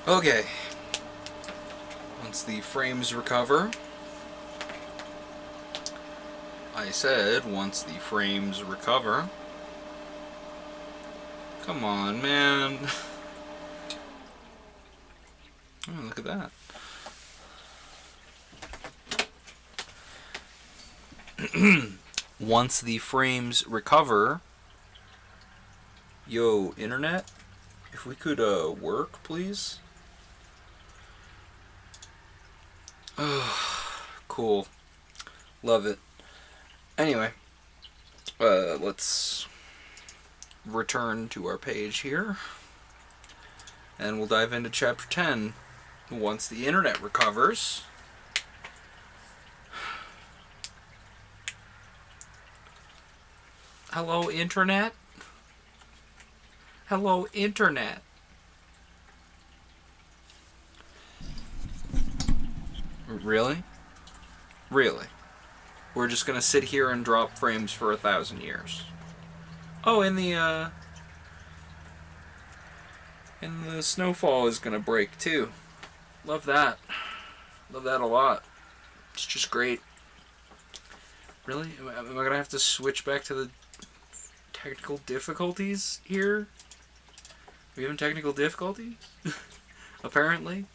Okay. Once the frames recover. I said once the frames recover. Come on, man. Oh, look at that. Once the frames recover. Yo, internet? If we could work, please. Cool. Love it. Anyway, let's return to our page here. And we'll dive into chapter 10 once the internet recovers. Hello, internet? Hello, internet. Really? Really? We're just gonna sit here and drop frames for 1,000 years. Oh, and the snowfall is gonna break too. Love that. Love that a lot. It's just great. Really? Am I gonna have to switch back to the technical difficulties here? Are we having technical difficulties? Apparently.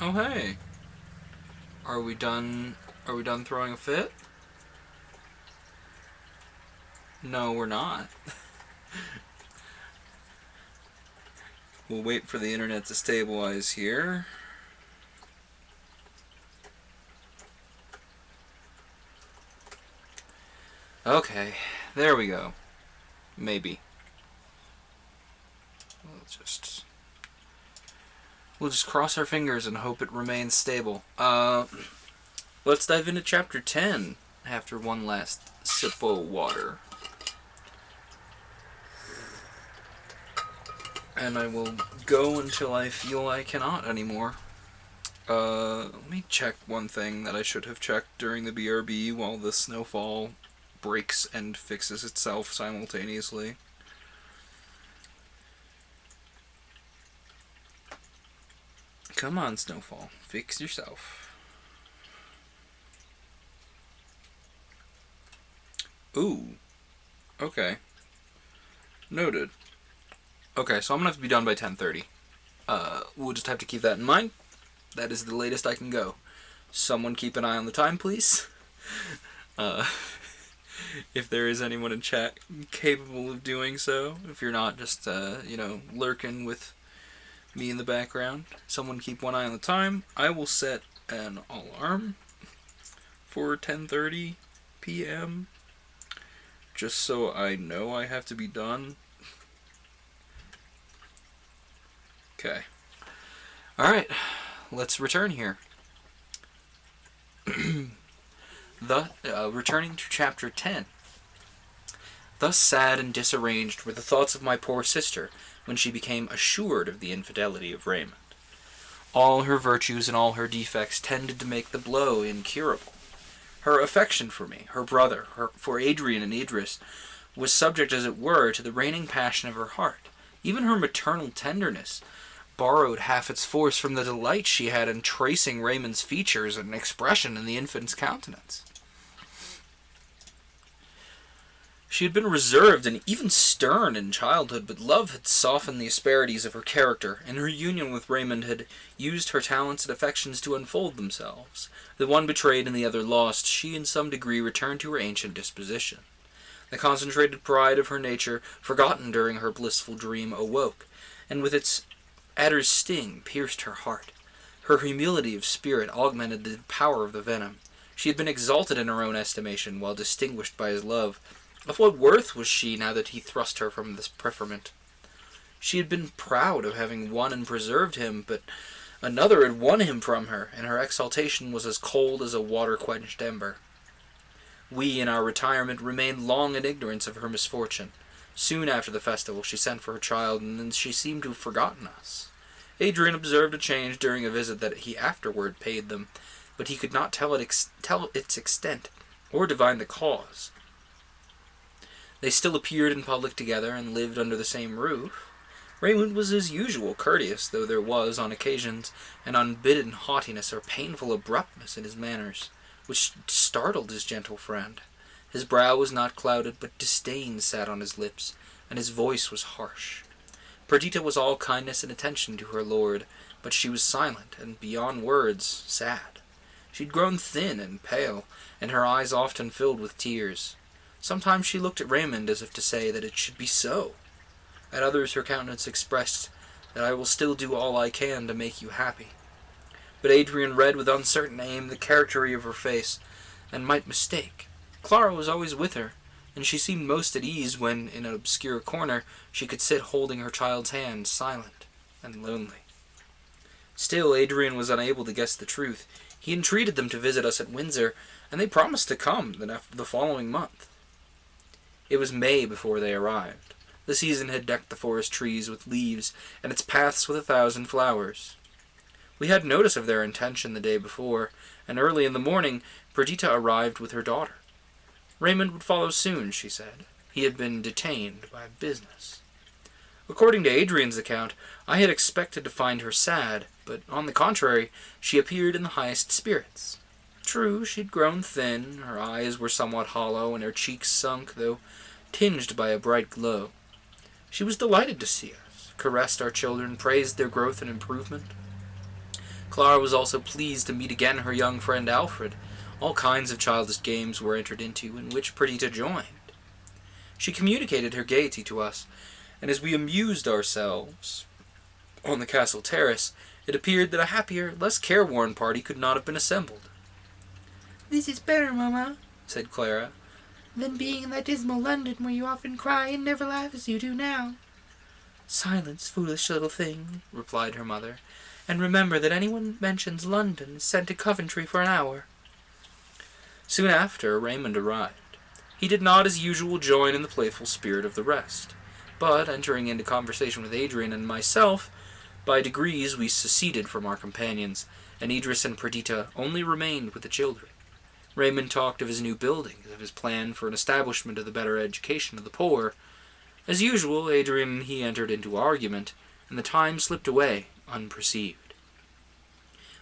Oh hey. Are we done throwing a fit? No, we're not. We'll wait for the internet to stabilize here. Okay, there we go. Maybe. We'll just cross our fingers and hope it remains stable. Let's dive into chapter 10 after one last sip of water. And I will go until I feel I cannot anymore. Let me check one thing that I should have checked during the BRB while the snowfall breaks and fixes itself simultaneously. Come on, Snowfall. Fix yourself. Ooh. Okay. Noted. Okay, so I'm gonna have to be done by 10:30. We'll just have to keep that in mind. That is the latest I can go. Someone keep an eye on the time, please. If there is anyone in chat capable of doing so. If you're not, just, lurking with me in the background. Someone keep one eye on the time. I will set an alarm for 10:30 p.m. just so I know I have to be done. Okay. Alright, let's return here. Returning to chapter 10. Thus sad and disarranged were the thoughts of my poor sister when she became assured of the infidelity of Raymond. All her virtues and all her defects tended to make the blow incurable. Her affection for me, her brother, for Adrian and Idris, was subject, as it were, to the reigning passion of her heart. Even her maternal tenderness borrowed half its force from the delight she had in tracing Raymond's features and expression in the infant's countenance. She had been reserved and even stern in childhood, but love had softened the asperities of her character, and her union with Raymond had used her talents and affections to unfold themselves. The one betrayed and the other lost, she in some degree returned to her ancient disposition. The concentrated pride of her nature, forgotten during her blissful dream, awoke, and with its adder's sting pierced her heart. Her humility of spirit augmented the power of the venom. She had been exalted in her own estimation, while distinguished by his love. Of what worth was she now that he thrust her from this preferment? She had been proud of having won and preserved him, but another had won him from her, and her exaltation was as cold as a water-quenched ember. We, in our retirement, remained long in ignorance of her misfortune. Soon after the festival she sent for her child, and then she seemed to have forgotten us. Adrian observed a change during a visit that he afterward paid them, but he could not tell its extent, or divine the cause. They still appeared in public together, and lived under the same roof. Raymond was as usual courteous, though there was, on occasions, an unbidden haughtiness or painful abruptness in his manners, which startled his gentle friend. His brow was not clouded, but disdain sat on his lips, and his voice was harsh. Perdita was all kindness and attention to her lord, but she was silent, and beyond words, sad. She had grown thin and pale, and her eyes often filled with tears. Sometimes she looked at Raymond as if to say that it should be so. At others her countenance expressed that I will still do all I can to make you happy. But Adrian read with uncertain aim the character of her face, and might mistake. Clara was always with her, and she seemed most at ease when, in an obscure corner, she could sit holding her child's hand, silent and lonely. Still, Adrian was unable to guess the truth. He entreated them to visit us at Windsor, and they promised to come the following month. It was May before they arrived. The season had decked the forest trees with leaves, and its paths with 1,000 flowers. We had notice of their intention the day before, and early in the morning Perdita arrived with her daughter. Raymond would follow soon, she said. He had been detained by business. According to Adrian's account, I had expected to find her sad, but on the contrary, she appeared in the highest spirits. True, she'd grown thin, her eyes were somewhat hollow, and her cheeks sunk, though tinged by a bright glow. She was delighted to see us, caressed our children, praised their growth and improvement. Clara was also pleased to meet again her young friend Alfred. All kinds of childish games were entered into, in which Perdita joined. She communicated her gaiety to us, and as we amused ourselves on the castle terrace, it appeared that a happier, less careworn party could not have been assembled. "This is better, Mamma," said Clara, "than being in that dismal London where you often cry and never laugh as you do now." "Silence, foolish little thing," replied her mother, "and remember that anyone mentions London is sent to Coventry for an hour." Soon after, Raymond arrived. He did not, as usual, join in the playful spirit of the rest, but, entering into conversation with Adrian and myself, by degrees we seceded from our companions, and Idris and Perdita only remained with the children. Raymond talked of his new buildings, of his plan for an establishment of the better education of the poor. As usual, Adrian and he entered into argument, and the time slipped away unperceived.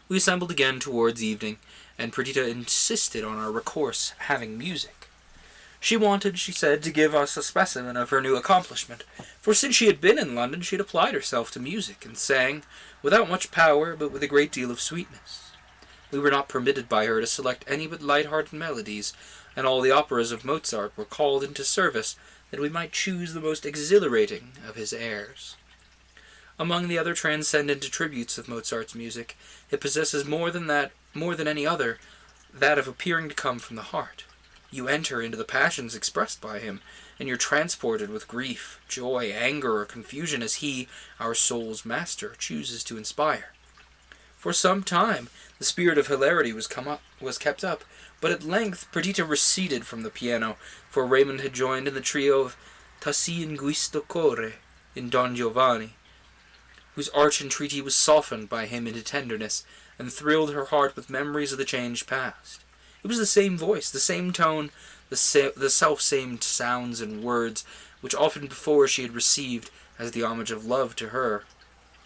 We assembled again towards evening, and Perdita insisted on our recourse having music. She wanted, she said, to give us a specimen of her new accomplishment, for since she had been in London she had applied herself to music, and sang, without much power, but with a great deal of sweetness. We were not permitted by her to select any but light-hearted melodies, and all the operas of Mozart were called into service that we might choose the most exhilarating of his airs. Among the other transcendent attributes of Mozart's music, it possesses more than any other, that of appearing to come from the heart. You enter into the passions expressed by him, and you're transported with grief, joy, anger, or confusion as he, our soul's master, chooses to inspire. For some time the spirit of hilarity was kept up, but at length Perdita receded from the piano, for Raymond had joined in the trio of Tassi in Guisto Core in Don Giovanni, whose arch entreaty was softened by him into tenderness, and thrilled her heart with memories of the changed past. It was the same voice, the same tone, the self-same sounds and words, which often before she had received as the homage of love to her.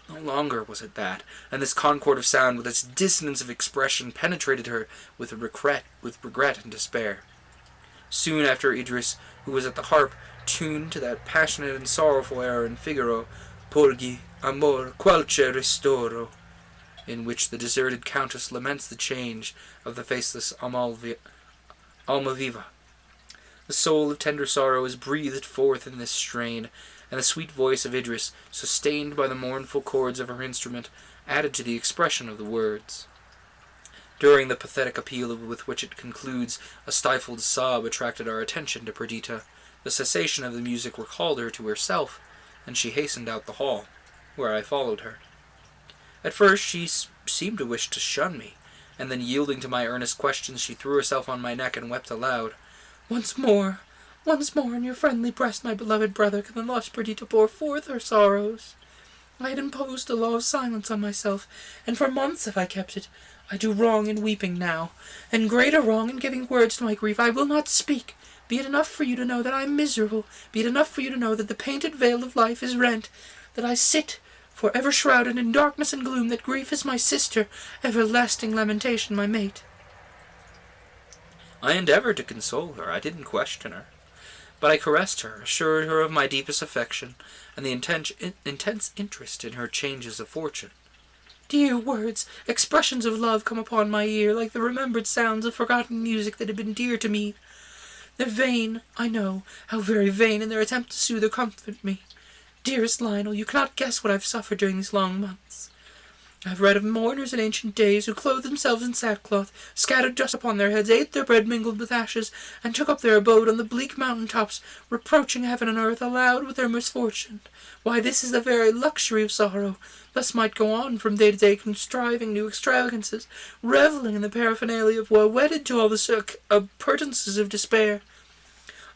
No longer was it that, and this concord of sound with its dissonance of expression penetrated her with regret and despair. Soon after Idris, who was at the harp, tuned to that passionate and sorrowful air in Figaro, Porgi, amor, qualche ristoro, in which the deserted countess laments the change of the faceless Almaviva. The soul of tender sorrow is breathed forth in this strain, and the sweet voice of Idris, sustained by the mournful chords of her instrument, added to the expression of the words. During the pathetic appeal with which it concludes, a stifled sob attracted our attention to Perdita. The cessation of the music recalled her to herself, and she hastened out the hall, where I followed her. At first she seemed to wish to shun me, and then yielding to my earnest questions, she threw herself on my neck and wept aloud. Once more in your friendly breast, my beloved brother, can the lost Perdita pour forth her sorrows. I had imposed a law of silence on myself, and for months have I kept it. I do wrong in weeping now, and greater wrong in giving words to my grief. I will not speak. Be it enough for you to know that I am miserable. Be it enough for you to know that the painted veil of life is rent, that I sit for ever shrouded in darkness and gloom, that grief is my sister, everlasting lamentation my mate. I endeavored to console her. I didn't question her. But I caressed her, assured her of my deepest affection, and the intense interest in her changes of fortune. Dear words, expressions of love come upon my ear, like the remembered sounds of forgotten music that had been dear to me. They're vain, I know, how very vain, in their attempt to soothe or comfort me. Dearest Lionel, you cannot guess what I've suffered during these long months. I've read of mourners in ancient days who clothed themselves in sackcloth, scattered dust upon their heads, ate their bread mingled with ashes, and took up their abode on the bleak mountain tops, reproaching heaven and earth aloud with their misfortune. Why, this is the very luxury of sorrow. Thus might go on from day to day, contriving new extravagances, revelling in the paraphernalia of woe, wedded to all the appurtenances of despair.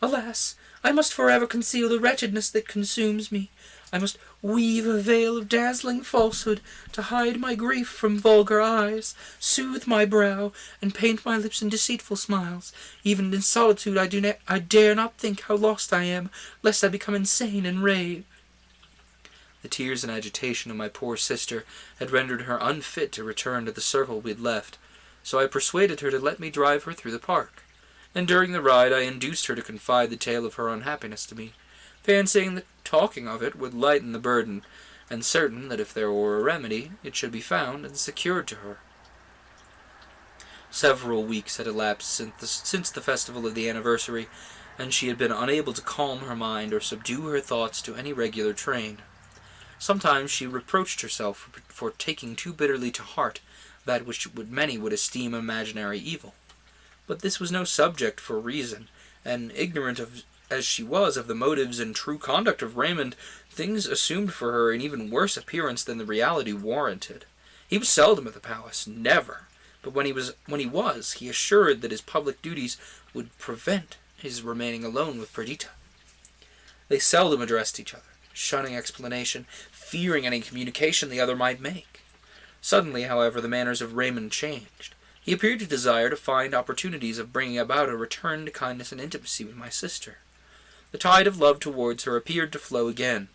Alas, I must forever conceal the wretchedness that consumes me. I must weave a veil of dazzling falsehood to hide my grief from vulgar eyes, soothe my brow, and paint my lips in deceitful smiles. Even in solitude I dare not think how lost I am, lest I become insane and rave. The tears and agitation of my poor sister had rendered her unfit to return to the circle we had left, so I persuaded her to let me drive her through the park, and during the ride I induced her to confide the tale of her unhappiness to me, fancying that talking of it would lighten the burden, and certain that if there were a remedy, it should be found and secured to her. Several weeks had elapsed since the festival of the anniversary, and she had been unable to calm her mind or subdue her thoughts to any regular train. Sometimes she reproached herself for taking too bitterly to heart that which many would esteem imaginary evil. But this was no subject for reason, and ignorant as she was of the motives and true conduct of Raymond, things assumed for her an even worse appearance than the reality warranted. He was seldom at the palace, never, but when he was, he assured that his public duties would prevent his remaining alone with Perdita. They seldom addressed each other, shunning explanation, fearing any communication the other might make. Suddenly, however, the manners of Raymond changed. He appeared to desire to find opportunities of bringing about a return to kindness and intimacy with my sister. The tide of love towards her appeared to flow again.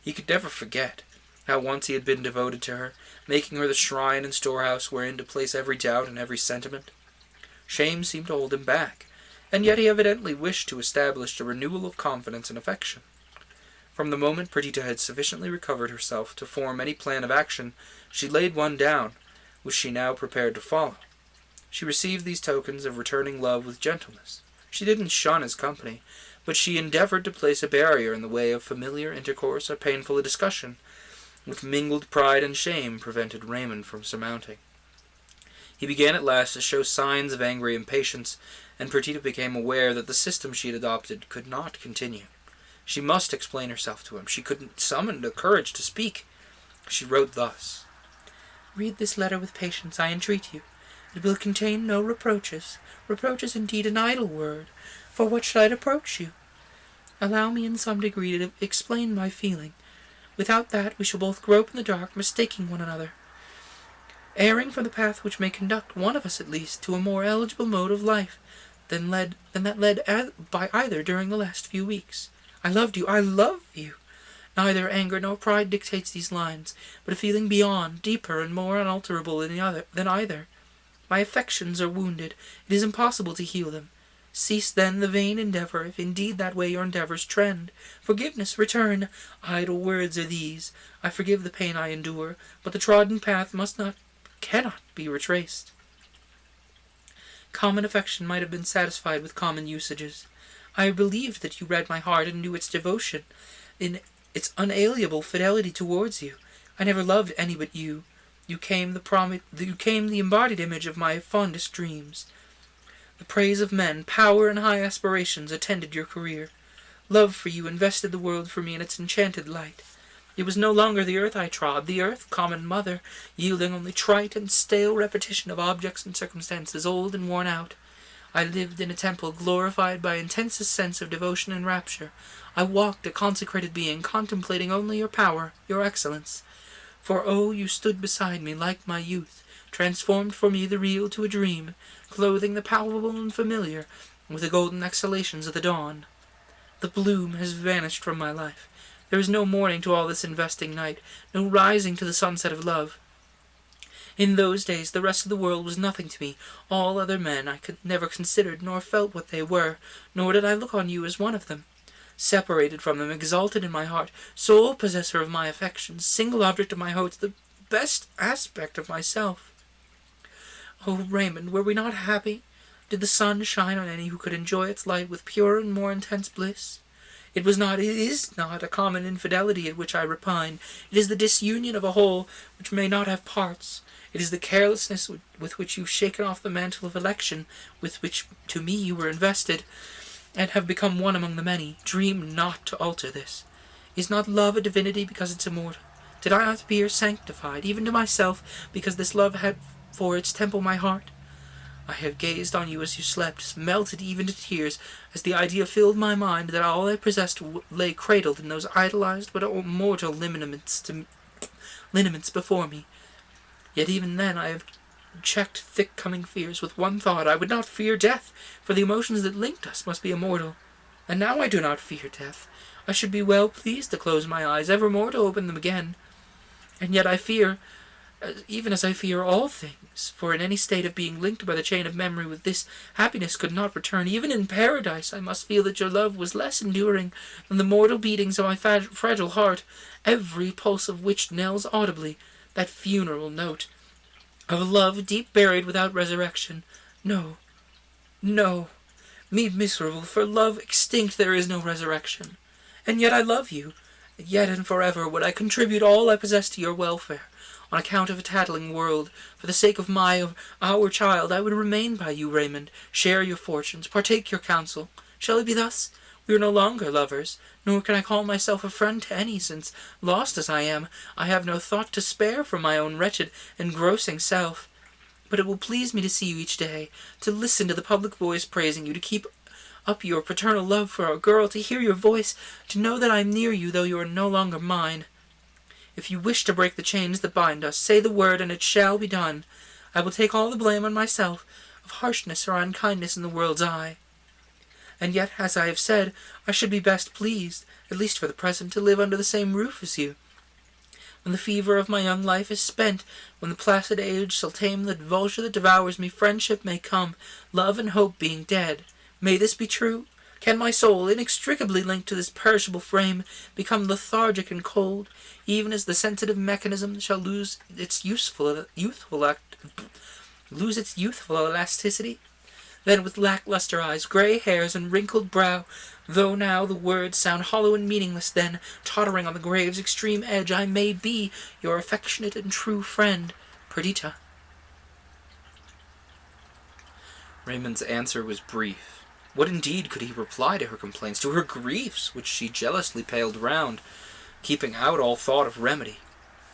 He could never forget how once he had been devoted to her, making her the shrine and storehouse wherein to place every doubt and every sentiment. Shame seemed to hold him back, and yet he evidently wished to establish a renewal of confidence and affection. From the moment Perdita had sufficiently recovered herself to form any plan of action, she laid one down, which she now prepared to follow. She received these tokens of returning love with gentleness. She didn't shun his company, but she endeavored to place a barrier in the way of familiar intercourse or painful discussion, which mingled pride and shame prevented Raymond from surmounting. He began at last to show signs of angry impatience, and Perdita became aware that the system she had adopted could not continue. She must explain herself to him. She couldn't summon the courage to speak. She wrote thus: Read this letter with patience, I entreat you. It will contain no reproaches. Reproach is indeed an idle word. For what should I reproach you? Allow me in some degree to explain my feeling. Without that, we shall both grope in the dark, mistaking one another, erring from the path which may conduct one of us at least to a more eligible mode of life than that led by either during the last few weeks. I loved you. I love you. Neither anger nor pride dictates these lines, but a feeling beyond, deeper, and more unalterable than either. My affections are wounded. It is impossible to heal them. Cease then the vain endeavour, if indeed that way your endeavours trend. Forgiveness, return. Idle words are these. I forgive the pain I endure, but the trodden path cannot be retraced. Common affection might have been satisfied with common usages. I believed that you read my heart and knew its devotion, in its unalienable fidelity towards you. I never loved any but you. You came the embodied image of my fondest dreams. The praise of men, power, and high aspirations attended your career. Love for you invested the world for me in its enchanted light. It was no longer the earth I trod, the earth, common mother, yielding only trite and stale repetition of objects and circumstances old and worn out. I lived in a temple glorified by intensest sense of devotion and rapture. I walked a consecrated being, contemplating only your power, your excellence. For, oh, you stood beside me like my youth, transformed for me the real to a dream, clothing the palpable and familiar with the golden exhalations of the dawn. The bloom has vanished from my life. There is no morning to all this investing night, no rising to the sunset of love. In those days the rest of the world was nothing to me. All other men I never considered nor felt what they were, nor did I look on you as one of them. Separated from them, exalted in my heart, sole possessor of my affections, single object of my hopes, the best aspect of myself. Oh, Raymond, were we not happy? Did the sun shine on any who could enjoy its light with purer and more intense bliss? It is not a common infidelity at which I repine. It is the disunion of a whole which may not have parts. It is the carelessness with which you've shaken off the mantle of election with which to me you were invested, and have become one among the many. Dream not to alter this. Is not love a divinity because it's immortal? Did I not appear sanctified, even to myself, because this love had for its temple my heart? I have gazed on you as you slept, melted even to tears, as the idea filled my mind that all I possessed lay cradled in those idolized but immortal lineaments before me. Yet even then I have checked thick-coming fears with one thought. I would not fear death, for the emotions that linked us must be immortal. And now I do not fear death. I should be well pleased to close my eyes, evermore to open them again. And yet I fear, even as I fear all things, for in any state of being linked by the chain of memory with this, happiness could not return. Even in paradise I must feel that your love was less enduring than the mortal beatings of my fragile heart, every pulse of which knells audibly that funeral note of a love deep buried without resurrection. No, no, me miserable, for love extinct there is no resurrection. And yet I love you. Yet and forever would I contribute all I possess to your welfare. On account of a tattling world, for the sake of our child, I would remain by you, Raymond, share your fortunes, partake your counsel. Shall it be thus? We are no longer lovers, nor can I call myself a friend to any, since, lost as I am, I have no thought to spare for my own wretched, engrossing self. But it will please me to see you each day, to listen to the public voice praising you, to keep up your paternal love for our girl, to hear your voice, to know that I am near you, though you are no longer mine. If you wish to break the chains that bind us, say the word, and it shall be done. I will take all the blame on myself, of harshness or unkindness in the world's eye. And yet, as I have said, I should be best pleased, at least for the present, to live under the same roof as you. When the fever of my young life is spent, when the placid age shall tame the vulture that devours me, friendship may come, love and hope being dead. May this be true? Can my soul, inextricably linked to this perishable frame, become lethargic and cold, even as the sensitive mechanism shall lose its youthful elasticity? Then with lackluster eyes, grey hairs, and wrinkled brow, though now the words sound hollow and meaningless, then, tottering on the grave's extreme edge, I may be your affectionate and true friend, Perdita. Raymond's answer was brief. What indeed could he reply to her complaints, to her griefs, which she jealously paled round, keeping out all thought of remedy?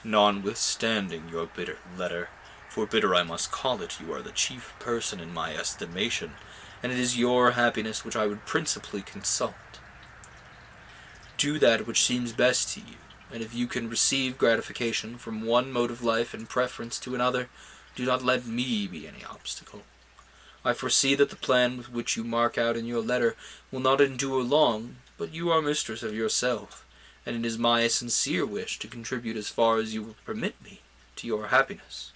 Notwithstanding your bitter letter, for bitter I must call it, you are the chief person in my estimation, and it is your happiness which I would principally consult. Do that which seems best to you, and if you can receive gratification from one mode of life in preference to another, do not let me be any obstacle. I foresee that the plan which you mark out in your letter will not endure long, but you are mistress of yourself, and it is my sincere wish to contribute as far as you will permit me to your happiness.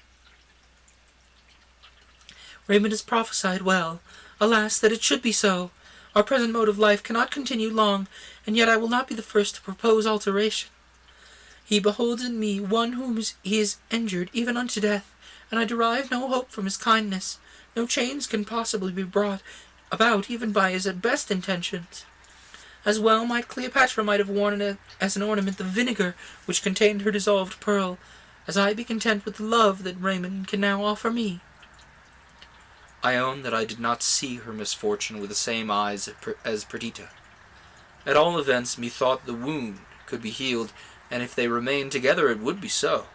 Raymond has prophesied well. Alas, that it should be so! Our present mode of life cannot continue long, and yet I will not be the first to propose alteration. He beholds in me one whom he has injured even unto death, and I derive no hope from his kindness. No change can possibly be brought about even by his best intentions. As well might Cleopatra have worn as an ornament the vinegar which contained her dissolved pearl, as I be content with the love that Raymond can now offer me. I own that I did not see her misfortune with the same eyes as Perdita. At all events, methought the wound could be healed, and if they remained together it would be so.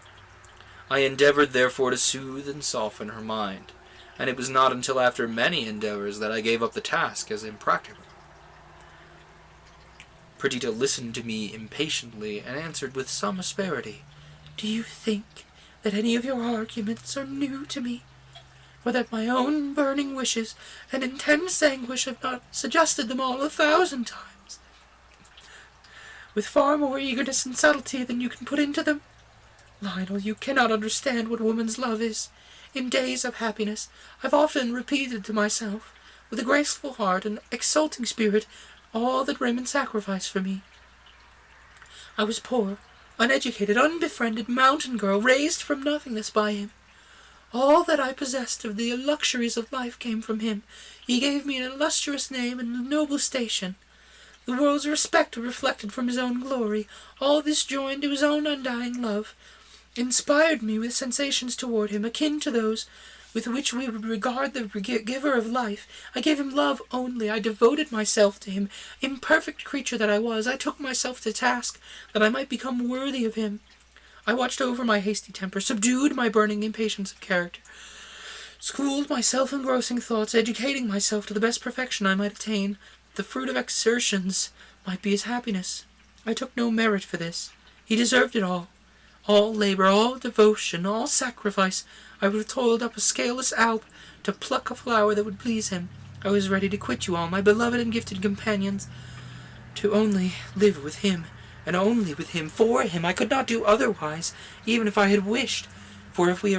I endeavored therefore to soothe and soften her mind, and it was not until after many endeavors that I gave up the task as impracticable. Perdita listened to me impatiently, and answered with some asperity, Do you think that any of your arguments are new to me, or that my own burning wishes and intense anguish have not suggested them all 1,000 times, with far more eagerness and subtlety than you can put into them. Lionel, you cannot understand what woman's love is. In days of happiness, I've often repeated to myself, with a graceful heart and exulting spirit, all that Raymond sacrificed for me. I was poor, uneducated, unbefriended mountain girl, raised from nothingness by him. All that I possessed of the luxuries of life came from him. He gave me an illustrious name and a noble station. The world's respect reflected from his own glory. All this joined to his own undying love inspired me with sensations toward him, akin to those with which we would regard the giver of life. I gave him love only. I devoted myself to him. Imperfect creature that I was, I took myself to task that I might become worthy of him. I watched over my hasty temper, subdued my burning impatience of character, schooled my self-engrossing thoughts, educating myself to the best perfection I might attain. The fruit of exertions might be his happiness. I took no merit for this. He deserved it all. All labor, all devotion, all sacrifice. I would have toiled up a scaleless Alp to pluck a flower that would please him. I was ready to quit you all, my beloved and gifted companions, to only live with him, and only with him, for him. I could not do otherwise, even if I had wished. For if we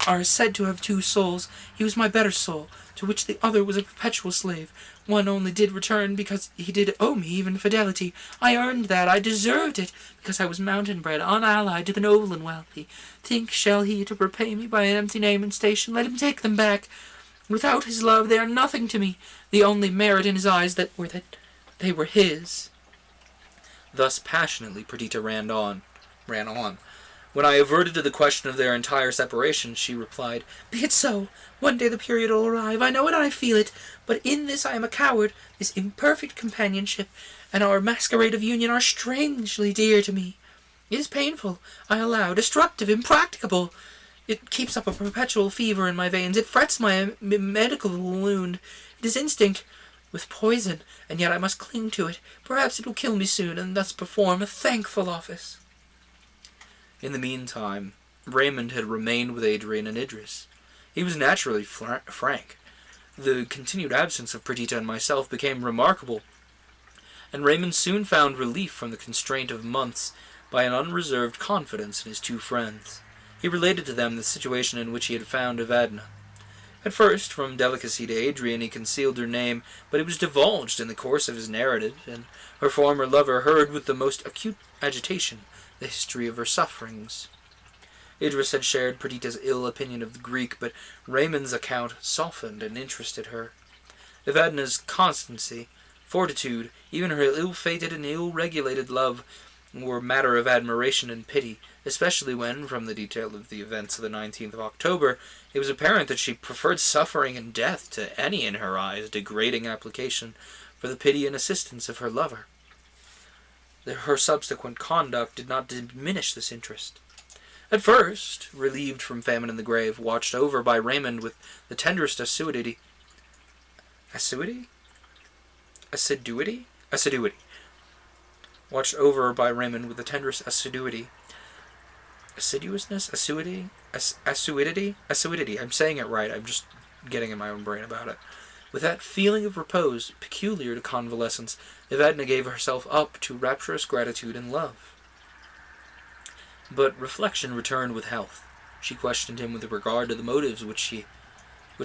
are said to have two souls, he was my better soul, to which the other was a perpetual slave. One only did return because he did owe me even fidelity. I earned that. I deserved it, because I was mountain-bred, unallied to the noble and wealthy. Think shall he to repay me by an empty name and station? Let him take them back. Without his love they are nothing to me. The only merit in his eyes that they were his. Thus passionately Perdita ran on. When I adverted to the question of their entire separation, she replied, Be it so. One day the period will arrive. I know it and I feel it. But in this I am a coward. This imperfect companionship and our masquerade of union are strangely dear to me. It is painful, I allow, destructive, impracticable. It keeps up a perpetual fever in my veins. It frets my medical wound. It is instinct with poison, and yet I must cling to it. Perhaps it will kill me soon, and thus perform a thankful office. In the meantime, Raymond had remained with Adrian and Idris. He was naturally frank. The continued absence of Perdita and myself became remarkable, and Raymond soon found relief from the constraint of months by an unreserved confidence in his two friends. He related to them the situation in which he had found Evadna. At first, from delicacy to Adrian, he concealed her name, but it was divulged in the course of his narrative, and her former lover heard with the most acute agitation the history of her sufferings. Idris had shared Perdita's ill opinion of the Greek, but Raymond's account softened and interested her. Evadna's constancy, fortitude, even her ill-fated and ill-regulated love were matter of admiration and pity, especially when, from the detail of the events of the 19th of October, it was apparent that she preferred suffering and death to any, in her eyes, degrading application for the pity and assistance of her lover. Her subsequent conduct did not diminish this interest. At first, relieved from famine in the grave, watched over by Raymond with the tenderest assiduity. Watched over by Raymond with the tenderest assiduity. Assiduity. I'm saying it right. I'm just getting in my own brain about it. With that feeling of repose peculiar to convalescence, Evadna gave herself up to rapturous gratitude and love. But reflection returned with health. She questioned him with regard to the motives which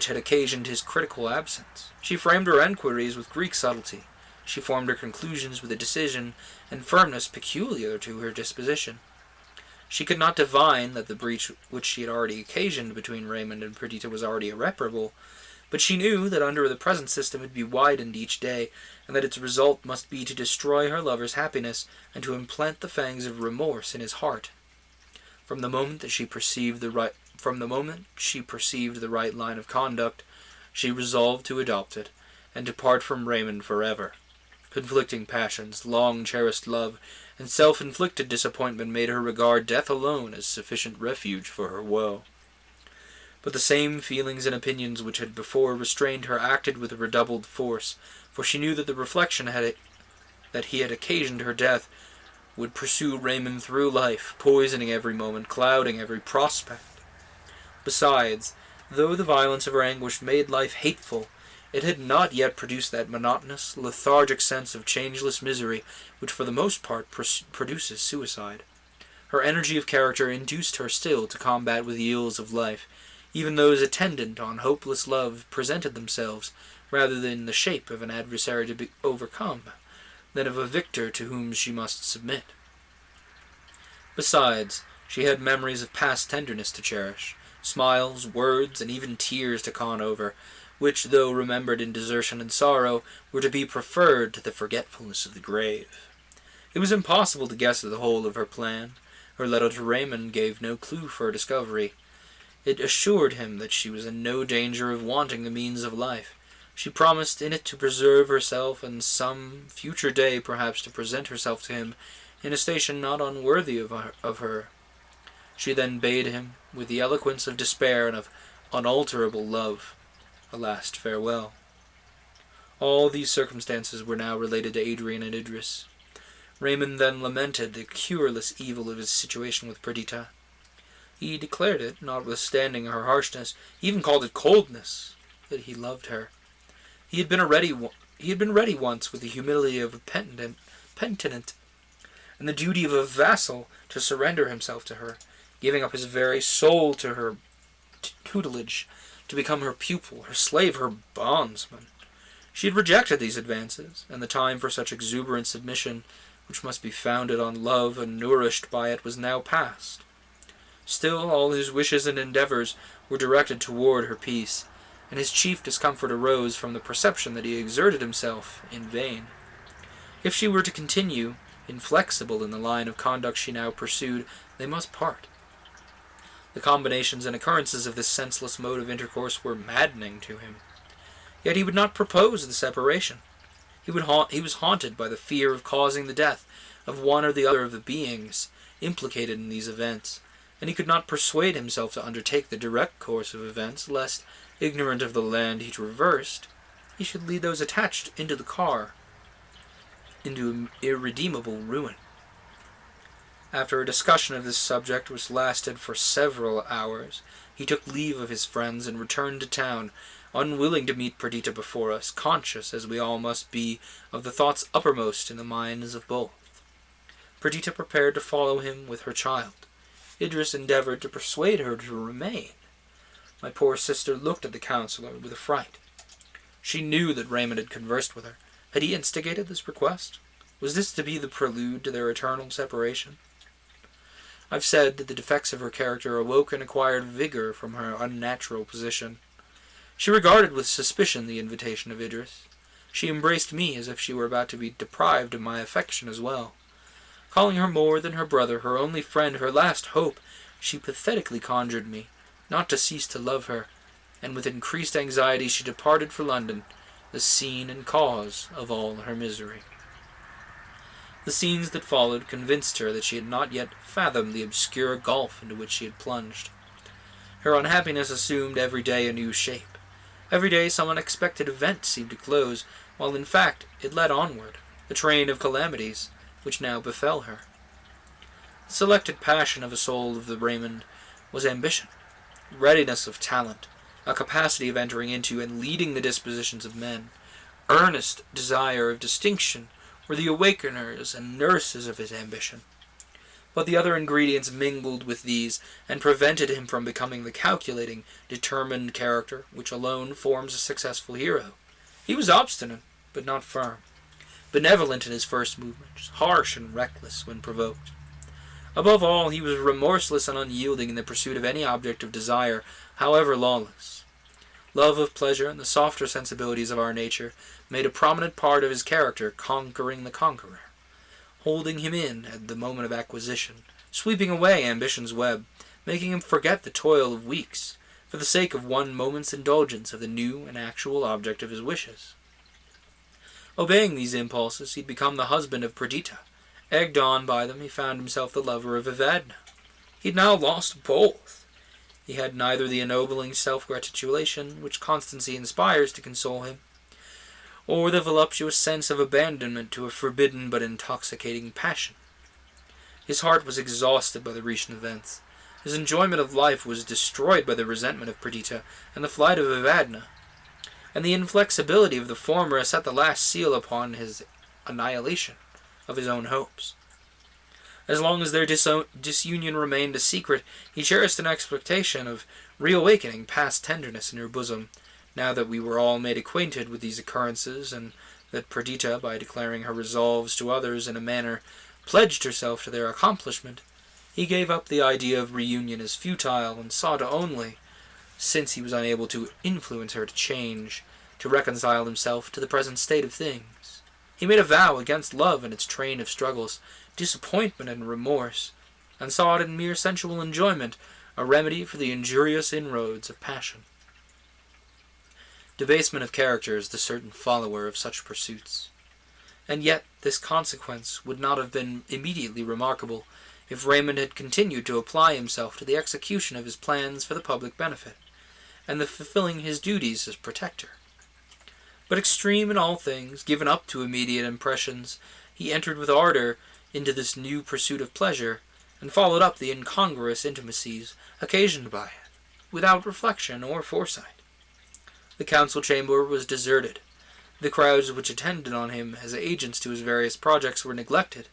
had occasioned his critical absence. She framed her enquiries with Greek subtlety. She formed her conclusions with a decision and firmness peculiar to her disposition. She could not divine that the breach which she had already occasioned between Raymond and Perdita was already irreparable, but she knew that under the present system it would be widened each day, and that its result must be to destroy her lover's happiness and to implant the fangs of remorse in his heart. From the moment she perceived the right line of conduct, she resolved to adopt it, and to part from Raymond forever. Conflicting passions, long-cherished love, and self-inflicted disappointment made her regard death alone as sufficient refuge for her woe. But the same feelings and opinions which had before restrained her acted with redoubled force, for she knew that the reflection that he had occasioned her death would pursue Raymond through life, poisoning every moment, clouding every prospect. Besides, though the violence of her anguish made life hateful, it had not yet produced that monotonous, lethargic sense of changeless misery which for the most part produces suicide. Her energy of character induced her still to combat with the ills of life, even those attendant on hopeless love presented themselves rather in the shape of an adversary to be overcome than of a victor to whom she must submit. Besides, she had memories of past tenderness to cherish, smiles, words, and even tears to con over, which, though remembered in desertion and sorrow, were to be preferred to the forgetfulness of the grave. It was impossible to guess the whole of her plan. Her letter to Raymond gave no clue for her discovery. It assured him that she was in no danger of wanting the means of life. She promised in it to preserve herself, and some future day perhaps to present herself to him in a station not unworthy of her. She then bade him, with the eloquence of despair and of unalterable love, a last farewell. All these circumstances were now related to Adrian and Idris. Raymond then lamented the cureless evil of his situation with Perdita. He declared it, notwithstanding her harshness, he even called it coldness, that he loved her. He had been ready once with the humility of a penitent, and the duty of a vassal to surrender himself to her, giving up his very soul to her tutelage, to become her pupil, her slave, her bondsman. She had rejected these advances, and the time for such exuberant submission, which must be founded on love and nourished by it, was now past. Still, all his wishes and endeavors were directed toward her peace, and his chief discomfort arose from the perception that he exerted himself in vain. If she were to continue inflexible in the line of conduct she now pursued, they must part. The combinations and occurrences of this senseless mode of intercourse were maddening to him. Yet he would not propose the separation. He was haunted by the fear of causing the death of one or the other of the beings implicated in these events, and he could not persuade himself to undertake the direct course of events, lest, ignorant of the land he traversed, he should lead those attached into the car into irredeemable ruin. After a discussion of this subject which lasted for several hours, he took leave of his friends and returned to town, unwilling to meet Perdita before us, conscious, as we all must be, of the thoughts uppermost in the minds of both. Perdita prepared to follow him with her child. Idris endeavored to persuade her to remain. My poor sister looked at the counselor with affright. She knew that Raymond had conversed with her. Had he instigated this request? Was this to be the prelude to their eternal separation? I've said that the defects of her character awoke and acquired vigor from her unnatural position. She regarded with suspicion the invitation of Idris. She embraced me as if she were about to be deprived of my affection as well. Calling her more than her brother, her only friend, her last hope, she pathetically conjured me not to cease to love her, and with increased anxiety she departed for London, the scene and cause of all her misery. The scenes that followed convinced her that she had not yet fathomed the obscure gulf into which she had plunged. Her unhappiness assumed every day a new shape. Every day some unexpected event seemed to close, while in fact it led onward, the train of calamities which now befell her. The selected passion of a soul of the Raymond was ambition, readiness of talent, a capacity of entering into and leading the dispositions of men, earnest desire of distinction, were the awakeners and nurses of his ambition. But the other ingredients mingled with these, and prevented him from becoming the calculating, determined character which alone forms a successful hero. He was obstinate, but not firm, benevolent in his first movements, harsh and reckless when provoked. Above all, he was remorseless and unyielding in the pursuit of any object of desire, however lawless. Love of pleasure and the softer sensibilities of our nature made a prominent part of his character, conquering the conqueror, holding him in at the moment of acquisition, sweeping away ambition's web, making him forget the toil of weeks, for the sake of one moment's indulgence of the new and actual object of his wishes. Obeying these impulses, he had become the husband of Perdita. Egged on by them, he found himself the lover of Evadna. He had now lost both. He had neither the ennobling self-gratulation which constancy inspires to console him, or the voluptuous sense of abandonment to a forbidden but intoxicating passion. His heart was exhausted by the recent events. His enjoyment of life was destroyed by the resentment of Perdita and the flight of Evadna, and the inflexibility of the former set the last seal upon his annihilation of his own hopes. As long as their disunion remained a secret, he cherished an expectation of reawakening past tenderness in her bosom, now that we were all made acquainted with these occurrences, and that Perdita, by declaring her resolves to others in a manner, pledged herself to their accomplishment. He gave up the idea of reunion as futile, and sought only, since he was unable to influence her to change, to reconcile himself to the present state of things. He made a vow against love and its train of struggles, disappointment and remorse, and sought in mere sensual enjoyment a remedy for the injurious inroads of passion. Debasement of character is the certain follower of such pursuits. And yet this consequence would not have been immediately remarkable if Raymond had continued to apply himself to the execution of his plans for the public benefit, and the fulfilling his duties as protector. But extreme in all things, given up to immediate impressions, he entered with ardor into this new pursuit of pleasure, and followed up the incongruous intimacies occasioned by it, without reflection or foresight. The council chamber was deserted. The crowds which attended on him as agents to his various projects were neglected.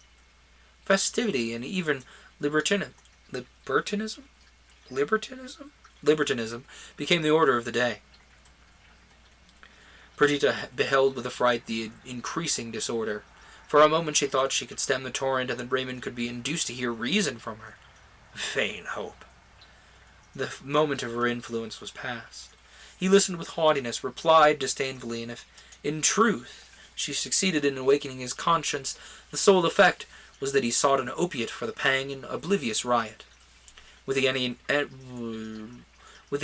Festivity and even libertinism became the order of the day. Perdita beheld with affright the increasing disorder. For a moment she thought she could stem the torrent, and that Raymond could be induced to hear reason from her. Vain hope! The moment of her influence was past. He listened with haughtiness, replied disdainfully, and if, in truth, she succeeded in awakening his conscience, the sole effect was that he sought an opiate for the pang in oblivious riot. With the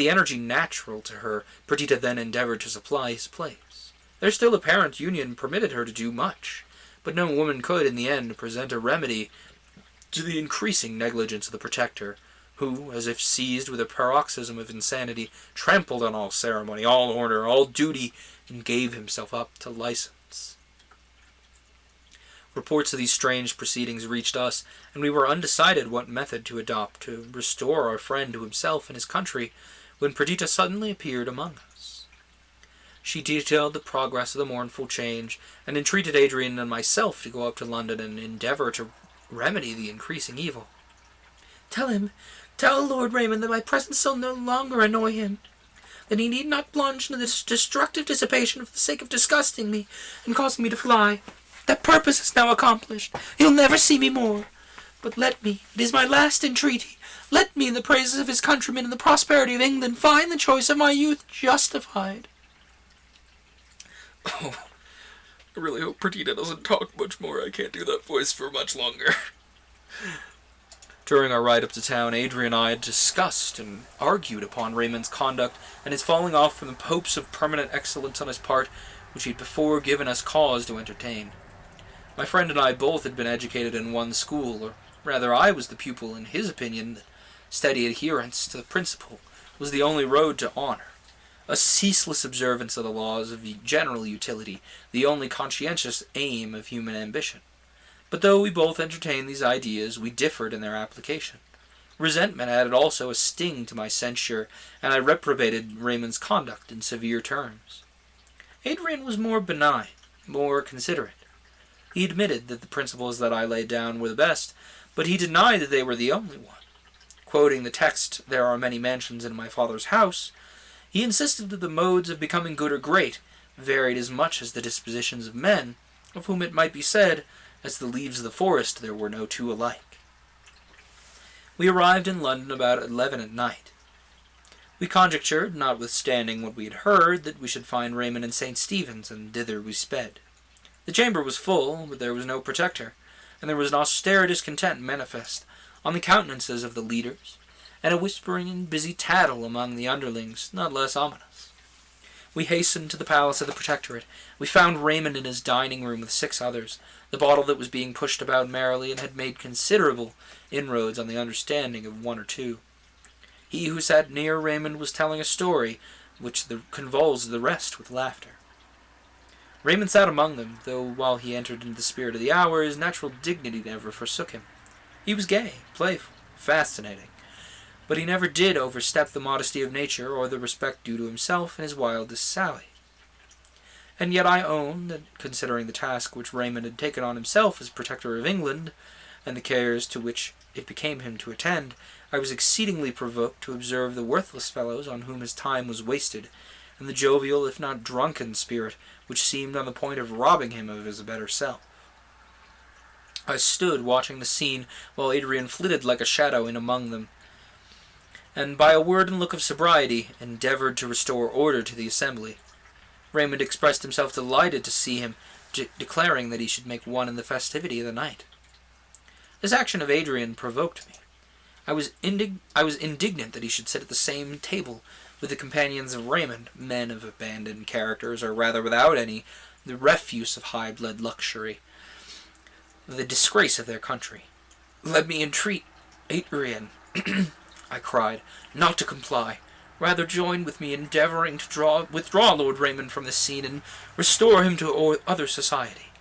energy natural to her, Perdita then endeavored to supply his place. Their still apparent union permitted her to do much, but no woman could, in the end, present a remedy to the increasing negligence of the protector, who, as if seized with a paroxysm of insanity, trampled on all ceremony, all order, all duty, and gave himself up to license. Reports of these strange proceedings reached us, and we were undecided what method to adopt to restore our friend to himself and his country, when Perdita suddenly appeared among us. She detailed the progress of the mournful change, and entreated Adrian and myself to go up to London and endeavour to remedy the increasing evil. Tell Lord Raymond that my presence shall no longer annoy him, that he need not plunge into this destructive dissipation for the sake of disgusting me and causing me to fly. That purpose is now accomplished. He'll never see me more. But let me, it is my last entreaty, let me, in the praises of his countrymen and the prosperity of England, find the choice of my youth justified. Oh, I really hope Perdita doesn't talk much more. I can't do that voice for much longer. During our ride up to town, Adrian and I had discussed and argued upon Raymond's conduct and his falling off from the hopes of permanent excellence on his part, which he had before given us cause to entertain. My friend and I both had been educated in one school, or rather I was the pupil in his opinion that steady adherence to the principle was the only road to honour, a ceaseless observance of the laws of general utility, the only conscientious aim of human ambition. But though we both entertained these ideas, we differed in their application. Resentment added also a sting to my censure, and I reprobated Raymond's conduct in severe terms. Adrian was more benign, more considerate. He admitted that the principles that I laid down were the best, but he denied that they were the only one. Quoting the text, "There are many mansions in my Father's house," he insisted that the modes of becoming good or great varied as much as the dispositions of men, of whom it might be said, as the leaves of the forest, there were no two alike. We arrived in London about 11 at night. We conjectured, notwithstanding what we had heard, that we should find Raymond in St. Stephen's, and thither we sped. The chamber was full, but there was no protector, and there was an austere discontent manifest on the countenances of the leaders, and a whispering and busy tattle among the underlings, not less ominous. We hastened to the palace of the Protectorate. We found Raymond in his dining room with 6 others, the bottle that was being pushed about merrily, and had made considerable inroads on the understanding of 1 or 2. He who sat near Raymond was telling a story which convulsed the rest with laughter. Raymond sat among them, though while he entered into the spirit of the hour, his natural dignity never forsook him. He was gay, playful, fascinating, but he never did overstep the modesty of nature or the respect due to himself in his wildest sally. And yet I own that, considering the task which Raymond had taken on himself as Protector of England, and the cares to which it became him to attend, I was exceedingly provoked to observe the worthless fellows on whom his time was wasted, and the jovial, if not drunken, spirit which seemed on the point of robbing him of his better self. I stood watching the scene while Adrian flitted like a shadow in among them, and by a word and look of sobriety endeavoured to restore order to the assembly. Raymond expressed himself delighted to see him, declaring that he should make one in the festivity of the night. This action of Adrian provoked me. I was indignant that he should sit at the same table with the companions of Raymond, men of abandoned characters, or rather without any, the refuse of high-blood luxury, the disgrace of their country. "Let me entreat Adrian," I cried, "not to comply. Rather join with me in endeavouring to withdraw Lord Raymond from this scene and restore him to other society."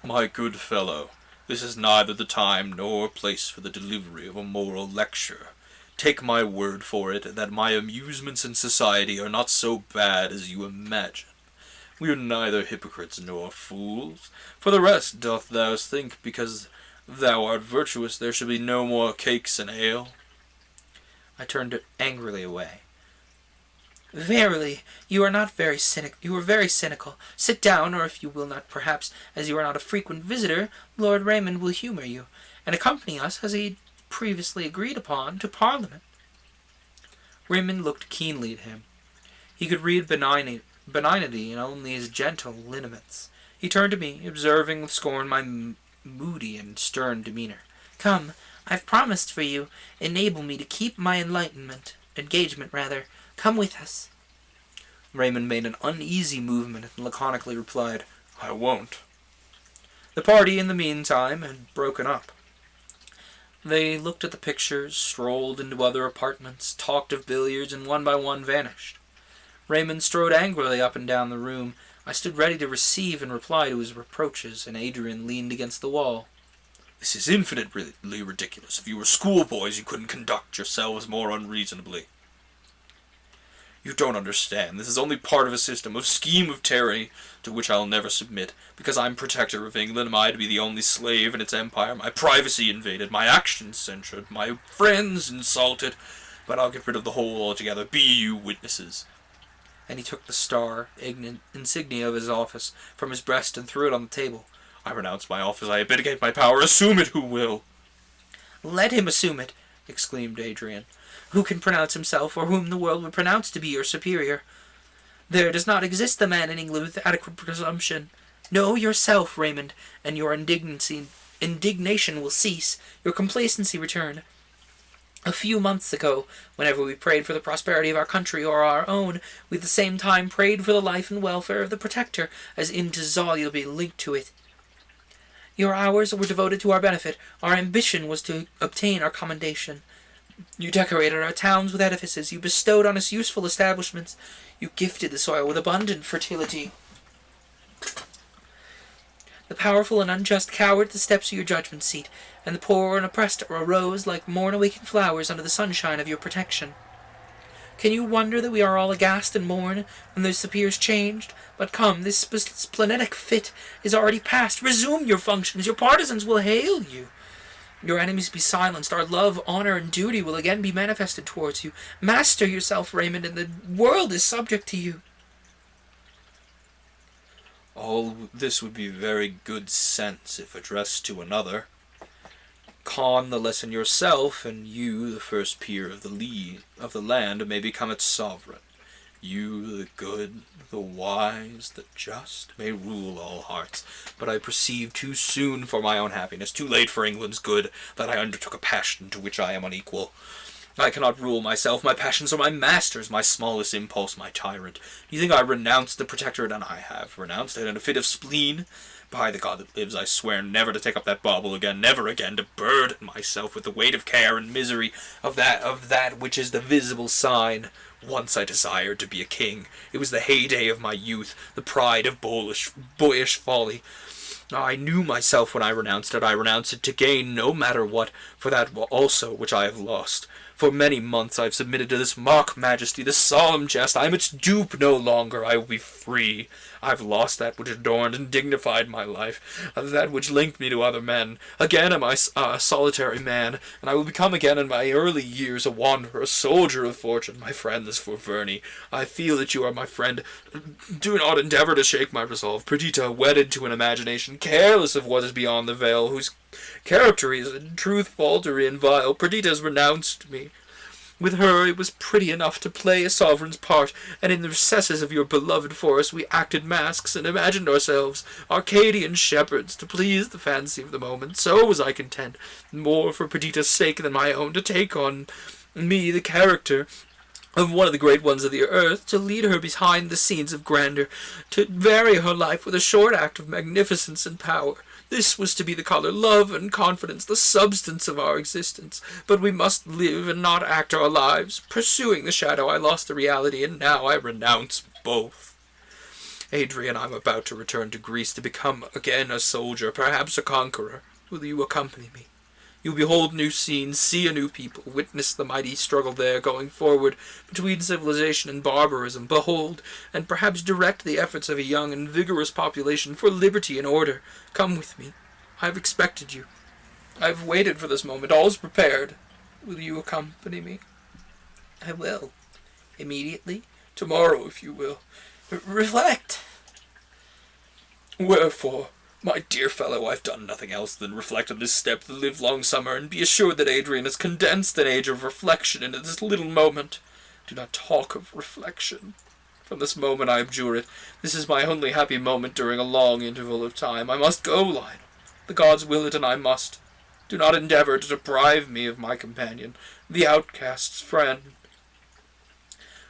My good fellow, this is neither the time nor place for the delivery of a moral lecture. Take my word for it that my amusements in society are not so bad as you imagine. We are neither hypocrites nor fools. For the rest, doth thou think because thou art virtuous there should be no more cakes and ale? I turned angrily away. "Verily, you are very cynical. Sit down, or if you will not, perhaps, as you are not a frequent visitor, Lord Raymond will humour you, and accompany us, as he previously agreed upon, to Parliament." Raymond looked keenly at him. He could read benignity in only his gentle lineaments. He turned to me, observing with scorn my moody and stern demeanour. "Come, I've promised for you. Enable me to keep my engagement. Come with us." Raymond made an uneasy movement and laconically replied, "I won't." The party, in the meantime, had broken up. They looked at the pictures, strolled into other apartments, talked of billiards, and one by one vanished. Raymond strode angrily up and down the room. I stood ready to receive and reply to his reproaches, and Adrian leaned against the wall. "This is infinitely ridiculous. If you were schoolboys, you couldn't conduct yourselves more unreasonably. You don't understand. This is only part of a scheme of tyranny to which I'll never submit. Because I'm Protector of England, am I to be the only slave in its empire? My privacy invaded, my actions censured, my friends insulted. But I'll get rid of the whole altogether. Be you witnesses." And he took the star, insignia of his office, from his breast and threw it on the table. "I renounce my office. I abdicate my power. Assume it who will." "Let him assume it," exclaimed Adrian. "Who can pronounce himself, or whom the world would pronounce to be your superior? There does not exist a man in England with adequate presumption. Know yourself, Raymond, and your indignation will cease, your complacency return. A few months ago, whenever we prayed for the prosperity of our country or our own, we at the same time prayed for the life and welfare of the Protector, as indissolubly linked to it. Your hours were devoted to our benefit. Our ambition was to obtain our commendation. You decorated our towns with edifices. You bestowed on us useful establishments. You gifted the soil with abundant fertility. The powerful and unjust cowered at the steps of your judgment seat, and the poor and oppressed arose like morn-awakened flowers under the sunshine of your protection. Can you wonder that we are all aghast and mourn, and this appears changed? But come, this splenetic fit is already past. Resume your functions. Your partisans will hail you. Your enemies be silenced. Our love, honor, and duty will again be manifested towards you. Master yourself, Raymond, and the world is subject to you." All this would be very good sense if addressed to another. Con the lesson yourself, and you, the first peer of the land, may become its sovereign. You, the good, the wise, the just, may rule all hearts. But I perceive too soon for my own happiness, too late for England's good, that I undertook a passion to which I am unequal. I cannot rule myself. My passions are my masters, my smallest impulse my tyrant. Do you think I renounced the Protectorate? And I have renounced it in a fit of spleen. By the God that lives, I swear never to take up that bauble again, never again to burden myself with the weight of care and misery of that which is the visible sign. Once I desired to be a king. It was the heyday of my youth, the pride of boyish folly. I knew myself when I renounced it. I renounced it to gain no matter what, for that also which I have lost. For many months I have submitted to this mock majesty, this solemn jest. I am its dupe no longer. I will be free. I have lost that which adorned and dignified my life, that which linked me to other men. Again am I a solitary man, and I will become again in my early years a wanderer, a soldier of fortune. My friend, this for Verney. I feel that you are my friend. Do not endeavor to shake my resolve. Perdita, wedded to an imagination, careless of what is beyond the veil, whose character is in truth faltery and vile. Perdita has renounced me. With her it was pretty enough to play a sovereign's part, and in the recesses of your beloved forest we acted masks and imagined ourselves Arcadian shepherds to please the fancy of the moment. So was I content, more for Perdita's sake than my own, to take on me the character of one of the great ones of the earth, to lead her behind the scenes of grandeur, to vary her life with a short act of magnificence and power. This was to be the color, love, and confidence, the substance of our existence. But we must live and not act our lives. Pursuing the shadow, I lost the reality, and now I renounce both. Adrian, I am about to return to Greece to become again a soldier, perhaps a conqueror. Will you accompany me? You behold new scenes, see a new people, witness the mighty struggle there going forward between civilization and barbarism. Behold, and perhaps direct the efforts of a young and vigorous population for liberty and order. Come with me. I have expected you. I have waited for this moment. All is prepared. Will you accompany me? I will. Immediately? Tomorrow, if you will. Reflect. Wherefore? My dear fellow, I've done nothing else than reflect on this step the livelong summer, and be assured that Adrian has condensed an age of reflection into this little moment. Do not talk of reflection. From this moment I abjure it. This is my only happy moment during a long interval of time. I must go, Lionel. The gods will it, and I must. Do not endeavor to deprive me of my companion, the outcast's friend.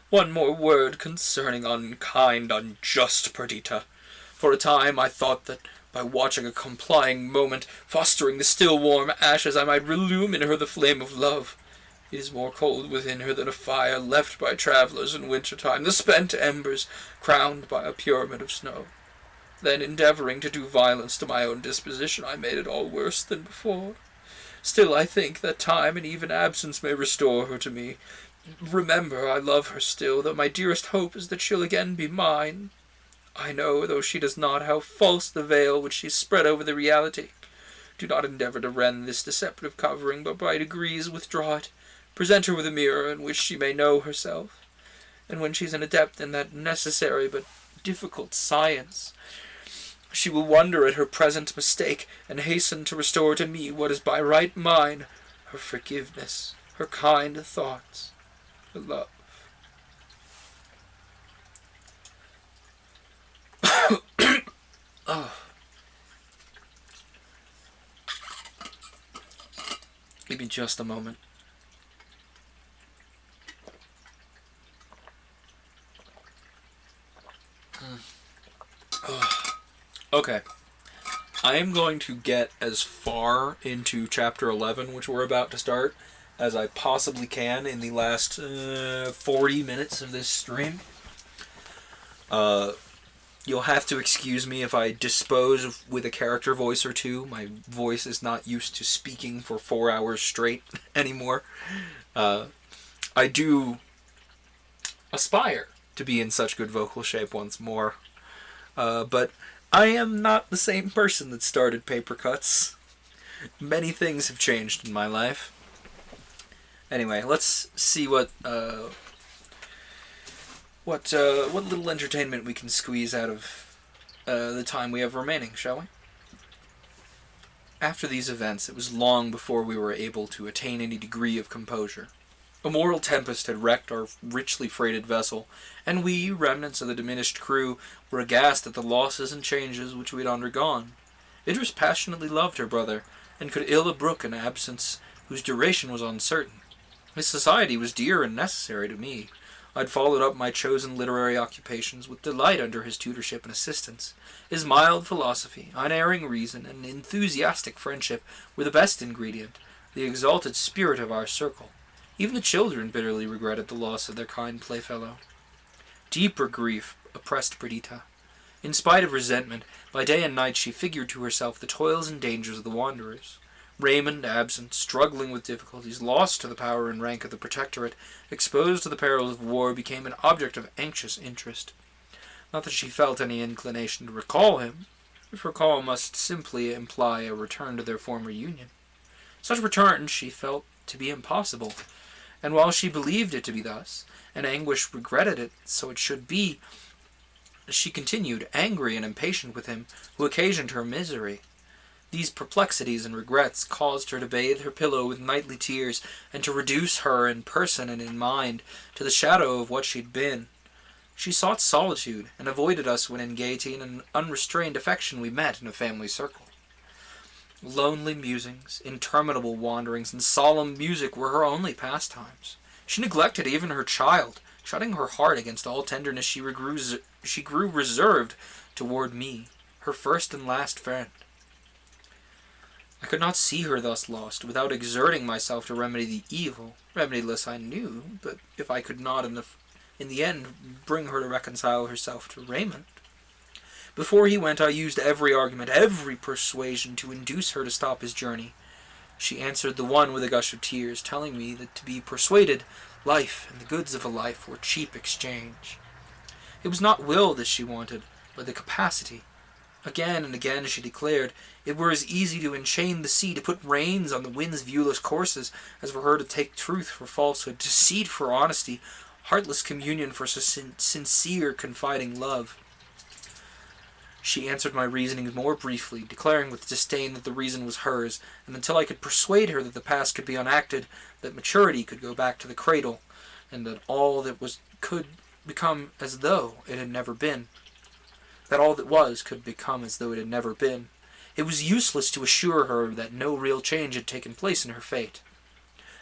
One more word concerning unkind, unjust Perdita. For a time I thought that by watching a complying moment, fostering the still warm ashes, I might relume in her the flame of love. It is more cold within her than a fire left by travellers in winter time, the spent embers crowned by a pyramid of snow. Then, endeavouring to do violence to my own disposition, I made it all worse than before. Still, I think that time and even absence may restore her to me. Remember, I love her still, though my dearest hope is that she'll again be mine. I know, though she does not, how false the veil which she spread over the reality. Do not endeavour to rend this deceptive covering, but by degrees withdraw it. Present her with a mirror in which she may know herself. And when she's an adept in that necessary but difficult science, she will wonder at her present mistake, and hasten to restore to me what is by right mine, her forgiveness, her kind thoughts, her love. Oh. Give me just a moment. Okay. I am going to get as far into Chapter 11, which we're about to start, as I possibly can in the last 40 minutes of this stream. You'll have to excuse me if I dispose with a character voice or two. My voice is not used to speaking for 4 hours straight anymore. I do aspire to be in such good vocal shape once more. But I am not the same person that started Paper Cuts. Many things have changed in my life. Anyway, let's see what little entertainment we can squeeze out of the time we have remaining, shall we? After these events, it was long before we were able to attain any degree of composure. A moral tempest had wrecked our richly freighted vessel, and we, remnants of the diminished crew, were aghast at the losses and changes which we had undergone. Idris passionately loved her brother, and could ill brook an absence whose duration was uncertain. His society was dear and necessary to me. I had followed up my chosen literary occupations with delight under his tutorship and assistance. His mild philosophy, unerring reason, and enthusiastic friendship were the best ingredient, the exalted spirit of our circle. Even the children bitterly regretted the loss of their kind playfellow. Deeper grief oppressed Perdita. In spite of resentment, by day and night she figured to herself the toils and dangers of the wanderers. Raymond, absent, struggling with difficulties, lost to the power and rank of the Protectorate, exposed to the perils of war, became an object of anxious interest. Not that she felt any inclination to recall him. If recall must simply imply a return to their former union. Such return she felt to be impossible, and while she believed it to be thus, and anguish regretted it so it should be, she continued angry and impatient with him who occasioned her misery. These perplexities and regrets caused her to bathe her pillow with nightly tears, and to reduce her in person and in mind to the shadow of what she'd been. She sought solitude, and avoided us when in gaiety and an unrestrained affection we met in a family circle. Lonely musings, interminable wanderings, and solemn music were her only pastimes. She neglected even her child, shutting her heart against all tenderness. She grew reserved toward me, her first and last friend. I could not see her thus lost, without exerting myself to remedy the evil. Remediless I knew, but if I could not in the end bring her to reconcile herself to Raymond. Before he went, I used every argument, every persuasion to induce her to stop his journey. She answered the one with a gush of tears, telling me that to be persuaded, life and the goods of a life were cheap exchange. It was not will that she wanted, but the capacity. Again and again she declared, it were as easy to enchain the sea, to put reins on the wind's viewless courses, as for her to take truth for falsehood, deceit for honesty, heartless communion for sincere, confiding love. She answered my reasonings more briefly, declaring with disdain that the reason was hers, and until I could persuade her that the past could be unacted, that maturity could go back to the cradle, and that all that was could become as though it had never been. That all that was could become as though it had never been. It was useless to assure her that no real change had taken place in her fate.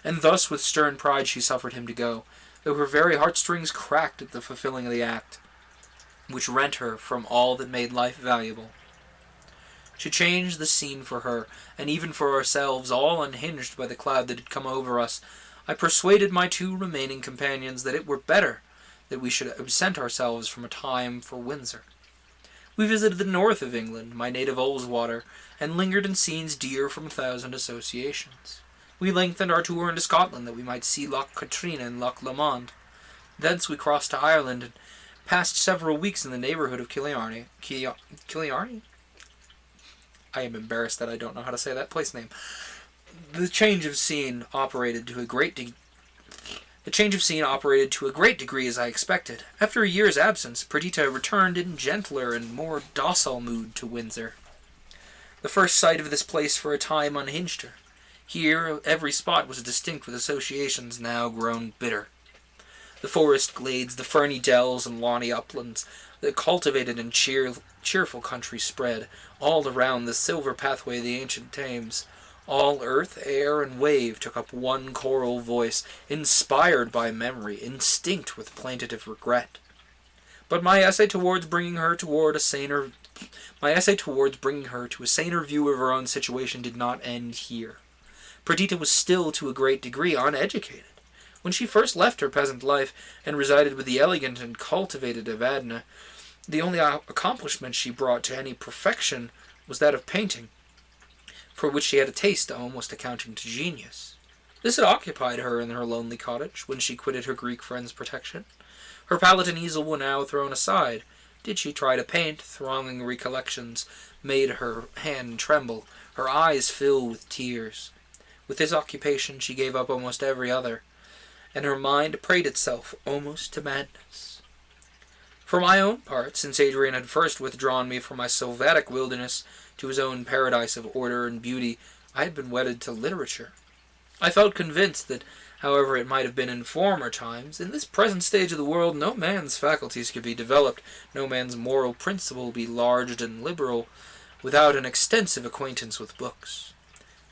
And thus with stern pride she suffered him to go, though her very heartstrings cracked at the fulfilling of the act, which rent her from all that made life valuable. To change the scene for her, and even for ourselves, all unhinged by the cloud that had come over us, I persuaded my two remaining companions that it were better that we should absent ourselves from a time for Windsor. We visited the north of England, my native Ullswater, and lingered in scenes dear from 1,000 associations. We lengthened our tour into Scotland that we might see Loch Katrine and Loch Lomond. Thence we crossed to Ireland and passed several weeks in the neighbourhood of Killarney. Killarney? I am embarrassed that I don't know how to say that place name. The change of scene operated to a great degree as I expected. After a year's absence, Perdita returned in gentler and more docile mood to Windsor. The first sight of this place for a time unhinged her. Here every spot was distinct with associations now grown bitter. The forest glades, the ferny dells and lawny uplands, the cultivated and cheerful country spread, all around the silver pathway of the ancient Thames. All earth, air, and wave took up one choral voice, inspired by memory, instinct with plaintive regret. But my essay towards bringing her to a saner view of her own situation did not end here. Perdita was still to a great degree uneducated. When she first left her peasant life and resided with the elegant and cultivated Evadne, the only accomplishment she brought to any perfection was that of painting, for which she had a taste almost amounting to genius. This had occupied her in her lonely cottage when she quitted her Greek friend's protection. Her palette and easel were now thrown aside. Did she try to paint, thronging recollections made her hand tremble, her eyes fill with tears. With this occupation she gave up almost every other, and her mind prayed itself almost to madness. For my own part, since Adrian had first withdrawn me from my sylvatic wilderness to his own paradise of order and beauty, I had been wedded to literature. I felt convinced that, however it might have been in former times, in this present stage of the world no man's faculties could be developed, no man's moral principle be large and liberal, without an extensive acquaintance with books.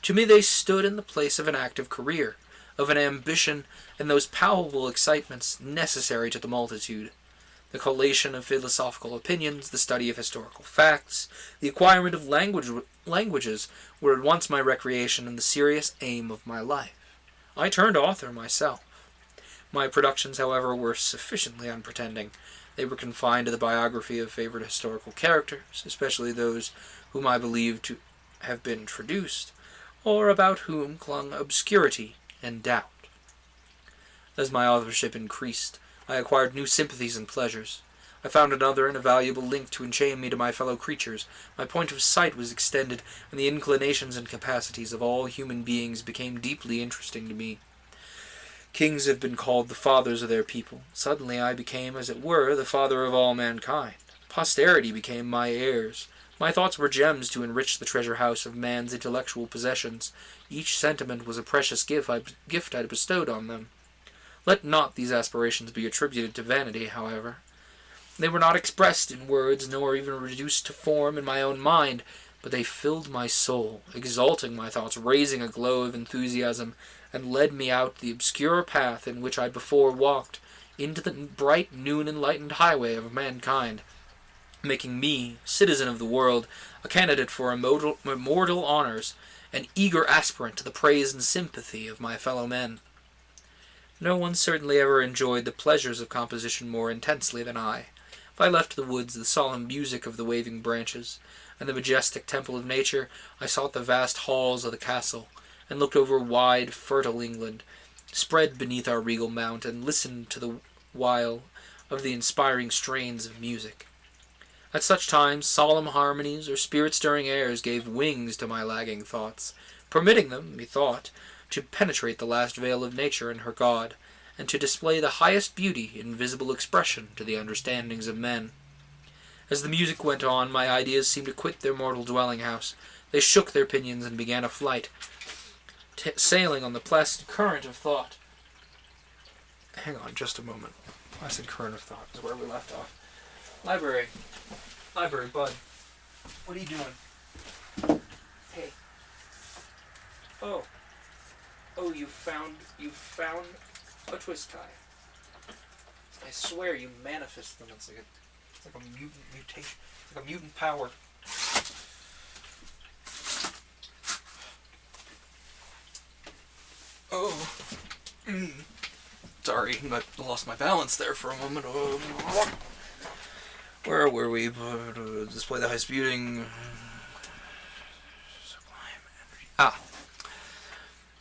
To me they stood in the place of an active career, of an ambition, and those palpable excitements necessary to the multitude. The collation of philosophical opinions, the study of historical facts, the acquirement of languages were at once my recreation and the serious aim of my life. I turned author myself. My productions, however, were sufficiently unpretending. They were confined to the biography of favorite historical characters, especially those whom I believed to have been traduced, or about whom clung obscurity and doubt. As my authorship increased, I acquired new sympathies and pleasures. I found another and a valuable link to enchain me to my fellow creatures. My point of sight was extended, and the inclinations and capacities of all human beings became deeply interesting to me. Kings have been called the fathers of their people. Suddenly I became, as it were, the father of all mankind. Posterity became my heirs. My thoughts were gems to enrich the treasure house of man's intellectual possessions. Each sentiment was a precious gift I bestowed on them. Let not these aspirations be attributed to vanity, however. They were not expressed in words, nor even reduced to form in my own mind, but they filled my soul, exalting my thoughts, raising a glow of enthusiasm, and led me out the obscure path in which I before walked, into the bright noon-enlightened highway of mankind, making me, citizen of the world, a candidate for immortal honors, an eager aspirant to the praise and sympathy of my fellow men. No one certainly ever enjoyed the pleasures of composition more intensely than I. If I left the woods, the solemn music of the waving branches, and the majestic temple of nature, I sought the vast halls of the castle, and looked over wide, fertile England, spread beneath our regal mount, and listened to the while of the inspiring strains of music. At such times, solemn harmonies or spirit-stirring airs gave wings to my lagging thoughts, permitting them, methought, to penetrate the last veil of nature and her God, and to display the highest beauty in visible expression to the understandings of men. As the music went on, my ideas seemed to quit their mortal dwelling-house. They shook their pinions and began a flight, sailing on the placid current of thought. Hang on just a moment. Placid current of thought is where we left off. Library, bud. What are you doing? Hey. Oh, you found a twist tie. I swear you manifest them. It's like a mutant mutation. It's like a mutant power. Oh. Sorry, I lost my balance there for a moment. Where were we? Display the highest beauty. Sublime energy.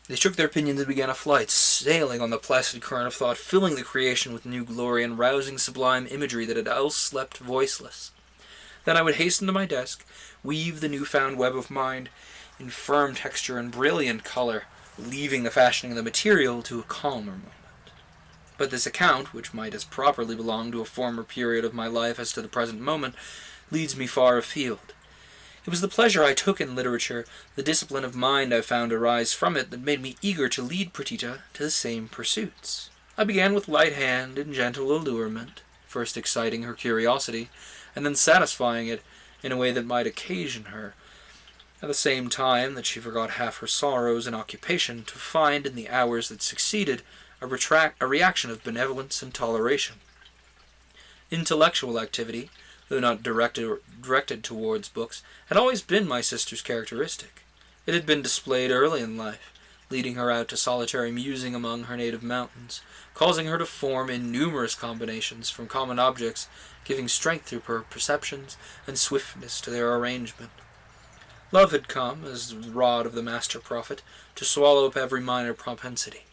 They shook their pinions and began a flight, sailing on the placid current of thought, filling the creation with new glory and rousing sublime imagery that had else slept voiceless. Then I would hasten to my desk, weave the new-found web of mind in firm texture and brilliant color, leaving the fashioning of the material to a calmer moment. But this account, which might as properly belong to a former period of my life as to the present moment, leads me far afield. It was the pleasure I took in literature, the discipline of mind I found arise from it, that made me eager to lead Perdita to the same pursuits. I began with light hand and gentle allurement, first exciting her curiosity, and then satisfying it in a way that might occasion her, at the same time that she forgot half her sorrows and occupation, to find in the hours that succeeded a reaction of benevolence and toleration. Intellectual activity, though not directed towards books, had always been my sister's characteristic. It had been displayed early in life, leading her out to solitary musing among her native mountains, causing her to form innumerous combinations from common objects, giving strength to her perceptions and swiftness to their arrangement. Love had come, as the rod of the master prophet, to swallow up every minor propensity.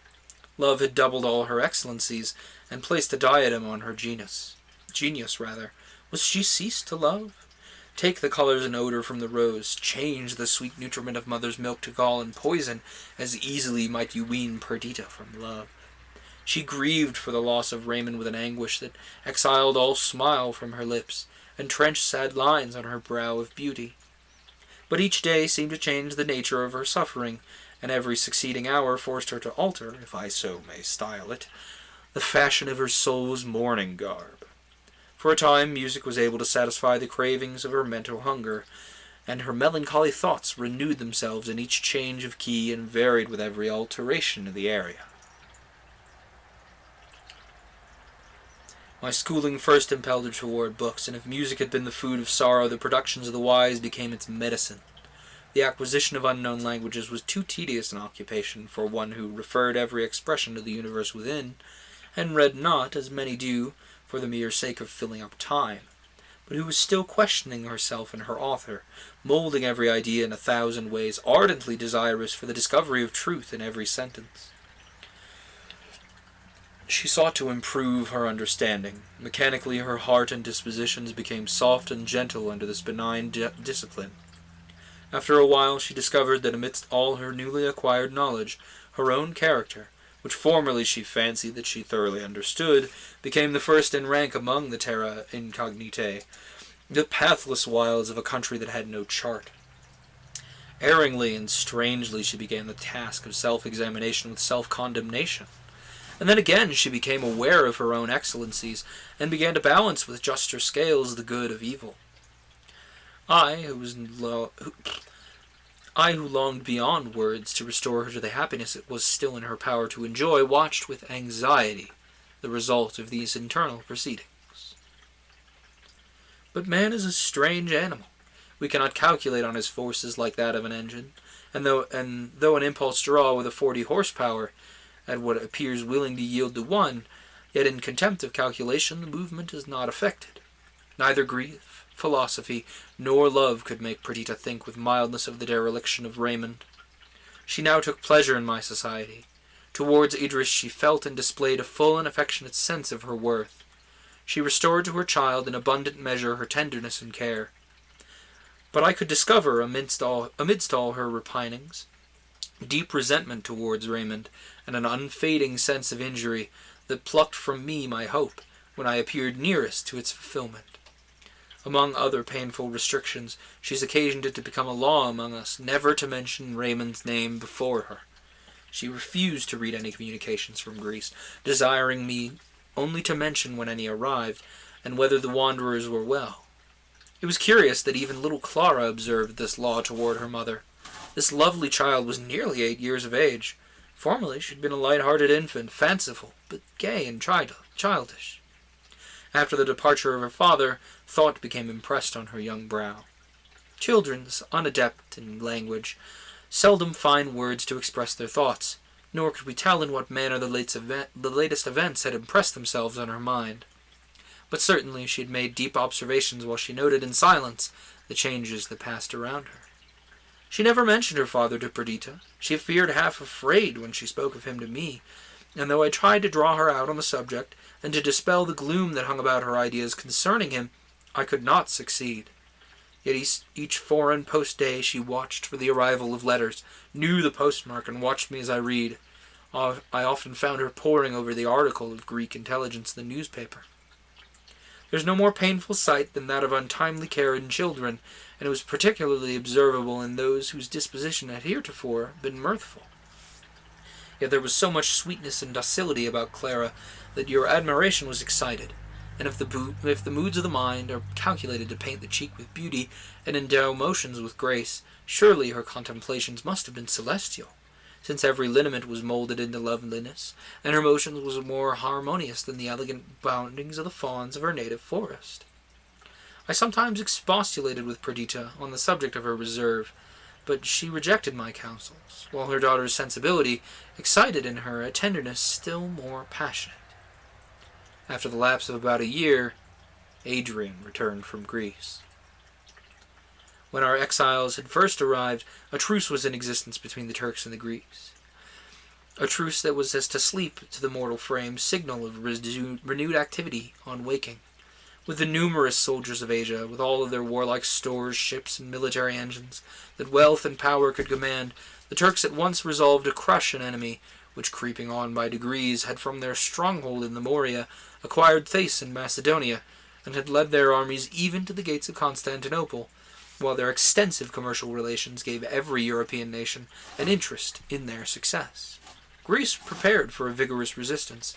Love had doubled all her excellencies, and placed a diadem on her genius. Was she ceased to love? Take the colors and odor from the rose, change the sweet nutriment of mother's milk to gall and poison, as easily might you wean Perdita from love. She grieved for the loss of Raymond with an anguish that exiled all smile from her lips, and trenched sad lines on her brow of beauty. But each day seemed to change the nature of her suffering, and every succeeding hour forced her to alter, if I so may style it, the fashion of her soul's mourning garb. For a time music was able to satisfy the cravings of her mental hunger, and her melancholy thoughts renewed themselves in each change of key and varied with every alteration of the area. My schooling first impelled her toward books, and if music had been the food of sorrow, the productions of the wise became its medicine. The acquisition of unknown languages was too tedious an occupation for one who referred every expression to the universe within, and read not, as many do, for the mere sake of filling up time, but who was still questioning herself and her author, molding every idea in 1,000 ways, ardently desirous for the discovery of truth in every sentence. She sought to improve her understanding. Mechanically, her heart and dispositions became soft and gentle under this benign discipline. After a while, she discovered that amidst all her newly acquired knowledge, her own character, which formerly she fancied that she thoroughly understood, became the first in rank among the terra incognitae, the pathless wilds of a country that had no chart. Erringly and strangely she began the task of self-examination with self-condemnation. And then again she became aware of her own excellencies, and began to balance with juster scales the good of evil. I, who longed beyond words to restore her to the happiness it was still in her power to enjoy, watched with anxiety the result of these internal proceedings. But man is a strange animal. We cannot calculate on his forces like that of an engine, and though an impulse draw with a 40 horsepower at what appears willing to yield to 1, yet in contempt of calculation the movement is not affected. Neither grief, philosophy, nor love could make Perdita think with mildness of the dereliction of Raymond. She now took pleasure in my society. Towards Idris she felt and displayed a full and affectionate sense of her worth. She restored to her child in abundant measure her tenderness and care. But I could discover, amidst all her repinings, deep resentment towards Raymond, and an unfading sense of injury that plucked from me my hope when I appeared nearest to its fulfillment. Among other painful restrictions, she's occasioned it to become a law among us never to mention Raymond's name before her. She refused to read any communications from Greece, desiring me only to mention when any arrived, and whether the wanderers were well. It was curious that even little Clara observed this law toward her mother. This lovely child was nearly 8 years of age. Formerly she had been a light-hearted infant, fanciful, but gay and childish. After the departure of her father, thought became impressed on her young brow. Children, unadept in language, seldom find words to express their thoughts, nor could we tell in what manner the latest events had impressed themselves on her mind. But certainly she had made deep observations while she noted in silence the changes that passed around her. She never mentioned her father to Perdita. She appeared half afraid when she spoke of him to me, and though I tried to draw her out on the subject, and to dispel the gloom that hung about her ideas concerning him, I could not succeed. Yet each foreign post-day she watched for the arrival of letters, knew the postmark, and watched me as I read. I often found her poring over the article of Greek intelligence in the newspaper. There is no more painful sight than that of untimely care in children, and it was particularly observable in those whose disposition had heretofore been mirthful. Yet there was so much sweetness and docility about Clara that your admiration was excited, and if the moods of the mind are calculated to paint the cheek with beauty and endow motions with grace, surely her contemplations must have been celestial, since every lineament was molded into loveliness, and her motions was more harmonious than the elegant boundings of the fawns of her native forest. I sometimes expostulated with Perdita on the subject of her reserve, but she rejected my counsels, while her daughter's sensibility excited in her a tenderness still more passionate. After the lapse of about a year, Adrian returned from Greece. When our exiles had first arrived, a truce was in existence between the Turks and the Greeks. A truce that was as to sleep to the mortal frame, signal of renewed activity on waking. With the numerous soldiers of Asia, with all of their warlike stores, ships, and military engines, that wealth and power could command, the Turks at once resolved to crush an enemy, which, creeping on by degrees, had from their stronghold in the Morea acquired Thrace and Macedonia, and had led their armies even to the gates of Constantinople, while their extensive commercial relations gave every European nation an interest in their success. Greece prepared for a vigorous resistance.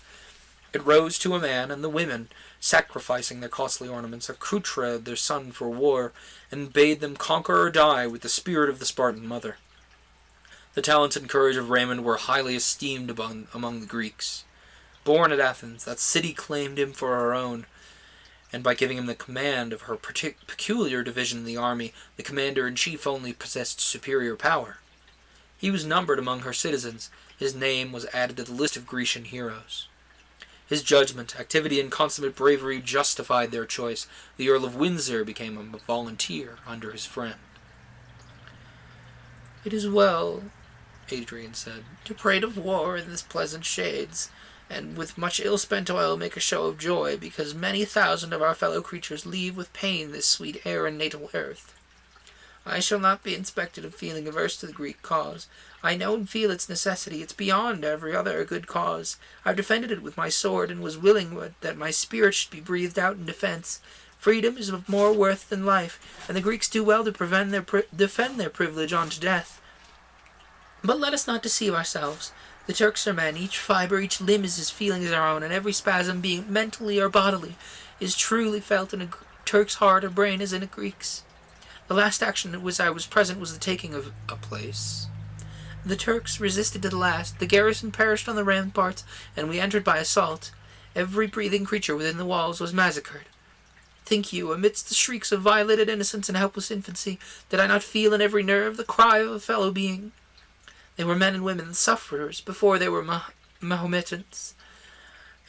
It rose to a man, and the women, sacrificing their costly ornaments, accoutred their son for war, and bade them conquer or die with the spirit of the Spartan mother. The talents and courage of Raymond were highly esteemed among the Greeks. Born at Athens, that city claimed him for her own, and by giving him the command of her peculiar division in the army, the commander-in-chief only possessed superior power. He was numbered among her citizens. His name was added to the list of Grecian heroes. His judgment, activity, and consummate bravery justified their choice. The Earl of Windsor became a volunteer under his friend. "It is well," Adrian said, "to prate of war in this pleasant shades, and with much ill-spent oil make a show of joy, because many thousand of our fellow creatures leave with pain this sweet air and natal earth. I shall not be inspected of feeling averse to the Greek cause. I know and feel its necessity. It's beyond every other good cause. I've defended it with my sword, and was willing that my spirit should be breathed out in defence. Freedom is of more worth than life, and the Greeks do well to defend their privilege unto death. But let us not deceive ourselves. The Turks are men. Each fibre, each limb is as feeling as our own, and every spasm, being mentally or bodily, is truly felt in a Turk's heart or brain as in a Greek's. The last action at which I was present was the taking of a place. The Turks resisted to the last. The garrison perished on the ramparts, and we entered by assault. Every breathing creature within the walls was massacred. Think you, amidst the shrieks of violated innocence and helpless infancy, did I not feel in every nerve the cry of a fellow being? They were men and women, sufferers, before they were Mahometans.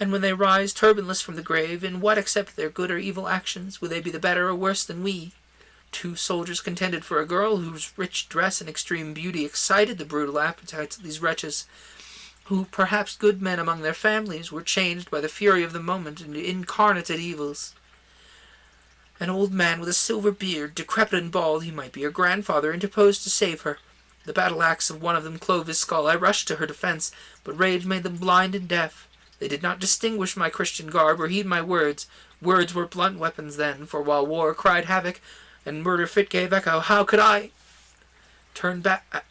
And when they rise turbanless from the grave, in what except their good or evil actions will they be the better or worse than we? 2 soldiers contended for a girl whose rich dress and extreme beauty excited the brutal appetites of these wretches, who, perhaps good men among their families, were changed by the fury of the moment into incarnated evils. An old man with a silver beard, decrepit and bald, he might be her grandfather, interposed to save her. The battle-axe of one of them clove his skull. I rushed to her defence, but rage made them blind and deaf. They did not distinguish my Christian garb or heed my words. Words were blunt weapons then, for while war cried havoc, and murder fit gave echo, how could I turn back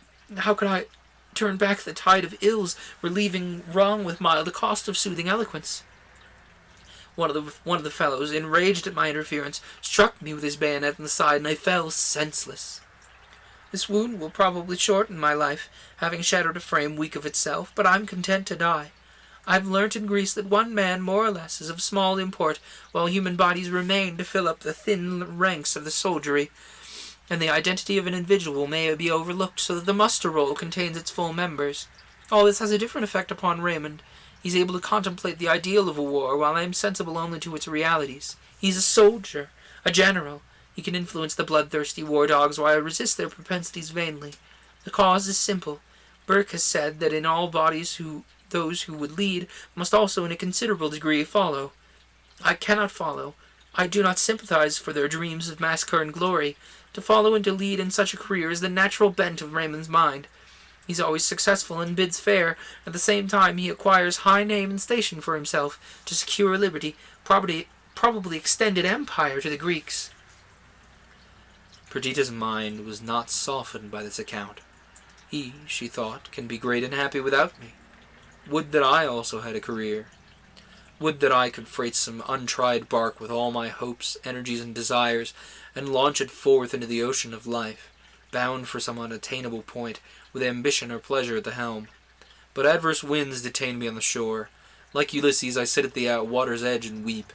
the tide of ills, relieving wrong with mild the cost of soothing eloquence? One of the fellows, enraged at my interference, struck me with his bayonet in the side, and I fell senseless. This wound will probably shorten my life, having shattered a frame weak of itself, but I'm content to die. I've learnt in Greece that one man, more or less, is of small import, while human bodies remain to fill up the thin ranks of the soldiery, and the identity of an individual may be overlooked so that the muster roll contains its full members. All this has a different effect upon Raymond. He's able to contemplate the ideal of a war, while I am sensible only to its realities. He's a soldier, a general. He can influence the bloodthirsty war dogs, while I resist their propensities vainly. The cause is simple. Burke has said that in all bodies those who would lead must also in a considerable degree follow. I cannot follow. I do not sympathize for their dreams of massacre and glory. To follow and to lead in such a career is the natural bent of Raymond's mind. He's always successful and bids fair. At the same time he acquires high name and station for himself, to secure liberty, probably extended empire to the Greeks. Perdita's mind was not softened by this account. He, she thought, can be great and happy without me. Would that I also had a career. Would that I could freight some untried bark with all my hopes, energies, and desires, and launch it forth into the ocean of life, bound for some unattainable point, with ambition or pleasure at the helm. But adverse winds detain me on the shore. Like Ulysses, I sit at the water's edge and weep.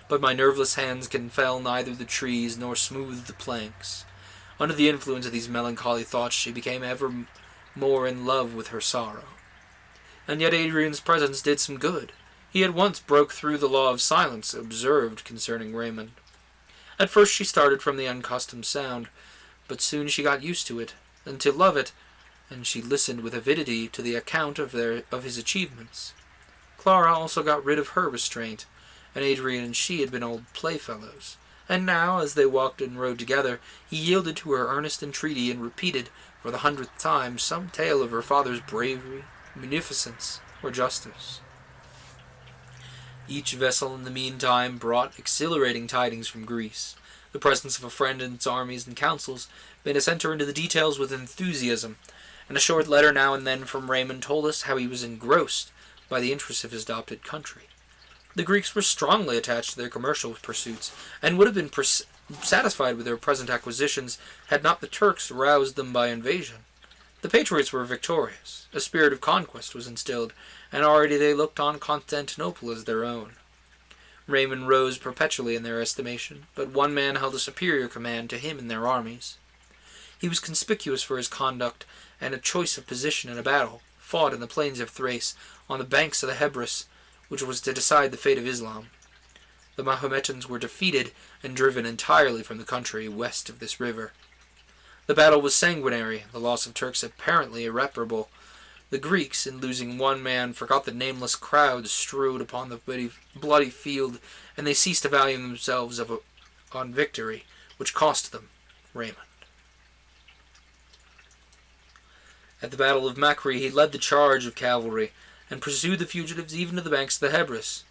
But my nerveless hands can fell neither the trees nor smooth the planks. Under the influence of these melancholy thoughts she became ever more in love with her sorrow. And yet Adrian's presence did some good. He at once broke through the law of silence observed concerning Raymond. At first she started from the unaccustomed sound, but soon she got used to it, and to love it, and she listened with avidity to the account of his achievements. Clara also got rid of her restraint, and Adrian and she had been old playfellows, and now, as they walked and rode together, he yielded to her earnest entreaty and repeated, for the 100th time, some tale of her father's bravery, munificence, or justice. Each vessel in the meantime brought exhilarating tidings from Greece. The presence of a friend in its armies and councils made us enter into the details with enthusiasm, and a short letter now and then from Raymond told us how he was engrossed by the interests of his adopted country. The Greeks were strongly attached to their commercial pursuits, and would have been satisfied with their present acquisitions had not the Turks roused them by invasion. The patriots were victorious, a spirit of conquest was instilled, and already they looked on Constantinople as their own. Raymond rose perpetually in their estimation, but one man held a superior command to him in their armies. He was conspicuous for his conduct and a choice of position in a battle, fought in the plains of Thrace, on the banks of the Hebrus, which was to decide the fate of Islam. The Mahometans were defeated and driven entirely from the country west of this river. The battle was sanguinary, the loss of Turks apparently irreparable. The Greeks, in losing one man, forgot the nameless crowds strewed upon the bloody field, and they ceased to value themselves on victory, which cost them Raymond. At the Battle of Macri, he led the charge of cavalry, and pursued the fugitives even to the banks of the Hebrus.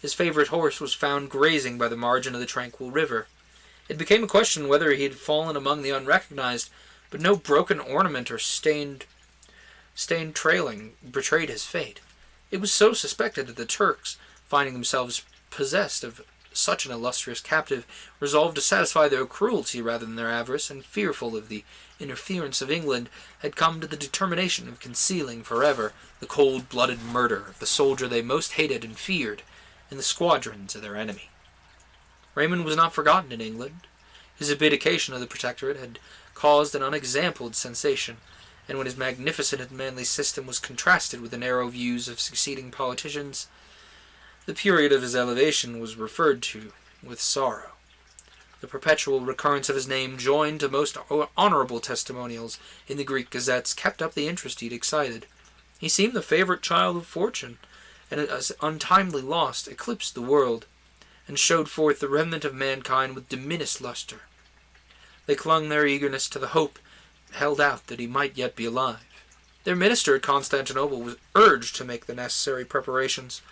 His favorite horse was found grazing by the margin of the tranquil river. It became a question whether he had fallen among the unrecognized, but no broken ornament or stained trailing betrayed his fate. It was so suspected that the Turks, finding themselves possessed of such an illustrious captive, resolved to satisfy their cruelty rather than their avarice, and fearful of the interference of England, had come to the determination of concealing forever the cold-blooded murder of the soldier they most hated and feared in the squadrons of their enemy. Raymond was not forgotten in England. His abdication of the Protectorate had caused an unexampled sensation, and when his magnificent and manly system was contrasted with the narrow views of succeeding politicians, the period of his elevation was referred to with sorrow. The perpetual recurrence of his name, joined to most honorable testimonials in the Greek gazettes, kept up the interest he had excited. He seemed the favorite child of fortune, and as untimely lost, eclipsed the world, and showed forth the remnant of mankind with diminished lustre. They clung their eagerness to the hope held out that he might yet be alive. Their minister at Constantinople was urged to make the necessary perquisitions,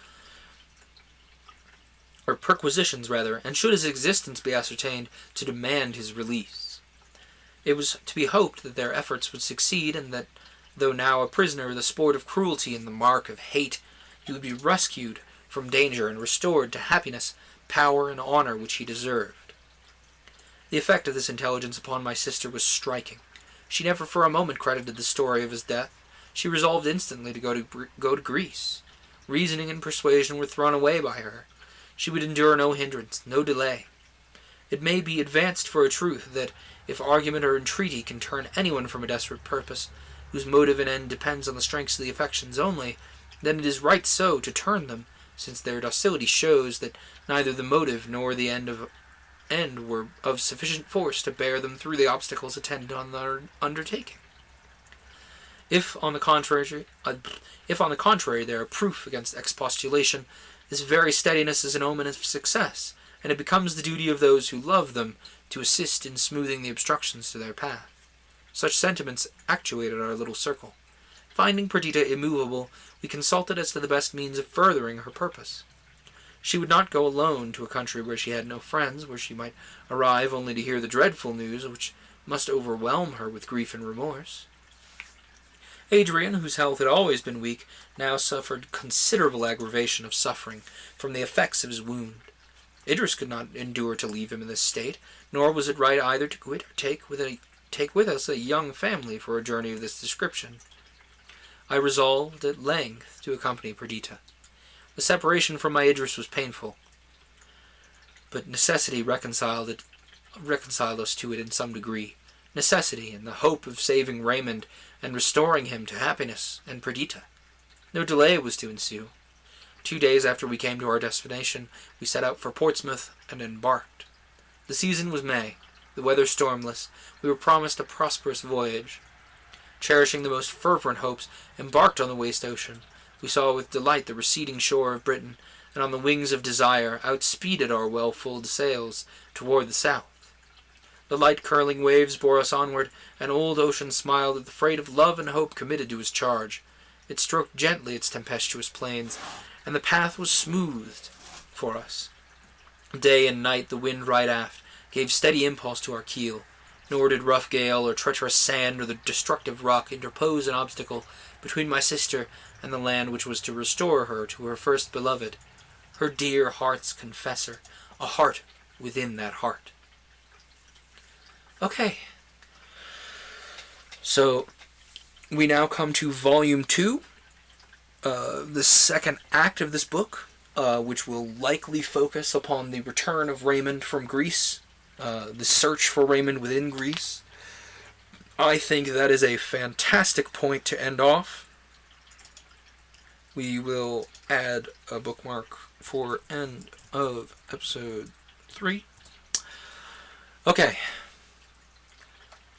and should his existence be ascertained, to demand his release. It was to be hoped that their efforts would succeed, and that, though now a prisoner, the sport of cruelty and the mark of hate, he would be rescued from danger and restored to happiness, power, and honor which he deserved. The effect of this intelligence upon my sister was striking. She never for a moment credited the story of his death. She resolved instantly to go to Greece. Reasoning and persuasion were thrown away by her. She would endure no hindrance, no delay. It may be advanced for a truth that if argument or entreaty can turn anyone from a desperate purpose, whose motive and end depends on the strength of the affections only, then it is right so to turn them, since their docility shows that neither the motive nor the end were of sufficient force to bear them through the obstacles attendant on their undertaking. If, on the contrary, there are proof against expostulation, this very steadiness is an omen of success, and it becomes the duty of those who love them to assist in smoothing the obstructions to their path. Such sentiments actuated our little circle. Finding Perdita immovable, we consulted as to the best means of furthering her purpose. She would not go alone to a country where she had no friends, where she might arrive only to hear the dreadful news, which must overwhelm her with grief and remorse. Adrian, whose health had always been weak, now suffered considerable aggravation of suffering from the effects of his wound. Idris could not endure to leave him in this state, nor was it right either to quit or take with us a young family for a journey of this description. I resolved at length to accompany Perdita. The separation from my Idris was painful, but necessity reconciled us to it in some degree. Necessity, and the hope of saving Raymond and restoring him to happiness, and Perdita. No delay was to ensue. 2 days after we came to our destination, we set out for Portsmouth and embarked. The season was May, the weather stormless. We were promised a prosperous voyage. Cherishing the most fervent hopes, embarked on the waste ocean. We saw with delight the receding shore of Britain, and on the wings of desire outspeeded our well-fulled sails toward the south. The light curling waves bore us onward, and old ocean smiled at the freight of love and hope committed to his charge. It stroked gently its tempestuous plains, and the path was smoothed for us. Day and night the wind right aft gave steady impulse to our keel, nor did rough gale or treacherous sand or the destructive rock interpose an obstacle between my sister and the land which was to restore her to her first beloved, her dear heart's confessor, a heart within that heart. Okay, so we now come to Volume 2, the second act of this book, which will likely focus upon the return of Raymond from Greece, the search for Raymond within Greece. I think that is a fantastic point to end off. we will add a bookmark for end of episode 3. Okay.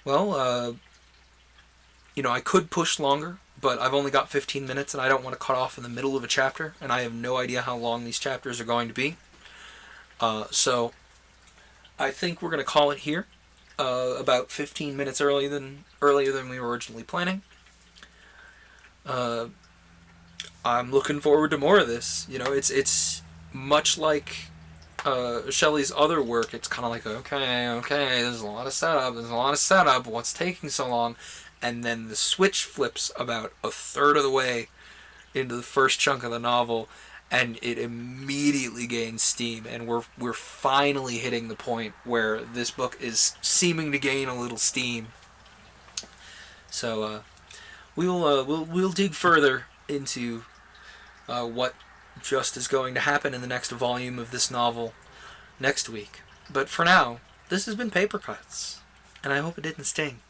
Well, I could push longer, but I've only got 15 minutes and I don't want to cut off in the middle of a chapter, and I have no idea how long these chapters are going to be. So I think we're going to call it here. About 15 minutes earlier than we were originally planning. I'm looking forward to more of this. It's much like Shelley's other work. It's kind of like, okay, there's a lot of setup. What's taking so long? And then the switch flips about a third of the way into the first chunk of the novel, and it immediately gains steam. And we're finally hitting the point where this book is seeming to gain a little steam. So we'll dig further into what just is going to happen in the next volume of this novel next week. But for now, this has been Paper Cuts, and I hope it didn't sting.